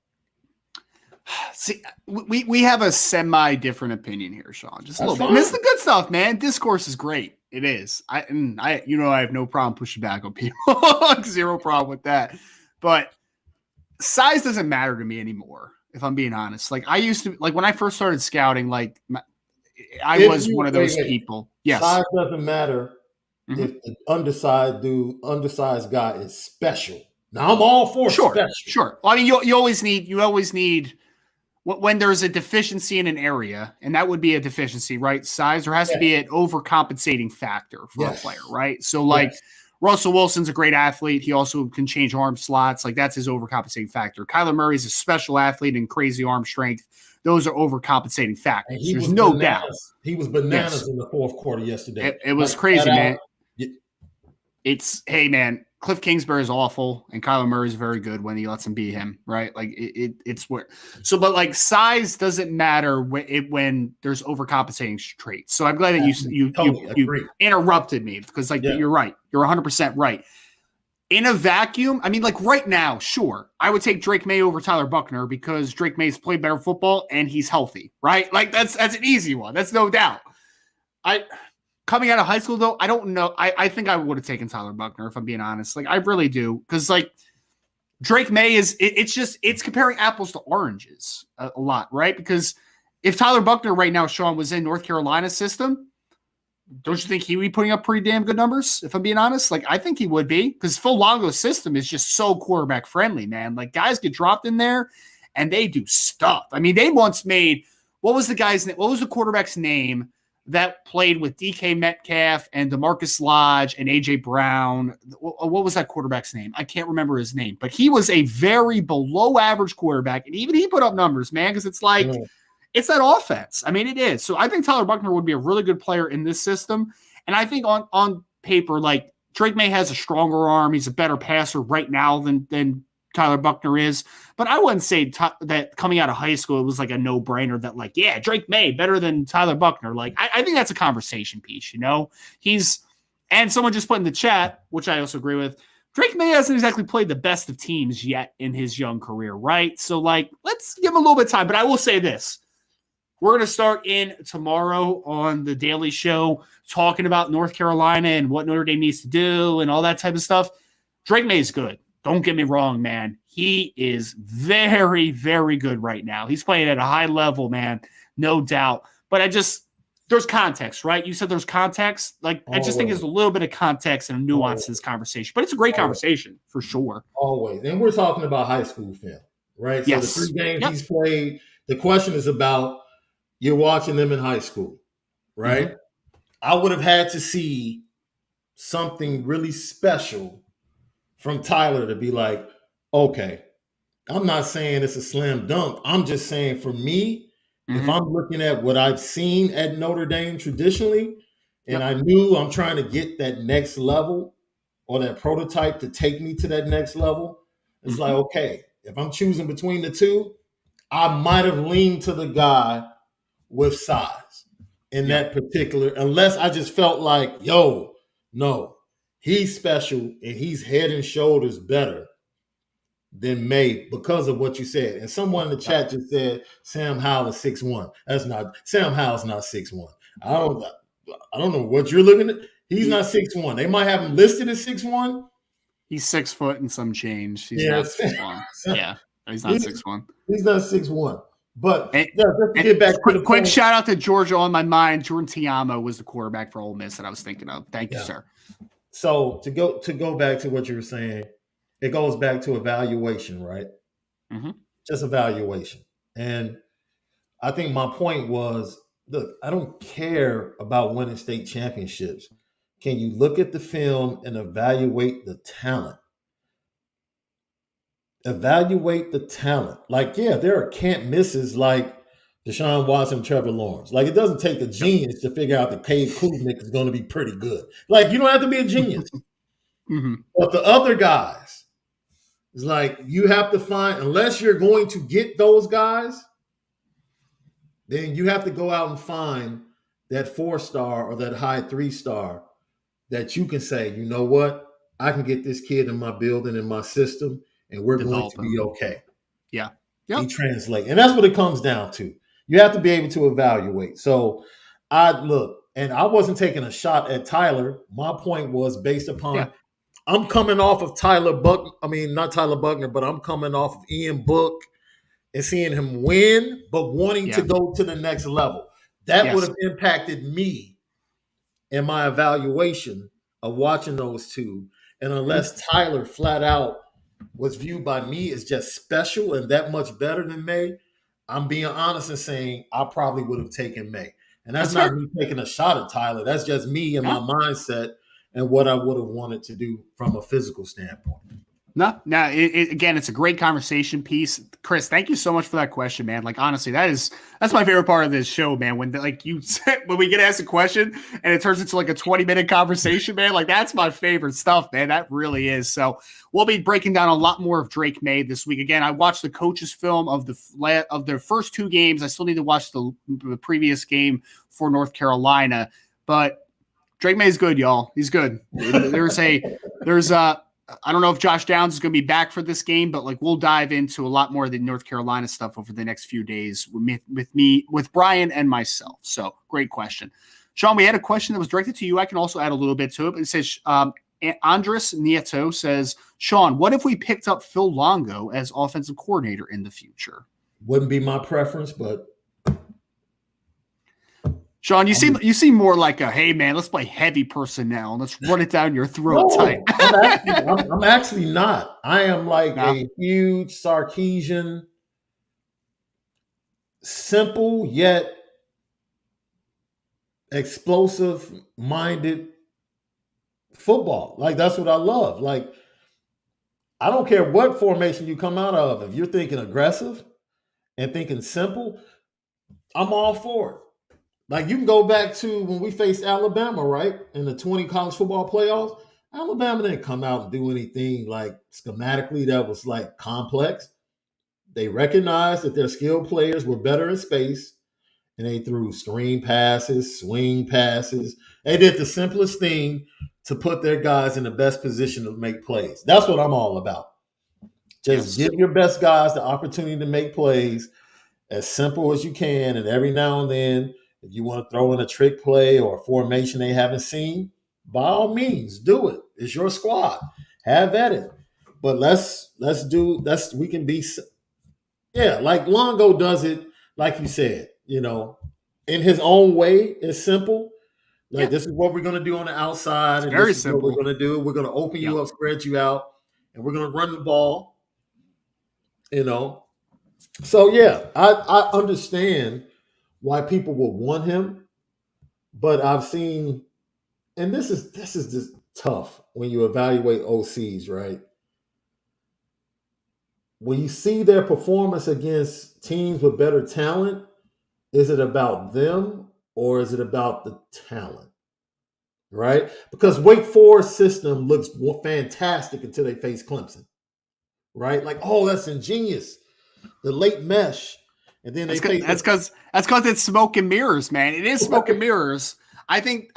See, we have a semi-different opinion here, Sean. Just a little bit. And this is the good stuff, man. Discourse is great. It is. I have no problem pushing back on people. Zero problem with that. But size doesn't matter to me anymore, if I'm being honest. Like, I used to, like, when I first started scouting, like, I was one of those people. Yes. Size doesn't matter if the undersized guy is special. Now, I'm all for special. Sure. Well, I mean, you always need when there's a deficiency in an area, and that would be a deficiency, right? Size, there has to be an overcompensating factor for a player, right? So, like, Russell Wilson's a great athlete. He also can change arm slots. Like, that's his overcompensating factor. Kyler Murray's a special athlete and crazy arm strength. Those are overcompensating factors. There's no doubt. He was bananas in the fourth quarter yesterday. It was crazy, man. Hey, man, Cliff Kingsbury is awful, and Kyler Murray is very good when he lets him beat him, right? Like, it's where. So, but like, size doesn't matter when there's overcompensating traits. So I'm glad that you interrupted me, because you're right. You're 100% right. In a vacuum, I mean, like right now, sure, I would take Drake May over Tyler Buchner because Drake May's played better football and he's healthy, right? Like, that's an easy one. That's no doubt. Coming out of high school, though, I don't know. I think I would have taken Tyler Buchner, if I'm being honest. Like, I really do. Because, like, Drake May it's comparing apples to oranges a lot, right? Because if Tyler Buchner right now, Sean, was in North Carolina's system, don't you think he would be putting up pretty damn good numbers, if I'm being honest? Like, I think he would be. Because Phil Longo's system is just so quarterback friendly, man. Like, guys get dropped in there, and they do stuff. I mean, they once made – what was the quarterback's name that played with DK Metcalf and DeMarcus Lodge and AJ Brown? What was that quarterback's name? I can't remember his name, but he was a very below average quarterback. And even he put up numbers, man, because it's like, it's that offense. I mean, it is. So I think Tyler Buchner would be a really good player in this system. And I think on paper, like, Drake May has a stronger arm. He's a better passer right now than Tyler Buchner is. But I wouldn't say that coming out of high school, it was like a no-brainer that, like, yeah, Drake May better than Tyler Buchner. Like, I think that's a conversation piece, you know? And someone just put in the chat, which I also agree with, Drake May hasn't exactly played the best of teams yet in his young career, right? So, like, let's give him a little bit of time. But I will say this. We're going to start in tomorrow on the Daily Show talking about North Carolina and what Notre Dame needs to do and all that type of stuff. Drake May is good. Don't get me wrong, man. He is very, very good right now. He's playing at a high level, man, no doubt. But there's context, right? You said there's context. Like, I just think there's a little bit of context and nuance to this conversation. But it's a great conversation, for sure. Always. And we're talking about high school film, right? Yes. So the 3 games he's played, the question is about you're watching them in high school, right? Mm-hmm. I would have had to see something really special from Tyler to be like, okay, I'm not saying it's a slam dunk. I'm just saying, for me, if I'm looking at what I've seen at Notre Dame traditionally, and I knew I'm trying to get that next level or that prototype to take me to that next level, it's like, okay, if I'm choosing between the two, I might have leaned to the guy with size in that particular, unless I just felt like, yo, no, he's special and he's head and shoulders better than May because of what you said. And someone in the chat just said Sam Howell is 6'1". Sam Howell's not 6'1". I don't know what you're looking at. He's not 6'1". They might have him listed as 6'1". He's 6 foot and some change. He's not 6'1". Yeah, he's not 6'1". He's not 6'1". But get back to quick shout out to Georgia on my mind. Jordan Tiamo was the quarterback for Ole Miss that I was thinking of. Thank you, sir. So to go back to what you were saying, it goes back to evaluation, right? Mm-hmm. Just evaluation. And I think my point was, look, I don't care about winning state championships. Can you look at the film and evaluate the talent? Evaluate the talent. Like, yeah, there are can't misses like Deshaun Watson, Trevor Lawrence. Like, it doesn't take a genius to figure out that Cade Klubnik is going to be pretty good. Like, you don't have to be a genius. But the other guys, it's like you have to find, unless you're going to get those guys, then you have to go out and find that 4-star or that high 3-star that you can say, you know what, I can get this kid in my building, in my system, and we're going to be okay. Yeah. He translate. And that's what it comes down to. You have to be able to evaluate. So I wasn't taking a shot at Tyler. My point was based upon I'm coming off of not Tyler Buchner, but I'm coming off of Ian Book and seeing him win, but wanting to go to the next level. That would have impacted me in my evaluation of watching those two. And unless Tyler flat out was viewed by me as just special and that much better than May, I'm being honest and saying I probably would have taken May. And that's not me taking a shot at Tyler. That's just me and my mindset and what I would have wanted to do from a physical standpoint. No, again, it's a great conversation piece. Chris, thank you so much for that question, man. Like, honestly, that's my favorite part of this show, man. When when we get asked a question and it turns into like a 20-minute conversation, man, like that's my favorite stuff, man. That really is. So we'll be breaking down a lot more of Drake May this week. Again, I watched the coaches film of their first two games. I still need to watch the previous game for North Carolina, but Drake May is good, y'all. He's good. There's I don't know if Josh Downs is going to be back for this game, but like we'll dive into a lot more of the North Carolina stuff over the next few days with Brian and myself. So great question. Sean, we had a question that was directed to you. I can also add a little bit to it. It says, Andres Nieto says, Sean, what if we picked up Phil Longo as offensive coordinator in the future? Wouldn't be my preference, but Sean, you seem more like a, hey man, let's play heavy personnel. Let's run it down your throat tight. I'm actually not. I am like a huge Sarkisian, simple yet explosive-minded football. Like that's what I love. Like I don't care what formation you come out of. If you're thinking aggressive and thinking simple, I'm all for it. Like you can go back to when we faced Alabama, right? In the 20 college football playoffs. Alabama didn't come out and do anything like schematically that was like complex. They recognized that their skilled players were better in space, and they threw screen passes, swing passes. They did the simplest thing to put their guys in the best position to make plays. That's what I'm all about. Just give your best guys the opportunity to make plays as simple as you can, and every now and then, if you want to throw in a trick play or a formation they haven't seen, by all means, do it. It's your squad. Have at it. But we can be, like Longo does it, like you said, in his own way. It's simple. Like this is what we're going to do on the outside. It's very simple. What we're going to do. We're going to open you up, spread you out, and we're going to run the ball, So, I understand why people would want him, but I've seen, and this is just tough when you evaluate OCs, right? When you see their performance against teams with better talent, is it about them or is it about the talent, right? Because Wake Forest system looks fantastic until they face Clemson, right? Like, oh, that's ingenious. The late mesh. And then that's because it's smoke and mirrors, man. It is smoke and mirrors. I think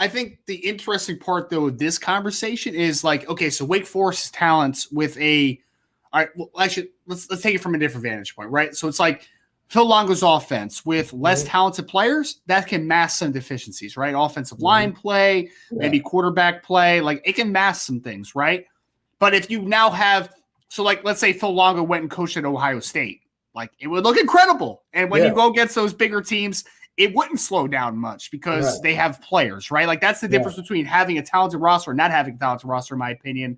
the interesting part though of this conversation is like, okay, so Wake Forest's talents with all right, well, actually, let's take it from a different vantage point, right? So it's like Phil Longo's offense with less talented players that can mask some deficiencies, right? Offensive line play, maybe quarterback play, like it can mask some things, right? But if you now have, so like let's say Phil Longo went and coached at Ohio State. Like it would look incredible. And when you go against those bigger teams, it wouldn't slow down much because they have players, right? Like that's the difference between having a talented roster and not having a talented roster, in my opinion.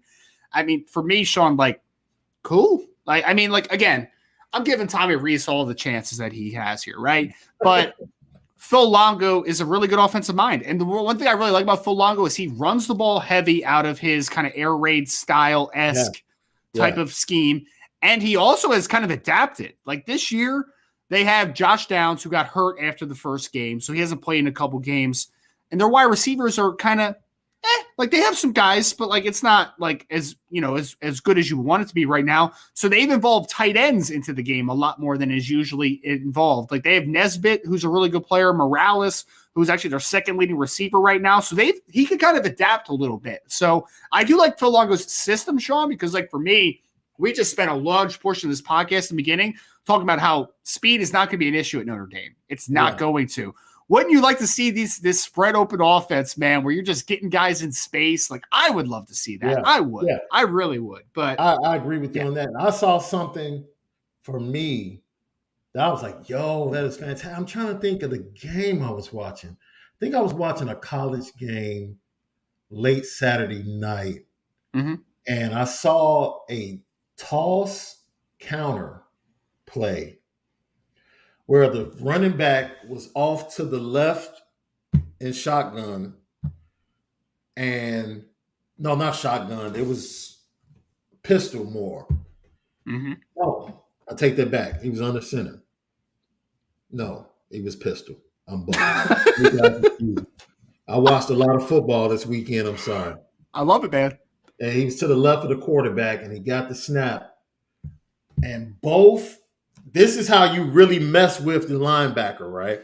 I mean, for me, Sean, like, cool. Like, I mean, like, again, I'm giving Tommy Rees all the chances that he has here, right? But Phil Longo is a really good offensive mind. And the one thing I really like about Phil Longo is he runs the ball heavy out of his kind of air raid style-esque type of scheme. And he also has kind of adapted. Like this year, they have Josh Downs, who got hurt after the first game, so he hasn't played in a couple games. And their wide receivers are kind of, like they have some guys, but like it's not like as good as you want it to be right now. So they've involved tight ends into the game a lot more than is usually involved. Like they have Nesbitt, who's a really good player, Morales, who's actually their second leading receiver right now. So he could kind of adapt a little bit. So I do like Phil Longo's system, Sean, because like for me, we just spent a large portion of this podcast in the beginning talking about how speed is not going to be an issue at Notre Dame. It's not going to. Wouldn't you like to see this spread open offense, man, where you're just getting guys in space? Like I would love to see that. Yeah. I would. Yeah. I really would. But I agree with you on that. I saw something for me that I was like, yo, that is fantastic. I'm trying to think of the game I was watching. I think I was watching a college game late Saturday night. Mm-hmm. And I saw a toss counter play where the running back was off to the left in shotgun, and No, not shotgun. It was pistol more. Mm-hmm. Oh, I take that back. He was under center. No, he was pistol. I'm bugging. I watched a lot of football this weekend. I'm sorry. I love it, man. And he was to the left of the quarterback, and he got the snap. And both, this is how you really mess with the linebacker, right?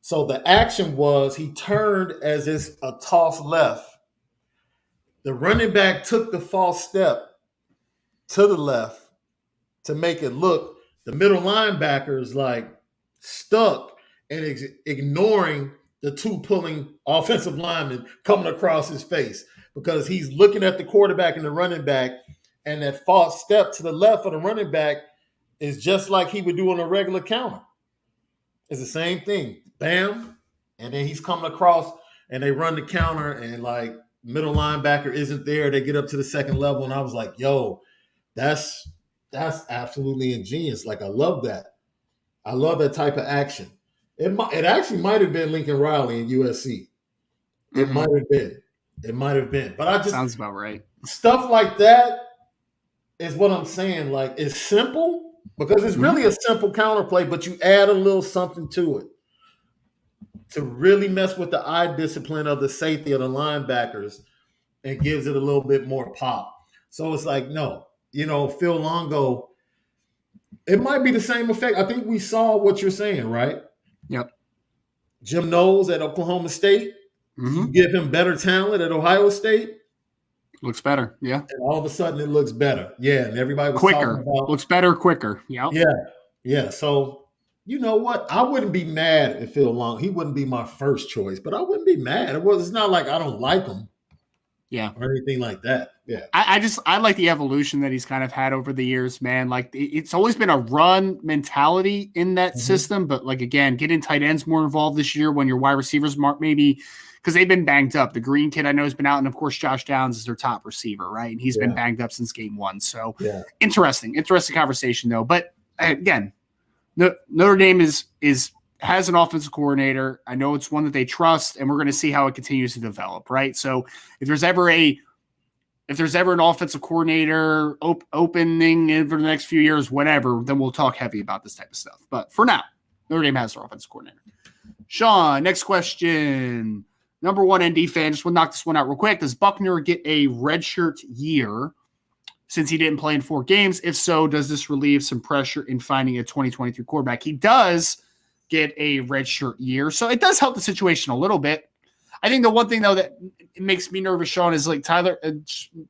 So the action was he turned as it's a toss left. The running back took the false step to the left to make it look. The middle linebacker is like stuck and ignoring the two pulling offensive linemen coming across his face because he's looking at the quarterback and the running back, and that false step to the left of the running back is just like he would do on a regular counter. It's the same thing. Bam. And then he's coming across and they run the counter and like middle linebacker isn't there. They get up to the second level. And I was like, yo, that's absolutely ingenious. Like, I love that. I love that type of action. It actually might have been Lincoln Riley in USC. It might have been. It might have been. But I just sounds about right. Stuff like that is what I'm saying. Like, it's simple because it's really a simple counterplay, but you add a little something to it to really mess with the eye discipline of the safety of the linebackers and gives it a little bit more pop. So it's like, no, Phil Longo, it might be the same effect. I think we saw what you're saying, right? Yep. Jim Knowles at Oklahoma State. You give him better talent at Ohio State. Looks better, yeah. And all of a sudden it looks better. Yeah, and everybody was quicker. talking about Looks better quicker. Yep. Yeah. So you know what? I wouldn't be mad if Phil Long. He wouldn't be my first choice, but I wouldn't be mad. It's not like I don't like him. Yeah. Or anything like that. Yeah. I like the evolution that he's kind of had over the years, man. Like, it's always been a run mentality in that system, but like, again, getting tight ends more involved this year when your wide receivers maybe because they've been banged up. The Green kid I know has been out, and of course Josh Downs is their top receiver, right? And he's been banged up since game one. So interesting conversation though. But again, Notre Dame has an offensive coordinator. I know it's one that they trust, and we're going to see how it continues to develop, right? So if there's ever an offensive coordinator opening for the next few years, whatever, then we'll talk heavy about this type of stuff. But for now, Notre Dame has their offensive coordinator. Sean, next question. Number one ND fan, just want to knock this one out real quick. Does Buckner get a redshirt year since he didn't play in 4 games? If so, does this relieve some pressure in finding a 2023 quarterback? He does get a redshirt year, so it does help the situation a little bit. I think the one thing, though, that makes me nervous, Sean, is like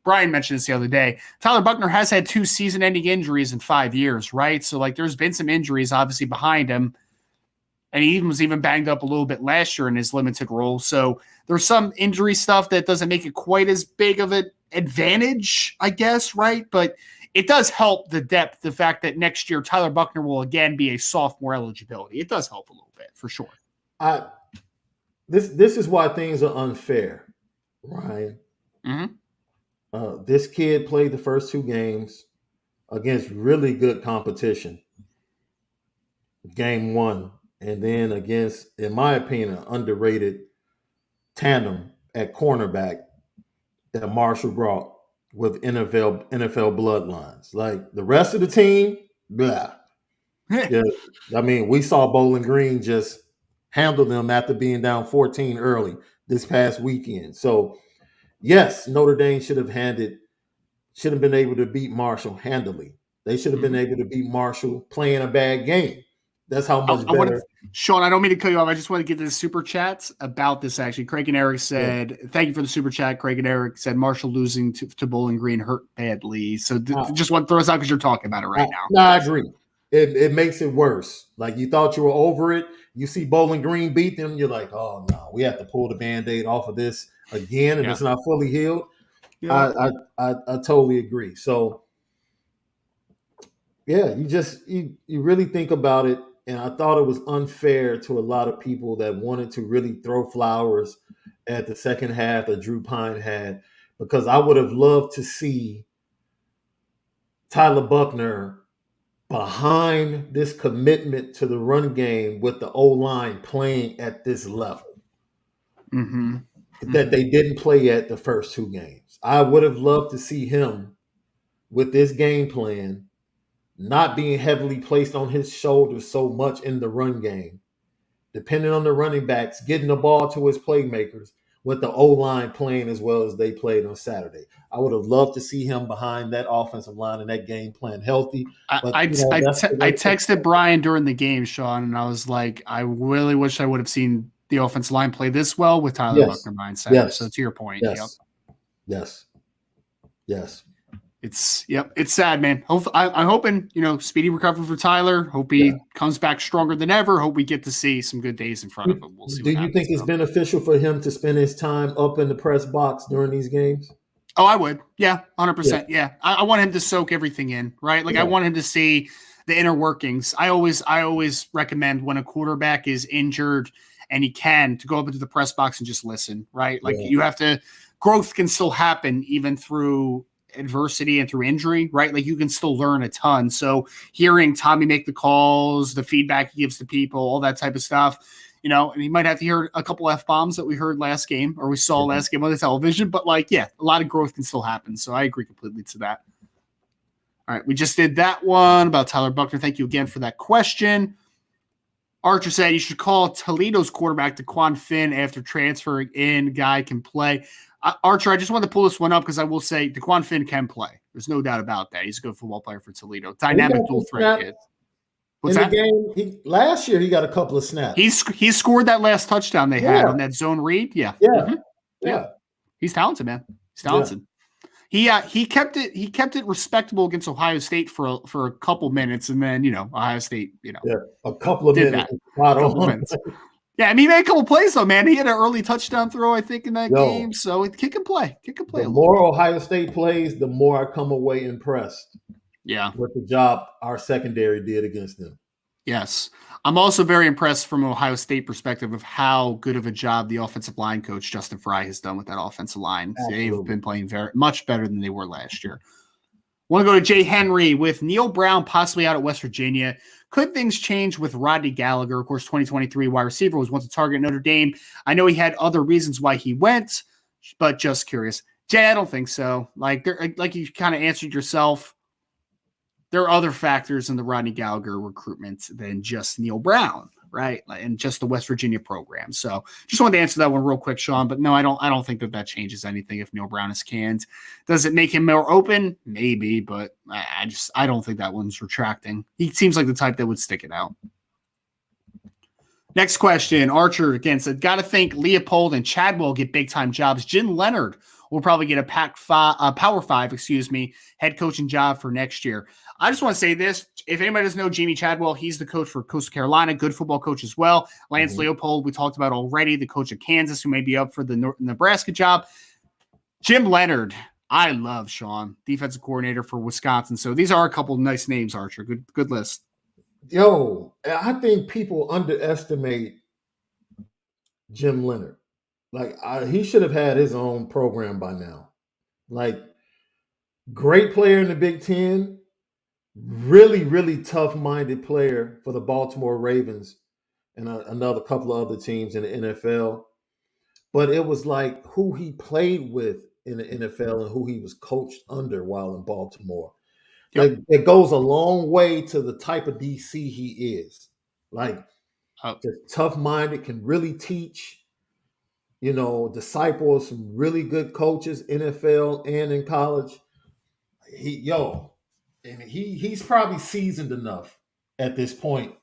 Brian mentioned this the other day. Tyler Buckner has had 2 season-ending injuries in 5 years, right? So, like, there's been some injuries, obviously, behind him. And he was even banged up a little bit last year in his limited role. So there's some injury stuff that doesn't make it quite as big of an advantage, I guess, right? But it does help the depth, the fact that next year Tyler Buckner will again be a sophomore eligibility. It does help a little bit, for sure. This is why things are unfair, Ryan. This kid played the first 2 games against really good competition. Game 1. And then against, in my opinion, an underrated tandem at cornerback that Marshall brought with NFL bloodlines. Like, the rest of the team, blah. Yeah, I mean, we saw Bowling Green just handle them after being down 14 early this past weekend. So, yes, Notre Dame should have been able to beat Marshall handily. They should have been able to beat Marshall playing a bad game. That's how much better. Sean, I don't mean to cut you off. I just want to get to the super chats about this, actually. Craig and Eric said, thank you for the super chat. Craig and Eric said, Marshall losing to Bowling Green hurt badly. So just want to throw us out because you're talking about it right now. No, I agree. It makes it worse. Like, you thought you were over it. You see Bowling Green beat them. You're like, oh, no, we have to pull the Band-Aid off of this again, and it's not fully healed. Yeah. I totally agree. So, yeah, you really think about it. And I thought it was unfair to a lot of people that wanted to really throw flowers at the second half that Drew Pine had, because I would have loved to see Tyler Buckner behind this commitment to the run game with the O-line playing at this level. that they didn't play at the first 2 games. I would have loved to see him with this game plan not being heavily placed on his shoulders so much in the run game, depending on the running backs, getting the ball to his playmakers, with the O-line playing as well as they played on Saturday. I would have loved to see him behind that offensive line and that game plan healthy. But I texted Brian during the game, Sean, and I was like, I really wish I would have seen the offensive line play this well with Tyler Buckner behind center. Yes. So to your point, yes. It's sad, man. I'm hoping, speedy recovery for Tyler. Hope he comes back stronger than ever. Hope we get to see some good days in front of him. We'll see. Do you think it's beneficial for him to spend his time up in the press box during these games? Oh, I would. Yeah, 100%. Yeah. I want him to soak everything in, right? Like I want him to see the inner workings. I always recommend when a quarterback is injured and he can, to go up into the press box and just listen, right? Like you have to, growth can still happen even through adversity and through injury, right? Like you can still learn a ton. So hearing Tommy make the calls, the feedback he gives to people, all that type of stuff, and he might have to hear a couple F-bombs that we heard last game or we saw last game on the television, but a lot of growth can still happen. So I agree completely to that. All right. We just did that one about Tyler Buckner. Thank you again for that question. Archer said you should call Toledo's quarterback DeQuan Finn after transferring in. Guy can play. Archer, I just wanted to pull this one up because I will say DeQuan Finn can play. There's no doubt about that. He's a good football player for Toledo. Dynamic dual threat kid. What's that? The game, last year he got a couple of snaps. He scored that last touchdown they had on that zone read. Yeah. He's talented, man. He's talented. He kept it respectable against Ohio State for a couple minutes, and then Ohio State a couple of minutes. Yeah, I mean, he made a couple plays though, man. He had an early touchdown throw, I think, in that game. So kick and play. The more Ohio State plays, the more I come away impressed. Yeah, with the job our secondary did against them. Yes, I'm also very impressed from an Ohio State perspective of how good of a job the offensive line coach Justin Fry has done with that offensive line. Absolutely. They've been playing very much better than they were last year. Want to go to Jay Henry with Neil Brown possibly out at West Virginia. Could things change with Rodney Gallagher? Of course, 2023 wide receiver was once a target at Notre Dame. I know he had other reasons why he went, but just curious. Jay, I don't think so. Like you kind of answered yourself. There are other factors in the Rodney Gallagher recruitment than just Neil Brown, right? And just the West Virginia program. So just wanted to answer that one real quick, Sean. But no, I don't think that changes anything if Neil Brown is canned. Does it make him more open? Maybe, but I don't think that one's retracting. He seems like the type that would stick it out. Next question. Archer again said, got to think Leopold and Chadwell get big time jobs. Jim Leonard will probably get a Power 5, head coaching job for next year. I just want to say this. If anybody doesn't know Jamie Chadwell, he's the coach for Coastal Carolina, good football coach as well. Lance Leopold, we talked about already, the coach of Kansas, who may be up for the Nebraska job. Jim Leonard, I love Sean, defensive coordinator for Wisconsin. So these are a couple of nice names, Archer. Good list. Yo, I think people underestimate Jim Leonard. He should have had his own program by now. Great player in the Big Ten, really, really tough-minded player for the Baltimore Ravens and another couple of other teams in the NFL. But it was like who he played with in the NFL and who he was coached under while in Baltimore. Yep. It goes a long way to the type of DC he is. Just tough-minded, can really teach. Disciple of some really good coaches, NFL and in college. He's probably seasoned enough at this point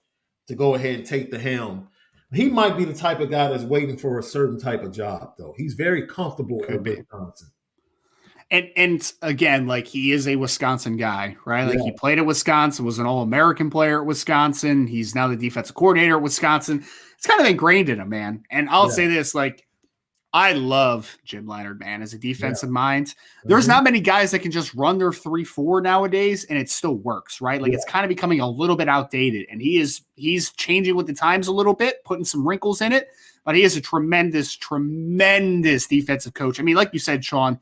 to go ahead and take the helm. He might be the type of guy that's waiting for a certain type of job, though. He's very comfortable in Wisconsin. And again, he is a Wisconsin guy, right? He played at Wisconsin, was an All-American player at Wisconsin. He's now the defensive coordinator at Wisconsin. It's kind of ingrained in him, man. And I'll say this, I love Jim Leonard, man, as a defensive mind. There's not many guys that can just run their 3-4 nowadays and it still works, right? It's kind of becoming a little bit outdated, and he's changing with the times a little bit, putting some wrinkles in it, but he is a tremendous, tremendous defensive coach. I mean, like you said, Sean,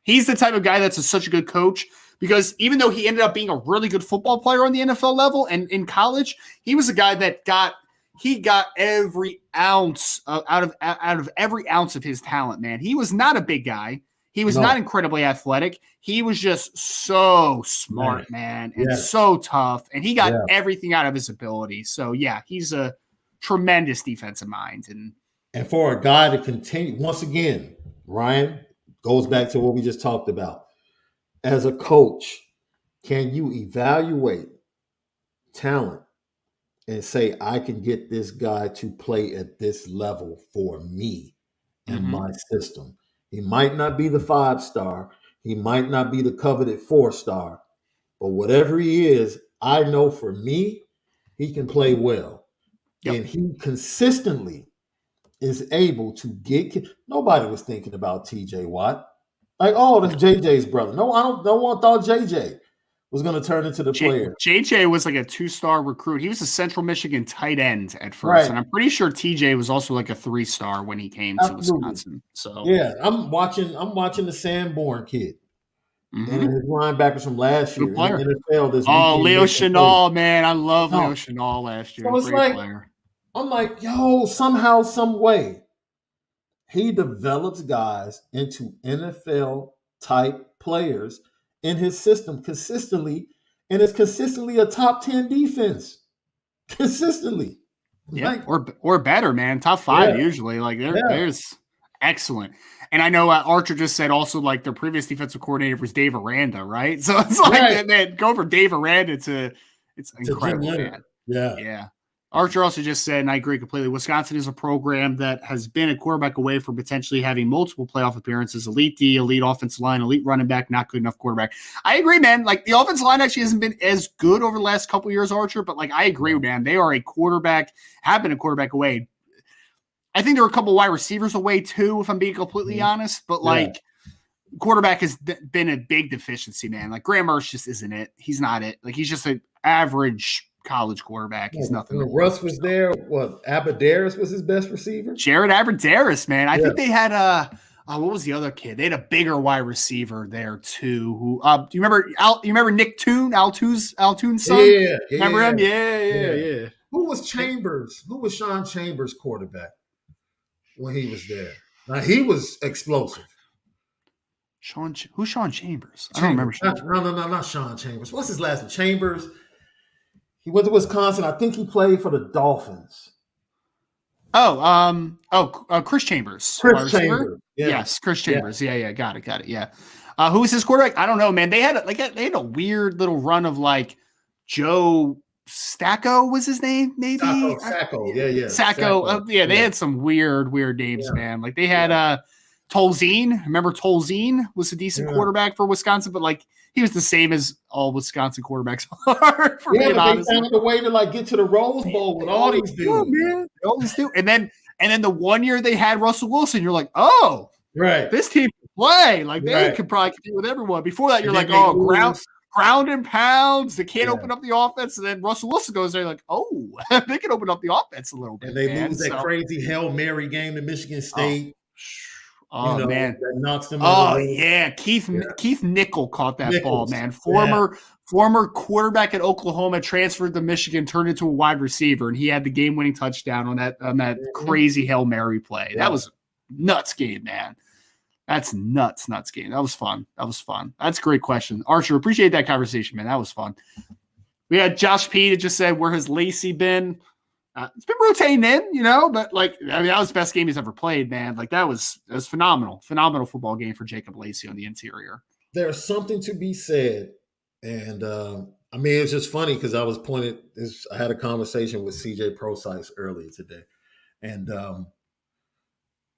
he's the type of guy that's such a good coach because even though he ended up being a really good football player on the NFL level and in college, he was a guy that got he got every ounce out of every ounce of his talent, man. He was not a big guy. He was not incredibly athletic. He was just so smart, man, and so tough. And he got everything out of his ability. So, yeah, he's a tremendous defensive mind. And for a guy to continue, once again, Ryan, goes back to what we just talked about. As a coach, can you evaluate talent and say, I can get this guy to play at this level for me and my system? He might not be the 5-star. He might not be the coveted 4-star. But whatever he is, I know for me, he can play well. Yep. And he consistently is able to get – nobody was thinking about T.J. Watt. Like, oh, that's JJ's brother. No one thought JJ was going to turn into the player. JJ was like a 2-star recruit. He was a Central Michigan tight end at first, and I'm pretty sure TJ was also like a 3-star when he came to Wisconsin. So yeah, I'm watching the Sanborn kid and his linebackers from last year in the NFL. Leo Chenal, man, I love Leo Chenal last year. So it's like, player. I'm like, yo, somehow, some way, he develops guys into NFL type players in his system consistently, and it's consistently a top 10 defense. Consistently. Yeah, or better, man. Top 5 usually. Like there's excellent. And I know Archer just said also like their previous defensive coordinator was Dave Aranda, right? So it's like man, go for Dave Aranda it's incredible, man. Yeah. Archer also just said, and I agree completely, Wisconsin is a program that has been a quarterback away from potentially having multiple playoff appearances, elite D, elite offensive line, elite running back, not good enough quarterback. I agree, man. Like, the offensive line actually hasn't been as good over the last couple of years, Archer, but, like, I agree, man. They are have been a quarterback away. I think there are a couple wide receivers away, too, if I'm being completely honest, but, like, quarterback has been a big deficiency, man. Like, Graham Mertz just isn't it. He's not it. Like, he's just an average college quarterback. He's nothing. When Russ was there, Abadaris was his best receiver? Jared Abadaris, man. I think they had what was the other kid? They had a bigger wide receiver there too. Who do you remember Nick Toon, Altoon's son? Yeah. Remember him? Yeah. Who was Chambers? Who was Sean Chambers' quarterback when he was there? Now he was explosive. Who's Sean Chambers? I don't remember Sean Chambers. No, not Sean Chambers. What's his last name? Chambers. He went to Wisconsin. I think he played for the Dolphins. Chris Chambers. Chris Chambers. Yeah. Yes, Chris Chambers. Yeah. Got it. Yeah. Who was his quarterback? I don't know, man. They had a weird little run of like Joe Stacco was his name, maybe. Sacco. Yeah. Sacco. They had some weird names, man. Like they had Tolzien. Remember Tolzien was a decent quarterback for Wisconsin, but like he was the same as all Wisconsin quarterbacks are. Being honest, they found a way to like get to the Rose Bowl with all these dudes. Man. They always do. And then the one year they had Russell Wilson, you're like, oh, this team can play. Like they could probably compete with everyone. Before that, you're like, oh, ground and pounds. They can't open up the offense. And then Russell Wilson goes there, like, oh, they can open up the offense a little bit. And they lose that crazy Hail Mary game to Michigan State. Oh man! That knocks them Keith Nickel caught that ball, man. Former quarterback at Oklahoma, transferred to Michigan, turned into a wide receiver, and he had the game-winning touchdown on that crazy Hail Mary play. Yeah. That was a nuts game, man. That's nuts game. That was fun. That's a great question, Archer. Appreciate that conversation, man. That was fun. We had Josh P that just said, "Where has Lacey been?" It's been rotating in, but like, I mean, that was the best game he's ever played, man. Like that was phenomenal football game for Jacob Lacey on the interior. There's something to be said. And I mean, it's just funny because I had a conversation with CJ Procyse earlier today. And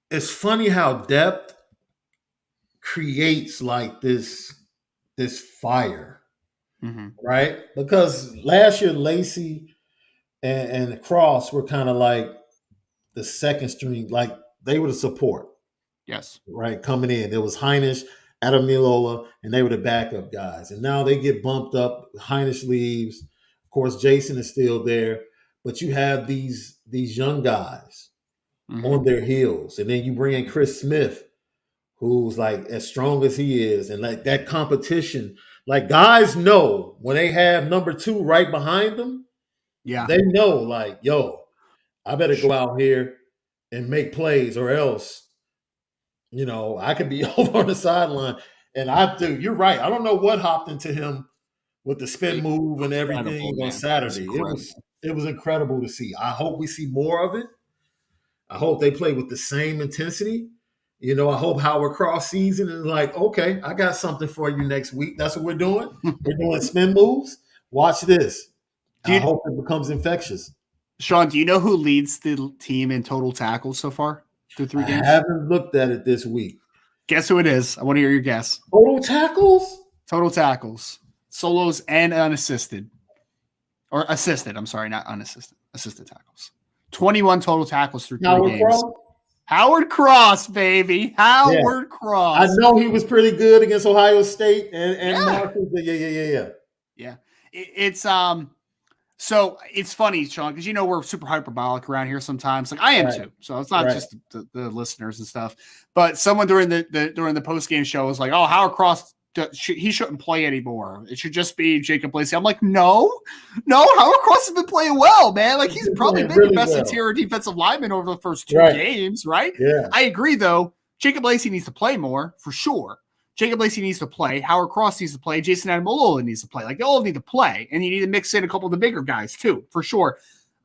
it's funny how depth creates like this fire, right? Because last year, Lacey and Cross were kind of like the second string, like they were the support. Yes. Right. Coming in. There was Heinisch, Adam Nilola, and they were the backup guys. And now they get bumped up. Heinisch leaves. Of course, Jason is still there. But you have these young guys on their heels. And then you bring in Chris Smith, who's like as strong as he is. And like that competition, like guys know when they have number 2 right behind them. Yeah. They know, like, yo, I better go out here and make plays, or else, I could be over on the sideline. And you're right. I don't know what hopped into him with the spin move and Incredible, everything on man. Saturday. It was incredible to see. I hope we see more of it. I hope they play with the same intensity. I hope Howard Cross season is like, okay, I got something for you next week. That's what we're doing. We're doing spin moves. Watch this. I hope it becomes infectious. Sean, do you know who leads the team in total tackles so far through 3 games? I haven't looked at it this week. Guess who it is? I want to hear your guess. Total tackles? Total tackles. Solos and unassisted. Or assisted. I'm sorry, not unassisted. Assisted tackles. 21 total tackles through 3 games. Cross? Howard Cross, baby. Howard Cross. I know he was pretty good against Ohio State and Marcus. Yeah. It's so it's funny, Sean, because we're super hyperbolic around here sometimes. Like I am too. So it's not just the listeners and stuff. But someone during the post game show was like, "Oh, Howard Cross, he shouldn't play anymore. It should just be Jacob Lacey." I'm like, no, Howard Cross has been playing well, man. Like he's probably been the best interior defensive lineman over the first 2 games, right? Yeah. I agree, though. Jacob Lacey needs to play more for sure. Jacob Lacey needs to play. Howard Cross needs to play. Jason Ademilola needs to play. Like, they all need to play. And you need to mix in a couple of the bigger guys, too, for sure.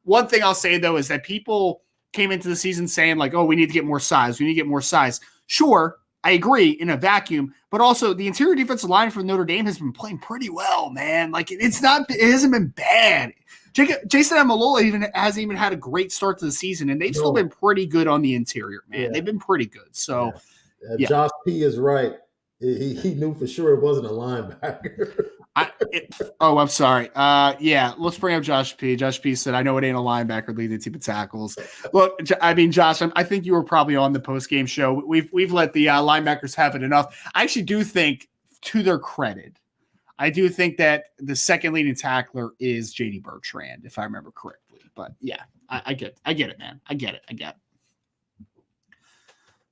One thing I'll say, though, is that people came into the season saying, like, oh, we need to get more size. We need to get more size. Sure, I agree in a vacuum. But also, the interior defensive line for Notre Dame has been playing pretty well, man. Like, it hasn't been bad. Jason Ademilola hasn't even had a great start to the season, and they've still been pretty good on the interior, man. Yeah. They've been pretty good. So, Josh P. is right. He knew for sure it wasn't a linebacker. I'm sorry. Let's bring up Josh P. Josh P said, I know it ain't a linebacker leading the team of tackles. Look, I mean, Josh, I think you were probably on the post-game show. We've let the linebackers have it enough. I actually do think, to their credit, I do think that the second leading tackler is J.D. Bertrand, if I remember correctly. But, yeah, I get it, man. I get it.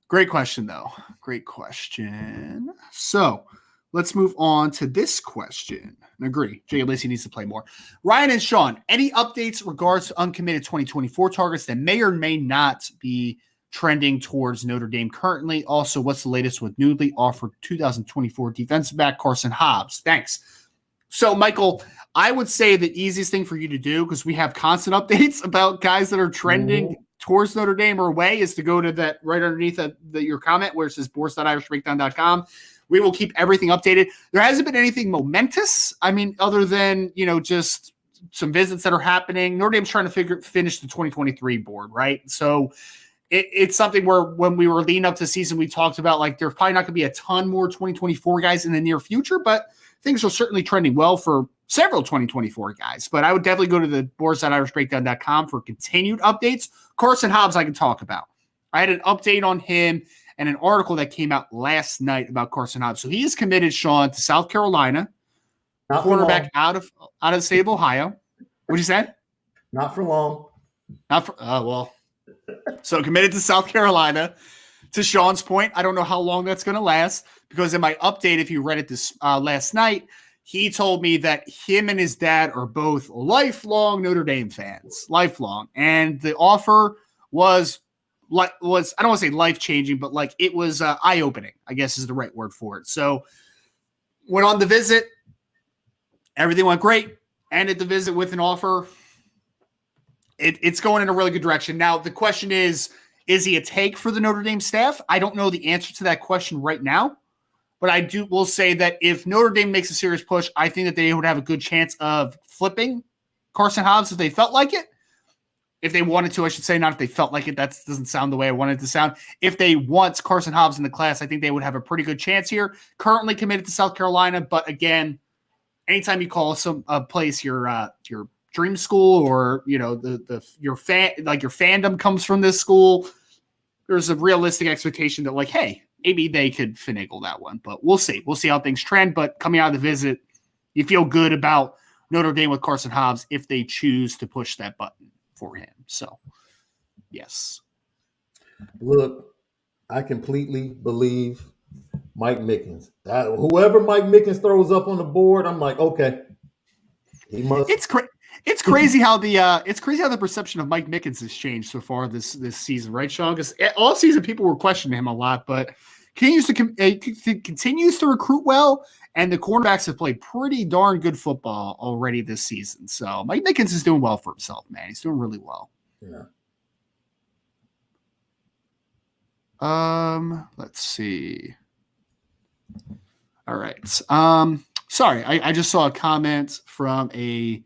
Great question, though. Great question. So let's move on to this question. I agree. Jacob Lacey needs to play more. Ryan and Sean, any updates regards to uncommitted 2024 targets that may or may not be trending towards Notre Dame currently? Also, what's the latest with newly offered 2024 defensive back Carson Hobbs? Thanks. So, Michael, I would say the easiest thing for you to do, because we have constant updates about guys that are trending towards Notre Dame or away, is to go to that right underneath your comment where it says bourse.irishbreakdown.com. We will keep everything updated. There hasn't been anything momentous. I mean, other than, just some visits that are happening. Notre Dame's trying to finish the 2023 board, right? So it's something where when we were leading up to the season, we talked about, like, there's probably not going to be a ton more 2024 guys in the near future, but things are certainly trending well for several 2024 guys. But I would definitely go to the bourse.irishbreakdown.com for continued updates. Carson Hobbs I can talk about. I had an update on him and an article that came out last night about Carson Hobbs. So he is committed, Sean, to South Carolina, cornerback out of the state of Ohio. What'd you say? Not for long. So committed to South Carolina. To Sean's point, I don't know how long that's going to last, because in my update, if you read it this last night, he told me that him and his dad are both lifelong Notre Dame fans, lifelong. And the offer was I don't want to say life-changing, but like it was eye-opening, I guess is the right word for it. So went on the visit. Everything went great. Ended the visit with an offer. It's going in a really good direction. Now, the question is he a take for the Notre Dame staff? I don't know the answer to that question right now. But I will say that if Notre Dame makes a serious push, I think that they would have a good chance of flipping Carson Hobbs if they felt like it. If they wanted to, I should say, not if they felt like it. That doesn't sound the way I wanted it to sound. If they want Carson Hobbs in the class, I think they would have a pretty good chance here. Currently committed to South Carolina, but again, anytime you call a place your dream school, or your fandom comes from this school, there's a realistic expectation that, like, hey, maybe they could finagle that one, but we'll see. We'll see how things trend. But coming out of the visit, you feel good about Notre Dame with Carson Hobbs if they choose to push that button for him. So, yes. Look, I completely believe Mike Mickens. Whoever Mike Mickens throws up on the board, I'm like, okay. He must. It's crazy how the perception of Mike Mickens has changed so far this season, right, Sean? Because all season people were questioning him a lot, but continues to recruit well, and the cornerbacks have played pretty darn good football already this season. So Mike Mickens is doing well for himself, man. He's doing really well. Yeah. Let's see. All right. Sorry, I just saw a comment from a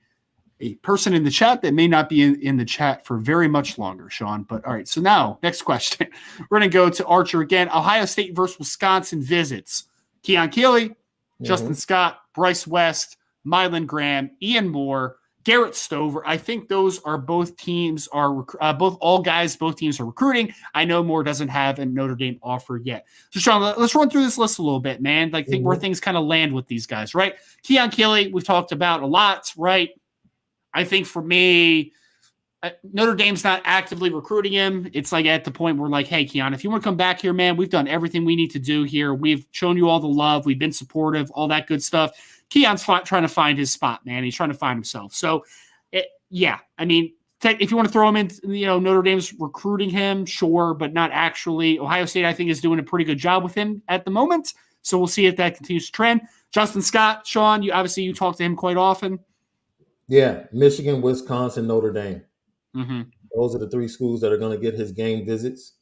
person in the chat that may not be in the chat for very much longer, Sean. But all right, so now next question. We're going to go to Archer again. Ohio State versus Wisconsin visits. Keon Keeley, Justin Scott, Bryce West, Mylan Graham, Ian Moore, Garrett Stover. I think those are both teams both teams are recruiting. I know Moore doesn't have a Notre Dame offer yet. So Sean, let's run through this list a little bit, man. Like think where things kind of land with these guys, right? Keon Keeley, we've talked about a lot, right? I think for me, Notre Dame's not actively recruiting him. It's like at the point where like, hey, Keon, if you want to come back here, man, we've done everything we need to do here. We've shown you all the love. We've been supportive, all that good stuff. Keon's trying to find his spot, man. He's trying to find himself. So, I mean, if you want to throw him in, Notre Dame's recruiting him, sure, but not actually. Ohio State, I think, is doing a pretty good job with him at the moment. So we'll see if that continues to trend. Justin Scott, Sean, you talk to him quite often. Yeah, Michigan, Wisconsin, Notre Dame. Mm-hmm. Those are the three schools that are going to get his game visits.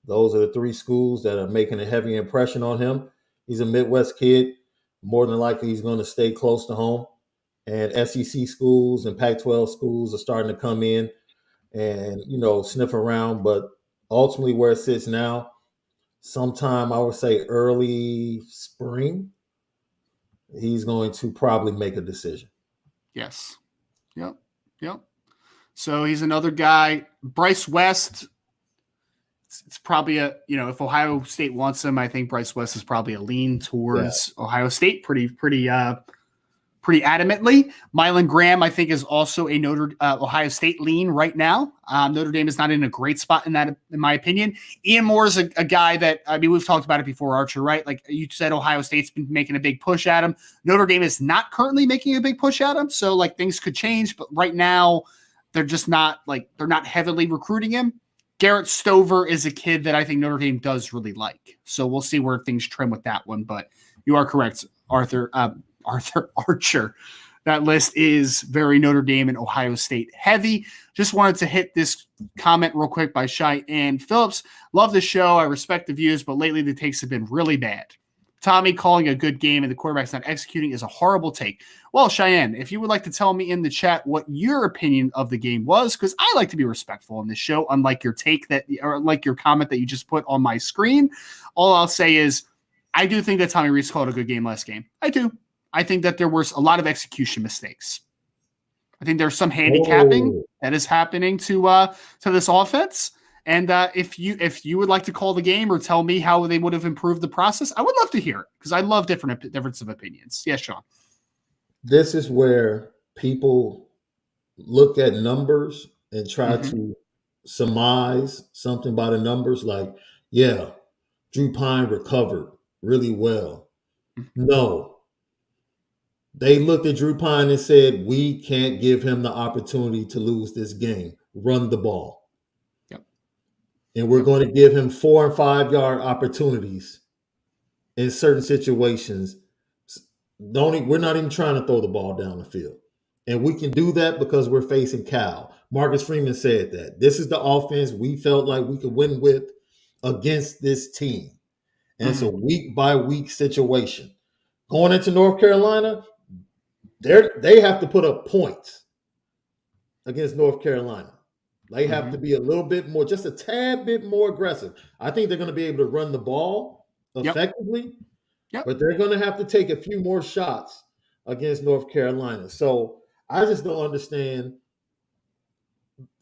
Those are the three schools that are making a heavy impression on him. He's a Midwest kid. More than likely, he's going to stay close to home. And SEC schools and Pac-12 schools are starting to come in and, sniff around. But ultimately, where it sits now, sometime I would say early spring, he's going to probably make a decision. Yes. Yep. So he's another guy. Bryce West, it's probably if Ohio State wants him, I think Bryce West is probably a lean towards Ohio State pretty adamantly. Mylan Graham, I think, is also a Ohio State lean right now. Notre Dame is not in a great spot in that, in my opinion. Ian Moore is a guy that, we've talked about it before, Archer, right? Like you said, Ohio State's been making a big push at him. Notre Dame is not currently making a big push at him. So like things could change, but right now they're just not they're not heavily recruiting him. Garrett Stover is a kid that I think Notre Dame does really like. So we'll see where things trim with that one. But you are correct, Arthur Archer. That list is very Notre Dame and Ohio State heavy. Just wanted to hit this comment real quick by Cheyenne Phillips. Love the show. I respect the views, but lately the takes have been really bad. Tommy calling a good game and the quarterback's not executing is a horrible take. Well, Cheyenne, if you would like to tell me in the chat what your opinion of the game was, because I like to be respectful in this show, unlike your your comment that you just put on my screen. All I'll say is I do think that Tommy Rees called a good game last game. I do. I think that there was a lot of execution mistakes. I think there's some handicapping that is happening to this offense. And if you would like to call the game or tell me how they would have improved the process, I would love to hear it because I love difference of opinions. Yes, Sean. This is where people look at numbers and try to surmise something by the numbers. Like, yeah, Drew Pine recovered really well. No. They looked at Drew Pine and said, we can't give him the opportunity to lose this game. Run the ball. Yep. And we're going to give him 4 and 5 yard opportunities in certain situations. We're not even trying to throw the ball down the field. And we can do that because we're facing Cal. Marcus Freeman said that. This is the offense we felt like we could win with against this team. And it's a week-by-week situation. Going into North Carolina, they have to put up points against North Carolina. They have to be a little bit more, just a tad bit more aggressive. I think they're going to be able to run the ball effectively, but they're going to have to take a few more shots against North Carolina. So I just don't understand.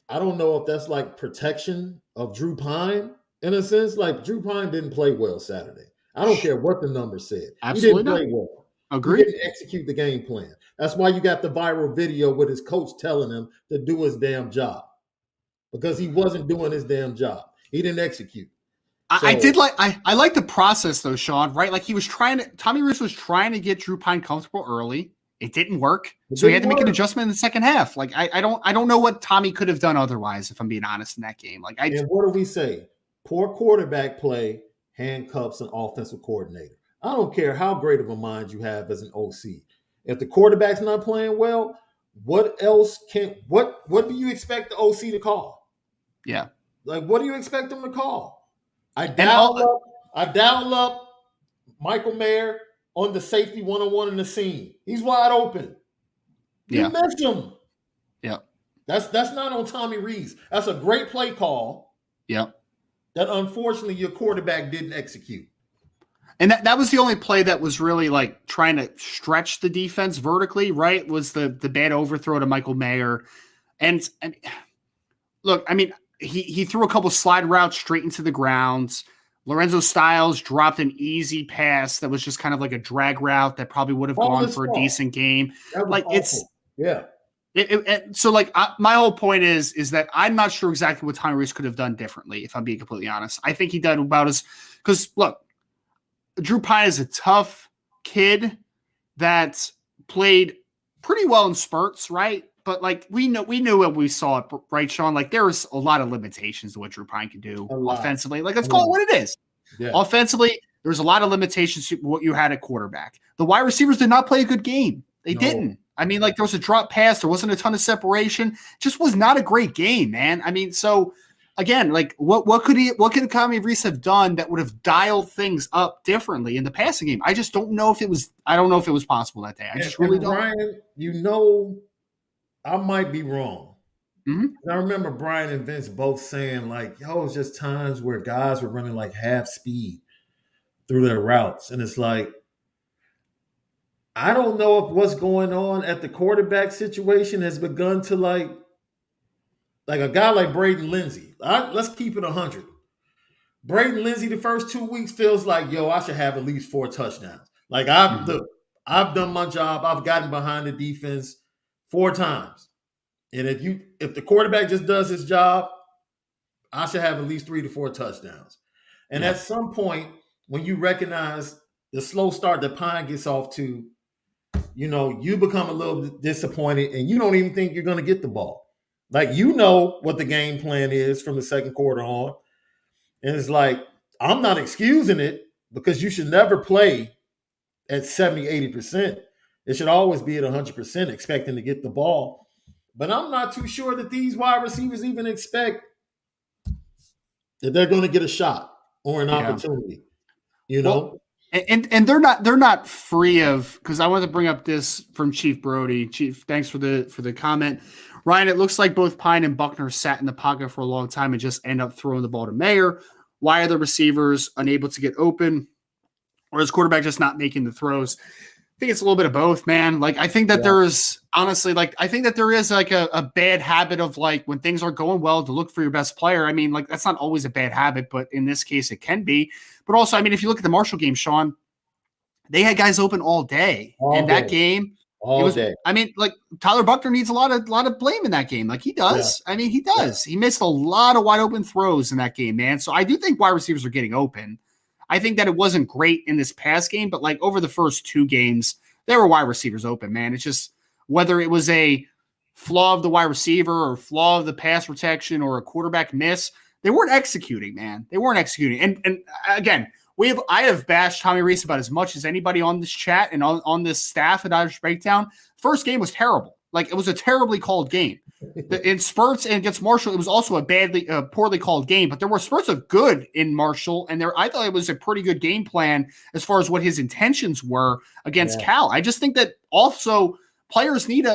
I don't know if that's like protection of Drew Pine in a sense. Like Drew Pine didn't play well Saturday. I don't care what the numbers said. Absolutely he didn't play well. Agreed. He didn't execute the game plan. That's why you got the viral video with his coach telling him to do his damn job because he wasn't doing his damn job. He didn't execute. I like the process though, Sean, right? Like Tommy Rees was trying to get Drew Pine comfortable early, It didn't work. So he had to make an adjustment in the second half. Like, I don't know what Tommy could have done otherwise, if I'm being honest, in that game. Like, and what do we say? Poor quarterback play handcuffs an offensive coordinator. I don't care how great of a mind you have as an OC. If the quarterback's not playing well, what else what do you expect the OC to call? Yeah. Like, what do you expect them to call? I dial up Michael Mayer on the safety one-on-one in the seam. He's wide open. You missed him. Yeah. That's not on Tommy Rees. That's a great play call. Yeah. That unfortunately your quarterback didn't execute. And that was the only play that was really like trying to stretch the defense vertically, right? Was the bad overthrow to Michael Mayer. And look, I mean, he threw a couple slide routes straight into the ground. Lorenzo Styles dropped an easy pass that was just kind of like a drag route that probably would have gone for a decent game. Like awful. So like my whole point is that I'm not sure exactly what Tommy Rees could have done differently, if I'm being completely honest. I think he did about because look, Drew Pine is a tough kid that played pretty well in spurts, right? But like we knew what we saw, right, Sean? Like there was a lot of limitations to what Drew Pine can do offensively. Like let's call it what it is. Yeah. Offensively, there was a lot of limitations to what you had at quarterback. The wide receivers did not play a good game. They didn't. I mean, like there was a drop pass. There wasn't a ton of separation. It just was not a great game, man. I mean, so again, like what could Tommy Rees have done that would have dialed things up differently in the passing game? I just don't know if it was. I don't know if it was possible that day. I just really don't. Brian, I might be wrong. Mm-hmm. I remember Brian and Vince both saying like, "Yo, it's just times where guys were running like half speed through their routes," and it's like, I don't know if what's going on at the quarterback situation has begun to like a guy like Braden Lindsey. Let's keep it 100. Braden Lindsey, the first 2 weeks feels like, yo, I should have at least 4 touchdowns. Like I've done my job. I've gotten behind the defense 4 times. And if the quarterback just does his job, I should have at least 3 to 4 touchdowns. And at some point, when you recognize the slow start that Pine gets off to, you become a little disappointed and you don't even think you're going to get the ball. Like, what the game plan is from the second quarter on. And it's like, I'm not excusing it because you should never play at 70, 80%. It should always be at 100% expecting to get the ball. But I'm not too sure that these wide receivers even expect that they're going to get a shot or an opportunity, Well, and they're not free of, because I want to bring up this from Chief Brody. Chief, thanks for the comment. Ryan, it looks like both Pine and Buckner sat in the pocket for a long time and just end up throwing the ball to Mayer. Why are the receivers unable to get open? Or is quarterback just not making the throws? I think it's a little bit of both, man. Like, I think that there is, honestly, like, I think that there is like a bad habit of like when things are going well to look for your best player. I mean, like, that's not always a bad habit, but in this case it can be. But also, I mean, if you look at the Marshall game, Sean, they had guys open all day. That game, all day. I mean, like, Tyler Buckner needs a lot of blame in that game. Like he does. Yeah. I mean, he does. Yeah. He missed a lot of wide open throws in that game, man. So I do think wide receivers are getting open. I think that it wasn't great in this past game, but like over the first 2 games, there were wide receivers open, man. It's just whether it was a flaw of the wide receiver or flaw of the pass protection or a quarterback miss, they weren't executing, man. They weren't executing. And again, I have bashed Tommy Rees about as much as anybody on this chat and on this staff at Irish Breakdown. First game was terrible. Like, it was a terribly called game. In spurts and against Marshall, it was also a poorly called game, but there were spurts of good in Marshall, and I thought it was a pretty good game plan as far as what his intentions were against Cal. I just think that also players need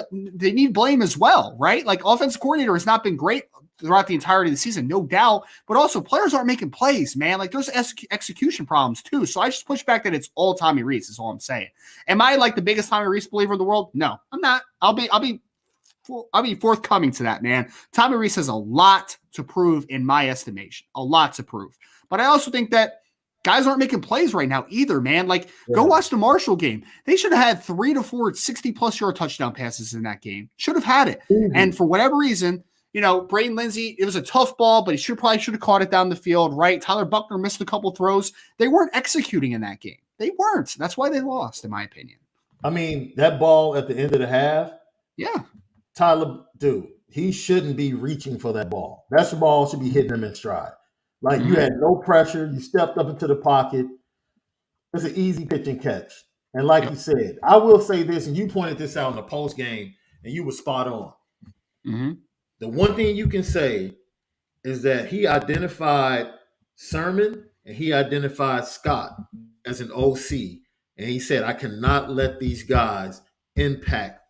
blame as well, right? Like, offensive coordinator has not been great throughout the entirety of the season, no doubt, but also players aren't making plays, man. Like, there's execution problems too. So I just push back that it's all Tommy Rees is all I'm saying. Am I like the biggest Tommy Rees believer in the world? No, I'm not. I'll be forthcoming to that, man. Tommy Rees has a lot to prove in my estimation, a lot to prove. But I also think that guys aren't making plays right now either, man. Like, go watch the Marshall game. They should have had 3 to 4 60-plus yard touchdown passes in that game. Should have had it. Mm-hmm. And for whatever reason, Braden Lindsey, it was a tough ball, but he probably should have caught it down the field, right? Tyler Buckner missed a couple throws. They weren't executing in that game. They weren't. That's why they lost, in my opinion. I mean, that ball at the end of the half, Yeah. Tyler, dude, he shouldn't be reaching for that ball. That ball should be hitting him in stride. Like you Mm-hmm. had no pressure. You stepped up into the pocket. It's an easy pitch and catch. And like you Yep. said, I will say this, and you pointed this out in the post game, and you were spot on. Mm-hmm. The one thing you can say is that he identified Sermon and he identified Scott as an OC. And he said, I cannot let these guys impact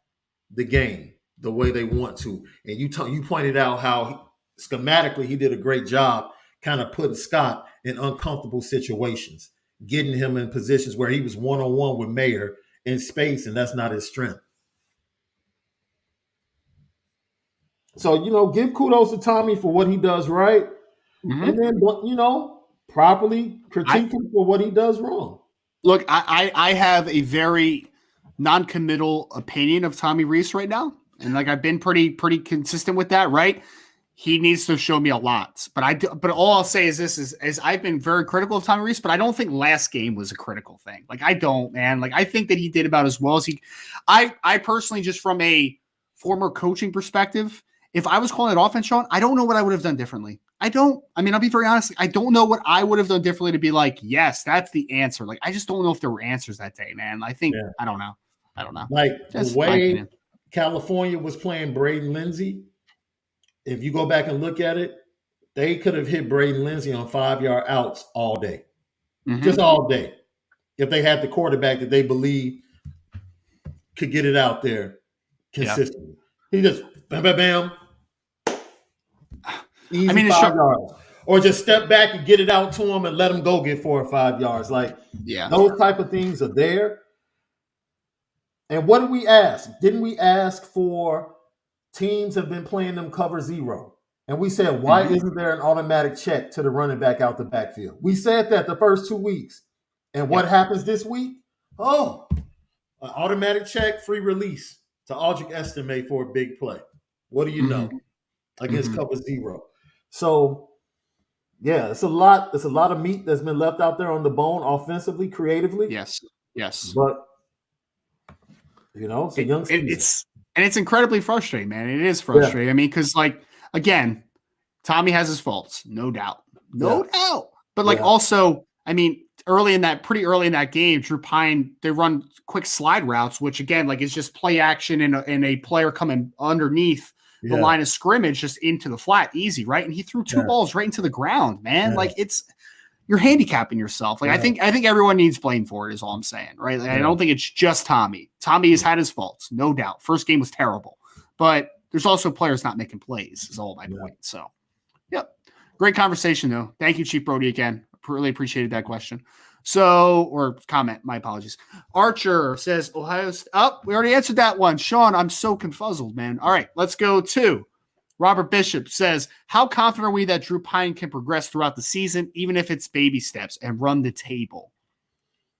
the game the way they want to. And you pointed out how schematically he did a great job kind of putting Scott in uncomfortable situations, getting him in positions where he was one-on-one with Mayer in space, and that's not his strength. So, give kudos to Tommy for what he does right. Mm-hmm. And then, properly critique him for what he does wrong. Look, I have a very non-committal opinion of Tommy Rees right now. And like I've been pretty consistent with that, right? He needs to show me a lot. But all I'll say is this is I've been very critical of Tommy Rees, but I don't think last game was a critical thing. Like I don't, man. Like I think that he did about as well as I personally, just from a former coaching perspective, if I was calling it offense, Sean, I don't know what I would have done differently. I'll be very honest. I don't know what I would have done differently to be like, yes, that's the answer. Like, I just don't know if there were answers that day, man. I think, I don't know. Like Just the way California was playing Braden Lindsey, if you go back and look at it, they could have hit Braden Lindsey on 5-yard outs all day. Mm-hmm. Just all day. If they had the quarterback that they believe could get it out there consistently. He just bam, bam, bam. Easy 5 yards. Or just step back and get it out to him and let him go get 4 or 5 yards. Like, those type of things are there. And what did we ask? Didn't we ask for teams have been playing them cover zero? And we said, why isn't there an automatic check to the running back out the backfield? We said that the first 2 weeks. And what happens this week? Oh, an automatic check, free release to Aldrich Estimate for a big play. What do you know? Against cover zero. So, it's a lot of meat that's been left out there on the bone offensively, creatively. Yes. But it's a young season. It's incredibly frustrating, man. It is frustrating. I mean, because again, Tommy has his faults, no doubt. But also, I mean, pretty early in that game, Drew Pine, they run quick slide routes, which again, is just play action and a player coming underneath the line of scrimmage just into the flat, easy, right? And he threw 2 balls right into the ground, man. You're handicapping yourself. I think everyone needs blame for it is all I'm saying, right? I don't think it's just Tommy. Tommy has had his faults, no doubt. First game was terrible, but there's also players not making plays is all my point. So, great conversation though. Thank you, Chief Brody, again. Really appreciated that question. Or comment, my apologies. Archer says, Ohio State. Oh, we already answered that one. Sean, I'm so confuzzled, man. All right, let's go to Robert Bishop says, how confident are we that Drew Pine can progress throughout the season, even if it's baby steps, and run the table?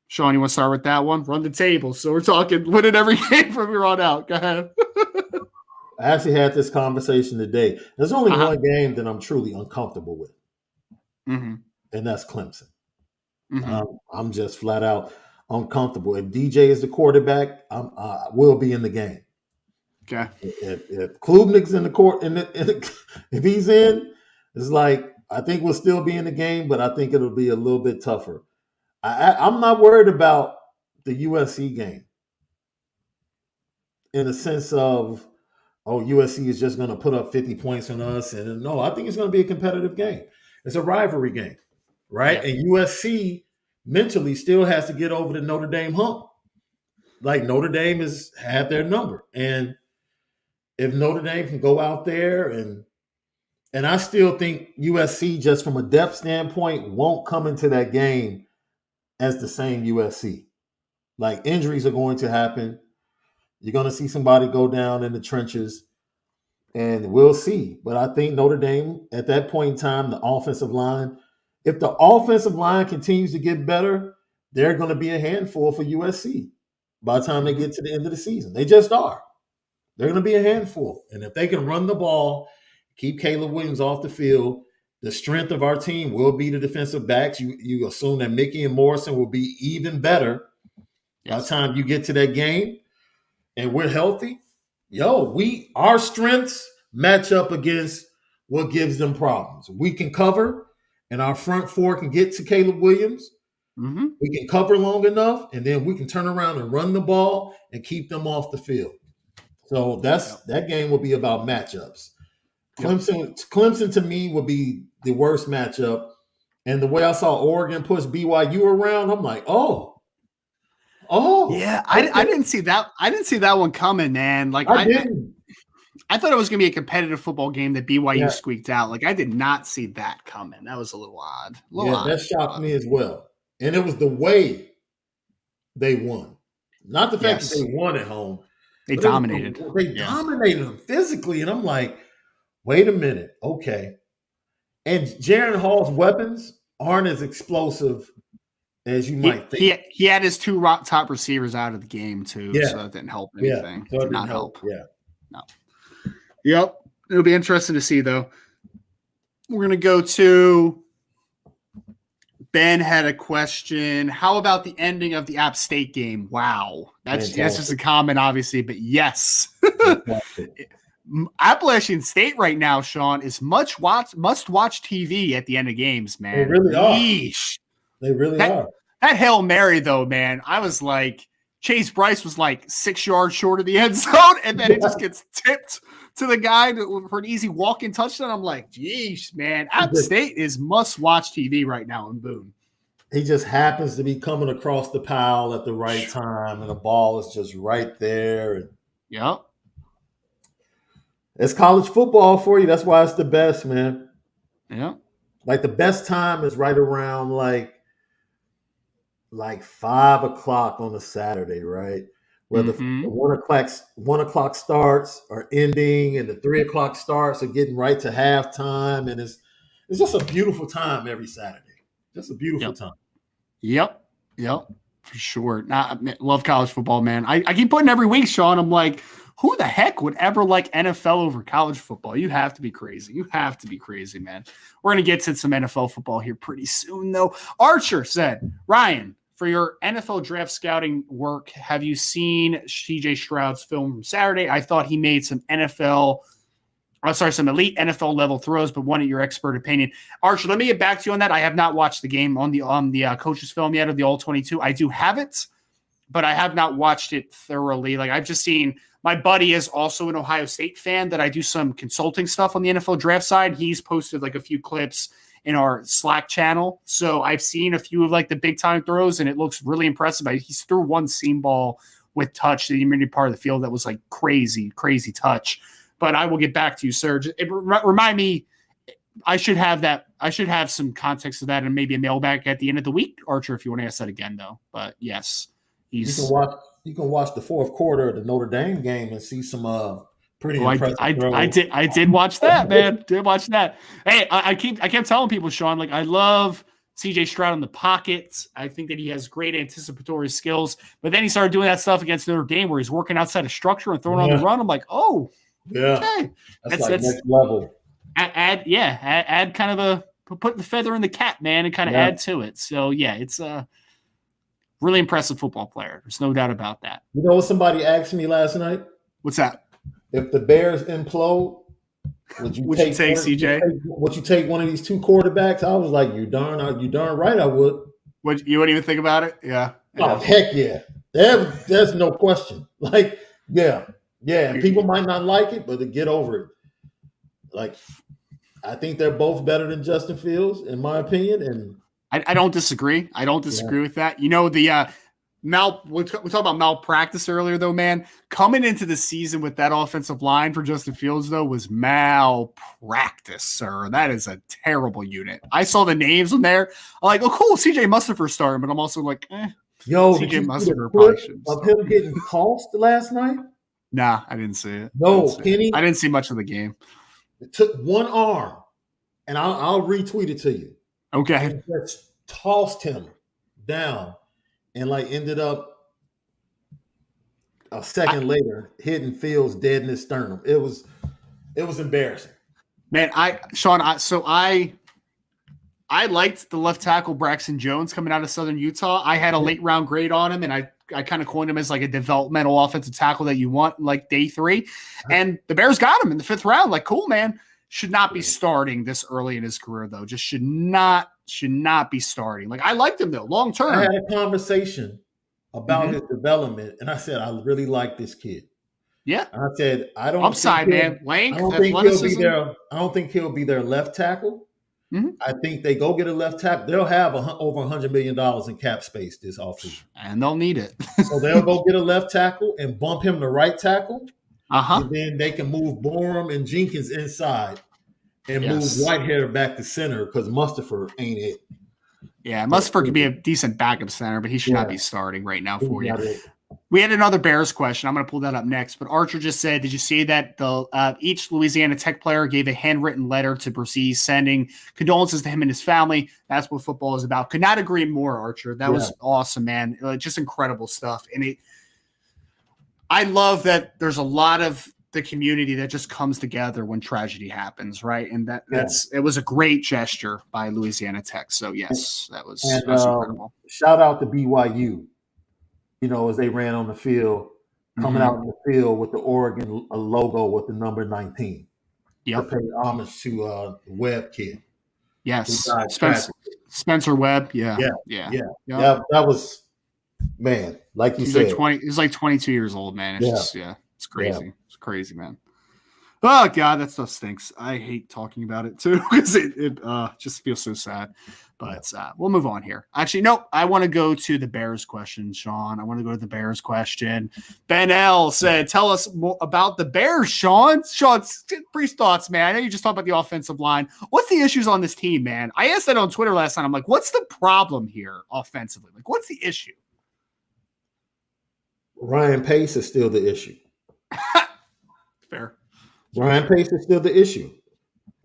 Sean, you want to start with that one? Run the table. So we're talking winning every game from here on out. Go ahead. I actually had this conversation today. There's only one game that I'm truly uncomfortable with, and that's Clemson. I'm just flat out uncomfortable. If DJ is the quarterback, I will be in the game. Okay. If Klubnik's in the court, if he's in, it's I think we'll still be in the game, but I think it'll be a little bit tougher. I'm not worried about the USC game in the sense of, USC is just going to put up 50 points on us. And no, I think it's going to be a competitive game. It's a rivalry game, right? Yeah. And USC mentally still has to get over the Notre Dame hump. Notre Dame has had their number. And if Notre Dame can go out there and I still think USC, just from a depth standpoint, won't come into that game as the same USC. Injuries are going to happen. You're going to see somebody go down in the trenches, and we'll see. But I think Notre Dame, at that point in time, the offensive line, if the offensive line continues to get better, they're going to be a handful for USC by the time they get to the end of the season. They just are. They're going to be a handful. And if they can run the ball, keep Caleb Williams off the field, the strength of our team will be the defensive backs. You assume that Mickey and Morrison will be even better By the Yes. time you get to that game and we're healthy, our strengths match up against what gives them problems. We can cover, and our front four can get to Caleb Williams. Mm-hmm. We can cover long enough, and then we can turn around and run the ball and keep them off the field. So that game will be about matchups. Clemson to me would be the worst matchup. And the way I saw Oregon push BYU around, I'm like, Yeah, okay. I didn't see that. I didn't see that one coming, man. Like I didn't. I thought it was going to be a competitive football game that BYU squeaked out. Like I did not see that coming. That was a little odd. That shocked me as well. And it was the way they won, not the fact that they won at home. They dominated. They dominated them physically, and I'm like, wait a minute, okay. And Jaron Hall's weapons aren't as explosive as you might think. He had his two top receivers out of the game too, so that didn't help anything. So it did not help. Yeah. No. Yep. It'll be interesting to see though. We're gonna go to Ben had a question. How about the ending of the App State game? Wow. That's just a comment, obviously, but yes. Appalachian State right now, Sean, is must watch TV at the end of games, man. They really are. Yeesh. They really are. That Hail Mary, though, man, I was like, Chase Bryce was like 6 yards short of the end zone, and then it just gets tipped to the guy for an easy walk-in touchdown. I'm like, geez, man, App State is must-watch TV right now in Boone. He just happens to be coming across the pile at the right time, and the ball is just right there. Yep. It's college football for you. That's why it's the best, man. Yeah. Like the best time is right around like 5 o'clock on a Saturday, right? Where the 1 o'clock starts are ending, and the 3 o'clock starts are getting right to halftime, and it's just a beautiful time every Saturday. Just a beautiful time. Yep, for sure. I love college football, man. I keep putting every week, Sean. I'm like, who the heck would ever like NFL over college football? You have to be crazy. Man. We're going to get to some NFL football here pretty soon, though. Archer said, Ryan, for your NFL draft scouting work, have you seen CJ Stroud's film from Saturday? I thought he made some some elite NFL level throws, but wanted your expert opinion. Archer, let me get back to you on that. I have not watched the game on the coach's film yet of the All-22. I do have it, but I have not watched it thoroughly. Like I've just seen my buddy is also an Ohio State fan that I do some consulting stuff on the NFL draft side. He's posted like a few clips in our Slack channel. So I've seen a few of like the big time throws and it looks really impressive. He's threw one seam ball with touch to the intermediate part of the field that was like crazy touch. But I will get back to you, sir. Remind me, I should have that. I should have some context of that and maybe a mailbag at the end of the week, Archer, if you want to ask that again, though. But yes, you can watch the fourth quarter of the Notre Dame game and see some pretty impressive throws. I did watch that, man. Did watch that. Hey, I kept telling people, Sean, like I love CJ Stroud in the pocket. I think that he has great anticipatory skills. But then he started doing that stuff against Notre Dame where he's working outside of structure and throwing on the run. I'm like, oh. Yeah, okay. That's next level. Add kind of put the feather in the cap, man, and kind of add to it. So yeah, it's a really impressive football player. There's no doubt about that. You know what somebody asked me last night? What's that? If the Bears implode, would you take CJ? Would you take one of these two quarterbacks? I was like, you darn right, I would. You wouldn't even think about it? Yeah. Oh heck yeah! There's no question. Like yeah. Yeah, and people might not like it, but to get over it. Like, I think they're both better than Justin Fields, in my opinion. And I don't disagree. I don't disagree with that. You know, we talked about malpractice earlier, though, man. Coming into the season with that offensive line for Justin Fields, though, was malpractice, sir. That is a terrible unit. I saw the names in there. I'm like, oh, cool, CJ Mustipher starting, but I'm also like, Yo, CJ Mustipher probably should. Of him getting tossed last night? Nah, I didn't see it. No, Penny. I didn't see much of the game. It took one arm, and I'll retweet it to you. Okay. And just tossed him down, and like ended up a second later hitting Fields dead in his sternum. It was embarrassing. Man, Sean, I liked the left tackle Braxton Jones coming out of Southern Utah. I had a late round grade on him, and I kind of coined him as like a developmental offensive tackle that you want like day 3. And the Bears got him in the 5th round. Like, cool, man. Should not be starting this early in his career, though. Just should not be starting. Like, I liked him, though, long term. I had a conversation about his development, and I said, I really like this kid. Yeah. I said, I don't upside, man. Length, I don't think athleticism. he'll be there. I don't think he'll be their left tackle. I think they go get a left tackle. They'll have over $100 million in cap space this offseason. And they'll need it. So they'll go get a left tackle and bump him to right tackle. And then they can move Borum and Jenkins inside and move Whitehair back to center because Mustapher ain't it. Yeah, Mustapher could be a decent backup center, but he should not be starting right now for you. We had another Bears question. I'm going to pull that up next. But Archer just said, did you see that each Louisiana Tech player gave a handwritten letter to Brzee sending condolences to him and his family? That's what football is about. Could not agree more, Archer. That was awesome, man. Just incredible stuff. And I love that there's a lot of the community that just comes together when tragedy happens, right? And it was a great gesture by Louisiana Tech. So, yes, that was incredible. Shout out to BYU. As they ran on the field, coming out in the field with the Oregon logo with the number 19. Yep. To pay homage to the Webb kid. Yes. Spencer Webb. Yeah. That was, man, like you said. He's like 22 years old, man. It's it's crazy. Yeah. It's crazy, man. Oh, God, that stuff stinks. I hate talking about it, too, because it just feels so sad. But we'll move on here. Actually, no, I want to go to the Bears question, Sean. I want to go to the Bears question. Ben L said, tell us more about the Bears, Sean. Sean, brief thoughts, man. I know you just talked about the offensive line. What's the issues on this team, man? I asked that on Twitter last night. I'm like, what's the problem here offensively? Like, what's the issue? Ryan Pace is still the issue. Fair. Ryan Pace is still the issue.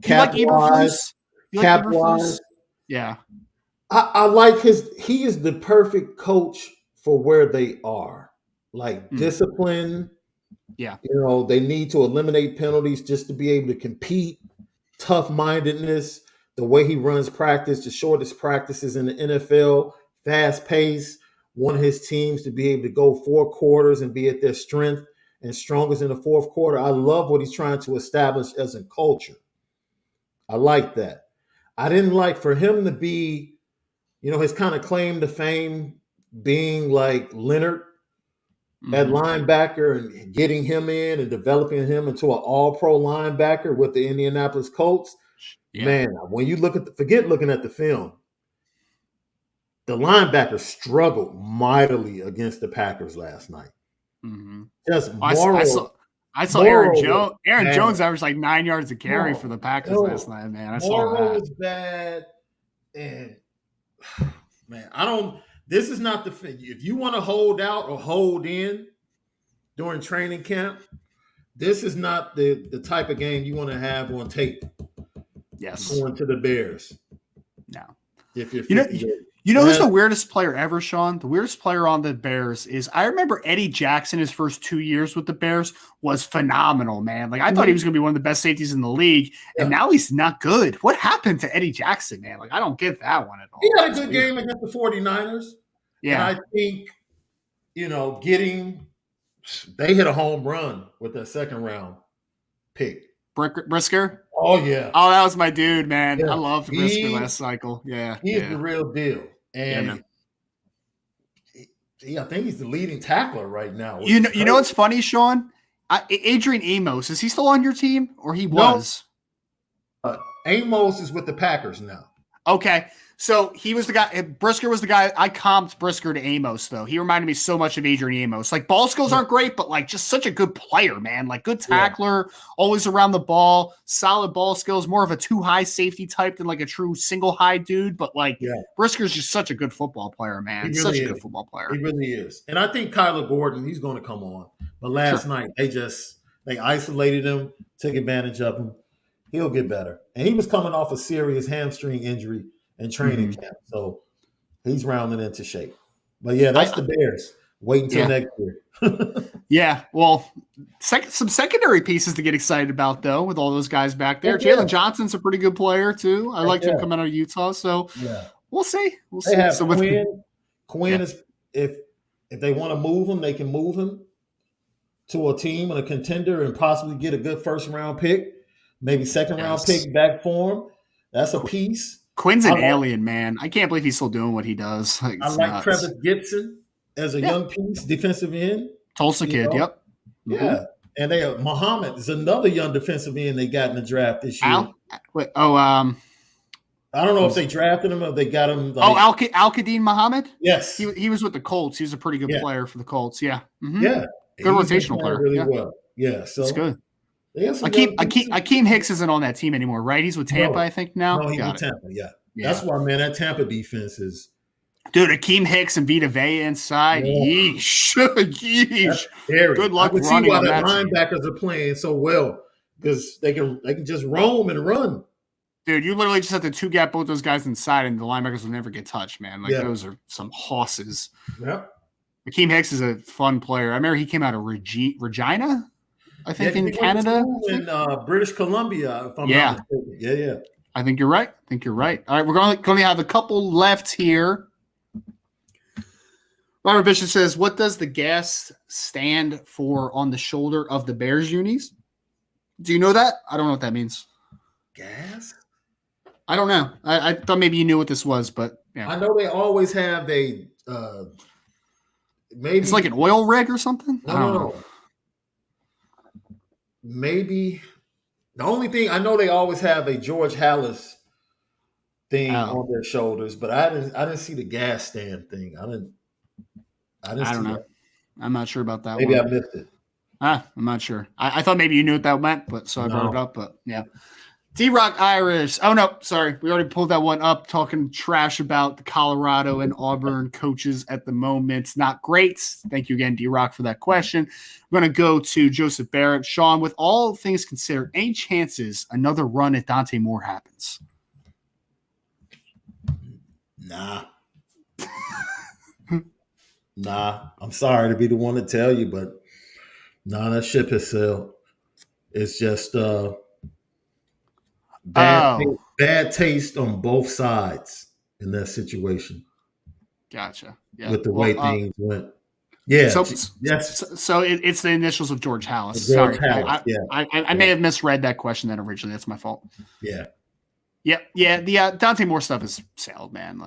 Cap-wise. Yeah. I like he is the perfect coach for where they are. Like discipline. Yeah. They need to eliminate penalties just to be able to compete. Tough-mindedness, the way he runs practice, the shortest practices in the NFL, fast pace, want his teams to be able to go 4 quarters and be at their strength and strongest in the 4th quarter. I love what he's trying to establish as a culture. I like that. I didn't like for him to be, his kind of claim to fame being like Leonard at linebacker and getting him in and developing him into an all-pro linebacker with the Indianapolis Colts. Yeah. Man, when you forget looking at the film, the linebacker struggled mightily against the Packers last night. Just I saw Aaron Jones. Aaron Jones averaged like 9 yards a carry for the Packers last night, man. I saw that. Was bad, and man, this is not if you want to hold out or hold in during training camp, this is not the type of game you want to have on tape. Yes. Going to the Bears. No. If you're who's the weirdest player ever, Sean? The weirdest player on the Bears is I remember Eddie Jackson, his first 2 years with the Bears was phenomenal, man. Like I thought he was going to be one of the best safeties in the league, and now he's not good. What happened to Eddie Jackson, man? Like I don't get that one at all. He had a good game against the 49ers. Yeah. And I think, they hit a home run with that 2nd round pick. Brisker? Oh, yeah. Oh, that was my dude, man. Yeah. I loved Brisker last cycle. Yeah. He's the real deal. And I think he's the leading tackler right now. You know what's funny, Sean? Adrian Amos, is he still on your team? Or he was? Amos is with the Packers now. Okay. So he was the guy. Brisker was the guy. I comped Brisker to Amos, though. He reminded me so much of Adrian Amos. Like ball skills aren't great, but like just such a good player, man. Like good tackler, always around the ball, solid ball skills. More of a 2-high safety type than like a true single high dude. But like Brisker's just such a good football player, man. Really such a good football player. He really is. And I think Kyler Gordon, he's going to come on. But last night they isolated him, took advantage of him. He'll get better. And he was coming off a serious hamstring injury in training camp. So he's rounding into shape. But yeah, that's the Bears. Wait until next year. Yeah, well, some secondary pieces to get excited about, though, with all those guys back there. Jalen Johnson's a pretty good player, too. I liked him coming out of Utah, so we'll see. We'll see. They have so Quinn. Quinn is if they want to move him, they can move him to a team and a contender and possibly get a good first-round pick, maybe second-round pick back for him. That's a piece. Quinn's an alien, man. I can't believe he's still doing what he does. I like Travis Gibson as a young piece, defensive end. Tulsa kid, yep. Yeah. And they have Muhammad is another young defensive end they got in the draft this year. I don't know if they drafted him or they got him. Al-Qadim Muhammad? Yes. He was with the Colts. He was a pretty good player for the Colts. Yeah. Mm-hmm. Yeah. Good rotational player. Really well. Yeah. So it's good. Akeem Hicks isn't on that team anymore, right? He's with Tampa, I think, now. No, he's with Tampa, yeah. That's why, man, that Tampa defense is. Dude, Akeem Hicks and Vita Vea inside. Yeesh. Good luck running. I can see why the linebackers are playing so well because they can just roam and run. Dude, you literally just have to two-gap both those guys inside, and the linebackers will never get touched, man. Those are some horses. Yep. Akeem Hicks is a fun player. I remember he came out of Regina, I think, in Canada. In British Columbia, if I'm not mistaken. Yeah. I think you're right. All right, we're going to have a couple left here. Robert Bishop says, what does the gas stand for on the shoulder of the Bears unis? Do you know that? I don't know what that means. Gas? I don't know. I thought maybe you knew what this was, but yeah. I know they always have maybe it's like an oil rig or something? I don't know. Maybe the only thing I know they always have a George Hallis thing on their shoulders, but I didn't see the gas stand thing. I don't know. That. I'm not sure about that. Maybe I missed it. I'm not sure. I thought maybe you knew what that meant, but so I brought it up. But yeah. D-Rock Irish. Oh, no, sorry. We already pulled that one up, talking trash about the Colorado and Auburn coaches at the moment. Not great. Thank you again, D-Rock, for that question. We're going to go to Joseph Barrett. Sean, with all things considered, any chances another run at Dante Moore happens? Nah. I'm sorry to be the one to tell you, but that ship has sailed. It's just bad taste on both sides in that situation. Gotcha. Yeah. With the way things went. Yeah. So it's the initials of George Hallis. Sorry. I may have misread that question then originally. That's my fault. Yeah. Yeah. The Dante Moore stuff is sailed, man.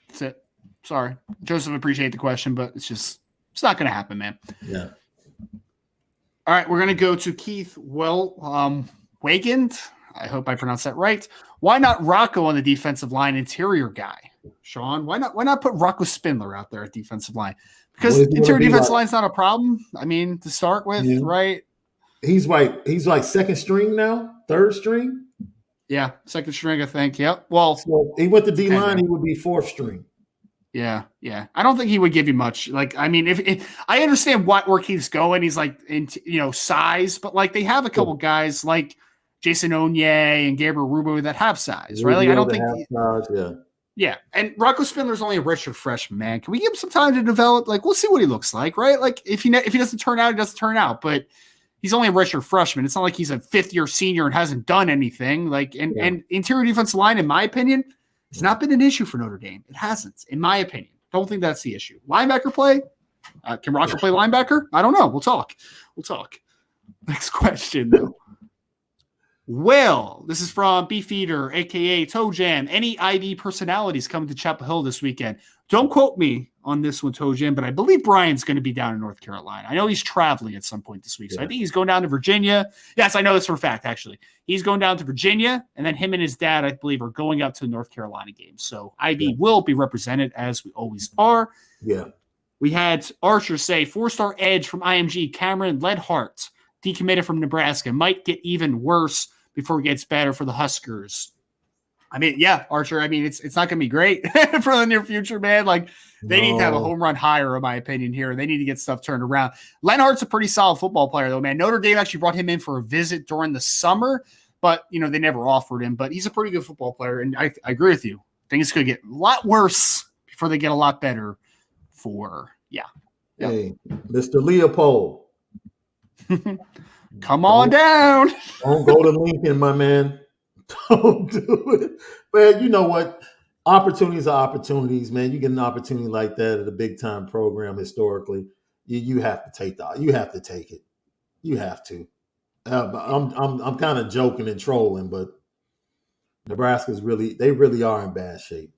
That's it. Sorry. Joseph, appreciate the question, but it's not going to happen, man. Yeah. All right. We're going to go to Keith Wagand. I hope I pronounced that right. Why not Rocco on the defensive line, interior guy? Sean, why not put Rocco Spindler out there at defensive line? Because interior defensive line's not a problem. I mean, to start with, right? He's like second string now, third string. Yeah, second string, I think. Yep. Well, so he went to D line, he would be fourth string. Yeah. I don't think he would give you much. I mean, if I understand where Keith's going, he's size, but they have a couple guys like Jason Onye and Gabriel Rubo that have size, right? I don't think size, yeah. And Rocco Spindler's only a redshirt freshman, man. Can we give him some time to develop? We'll see what he looks like, right? If he doesn't turn out, he doesn't turn out. But he's only a redshirt freshman. It's not like he's a fifth-year senior and hasn't done anything. And interior defensive line, in my opinion, it's not been an issue for Notre Dame. It hasn't, in my opinion. Don't think that's the issue. Linebacker play? Can Rocco play linebacker? I don't know. We'll talk. Next question, though. Well, this is from Beefeater, a.k.a. Toe Jam. Any IB personalities coming to Chapel Hill this weekend? Don't quote me on this one, Toe Jam, but I believe Brian's going to be down in North Carolina. I know he's traveling at some point this week, so I think he's going down to Virginia. Yes, I know this for a fact, actually. He's going down to Virginia, and then him and his dad, I believe, are going up to the North Carolina game. So IB will be represented, as we always are. Yeah. We had Archer say, 4-star edge from IMG, Cameron Ledhart, decommitted from Nebraska, might get even worse before it gets better for the Huskers. I mean, yeah, Archer, I mean, it's not going to be great for the near future, man. They need to have a home run higher, in my opinion, here. They need to get stuff turned around. Lenhart's a pretty solid football player, though, man. Notre Dame actually brought him in for a visit during the summer, but, they never offered him. But he's a pretty good football player, and I agree with you. Things could get a lot worse before they get a lot better for Yeah. Hey, Mr. Leopold. Come on down. Don't go to Lincoln, my man. Don't do it. Man, you know what? Opportunities are opportunities, man. You get an opportunity like that at a big time program historically. You have to take you have to take it. You have to. I'm kind of joking and trolling, but Nebraska's really are in bad shape.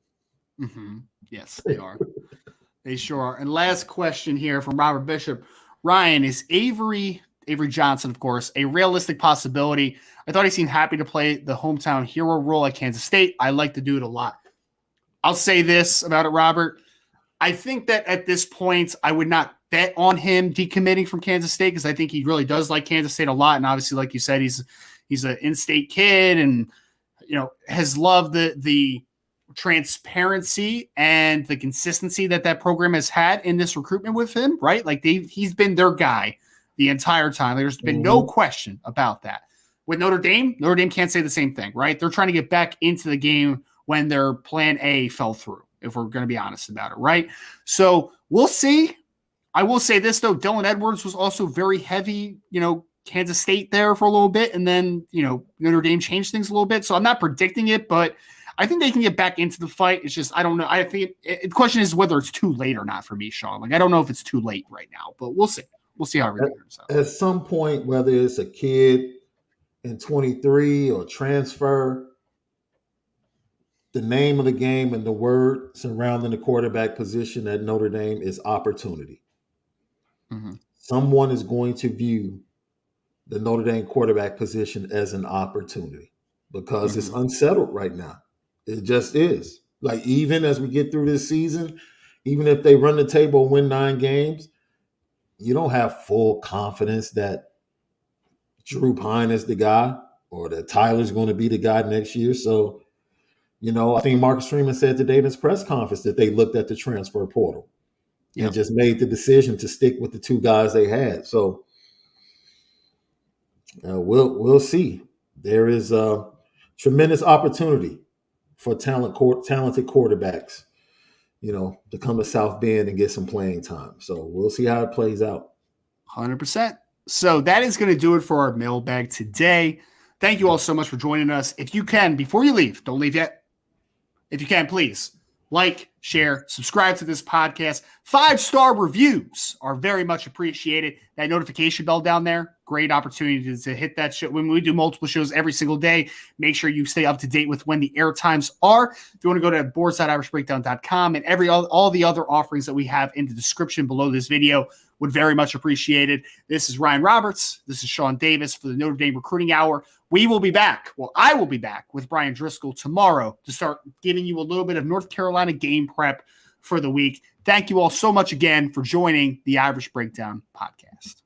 Mm-hmm. Yes, they are. They sure are. And last question here from Robert Bishop. Ryan, is Avery Johnson, of course, a realistic possibility? I thought he seemed happy to play the hometown hero role at Kansas State. I like to do it a lot. I'll say this about it, Robert. I think that at this point, I would not bet on him decommitting from Kansas State because I think he really does like Kansas State a lot. And obviously, like you said, he's an in-state kid and has loved the transparency and the consistency that program has had in this recruitment with him, right? Like he's been their guy the entire time. There's been no question about that. With Notre Dame can't say the same thing, right? They're trying to get back into the game when their plan A fell through, if we're going to be honest about it, right? So we'll see. I will say this, though. Dylan Edwards was also very heavy, Kansas State there for a little bit, and then, Notre Dame changed things a little bit. So I'm not predicting it, but I think they can get back into the fight. It's just, I don't know. I think the question is whether it's too late or not for me, Sean. Like, I don't know if it's too late right now, but we'll see. We'll see how everything turns out. At some point, whether it's a kid in 23 or transfer, the name of the game and the word surrounding the quarterback position at Notre Dame is opportunity. Mm-hmm. Someone is going to view the Notre Dame quarterback position as an opportunity because it's unsettled right now. It just is. Like, even as we get through this season, even if they run the table and win 9 games, you don't have full confidence that Drew Pine is the guy or that Tyler's going to be the guy next year. So, I think Marcus Freeman said today in his press conference that they looked at the transfer portal and just made the decision to stick with the 2 guys they had. So we'll see. There is a tremendous opportunity for talented quarterbacks, to come to South Bend and get some playing time. So we'll see how it plays out. 100%. So that is going to do it for our mailbag today. Thank you all so much for joining us. If you can, before you leave, don't leave yet. If you can, please like, share, subscribe to this podcast. 5-star reviews are very much appreciated. That notification bell down there, great opportunity to hit that show. When we do multiple shows every single day, make sure you stay up to date with when the air times are. If you want to go to boards.irishbreakdown.com and all the other offerings that we have in the description below this video, would very much appreciate it. This is Ryan Roberts. This is Sean Davis for the Notre Dame Recruiting Hour. We will be back. Well, I will be back with Brian Driscoll tomorrow to start giving you a little bit of North Carolina game prep for the week. Thank you all so much again for joining the Irish Breakdown podcast.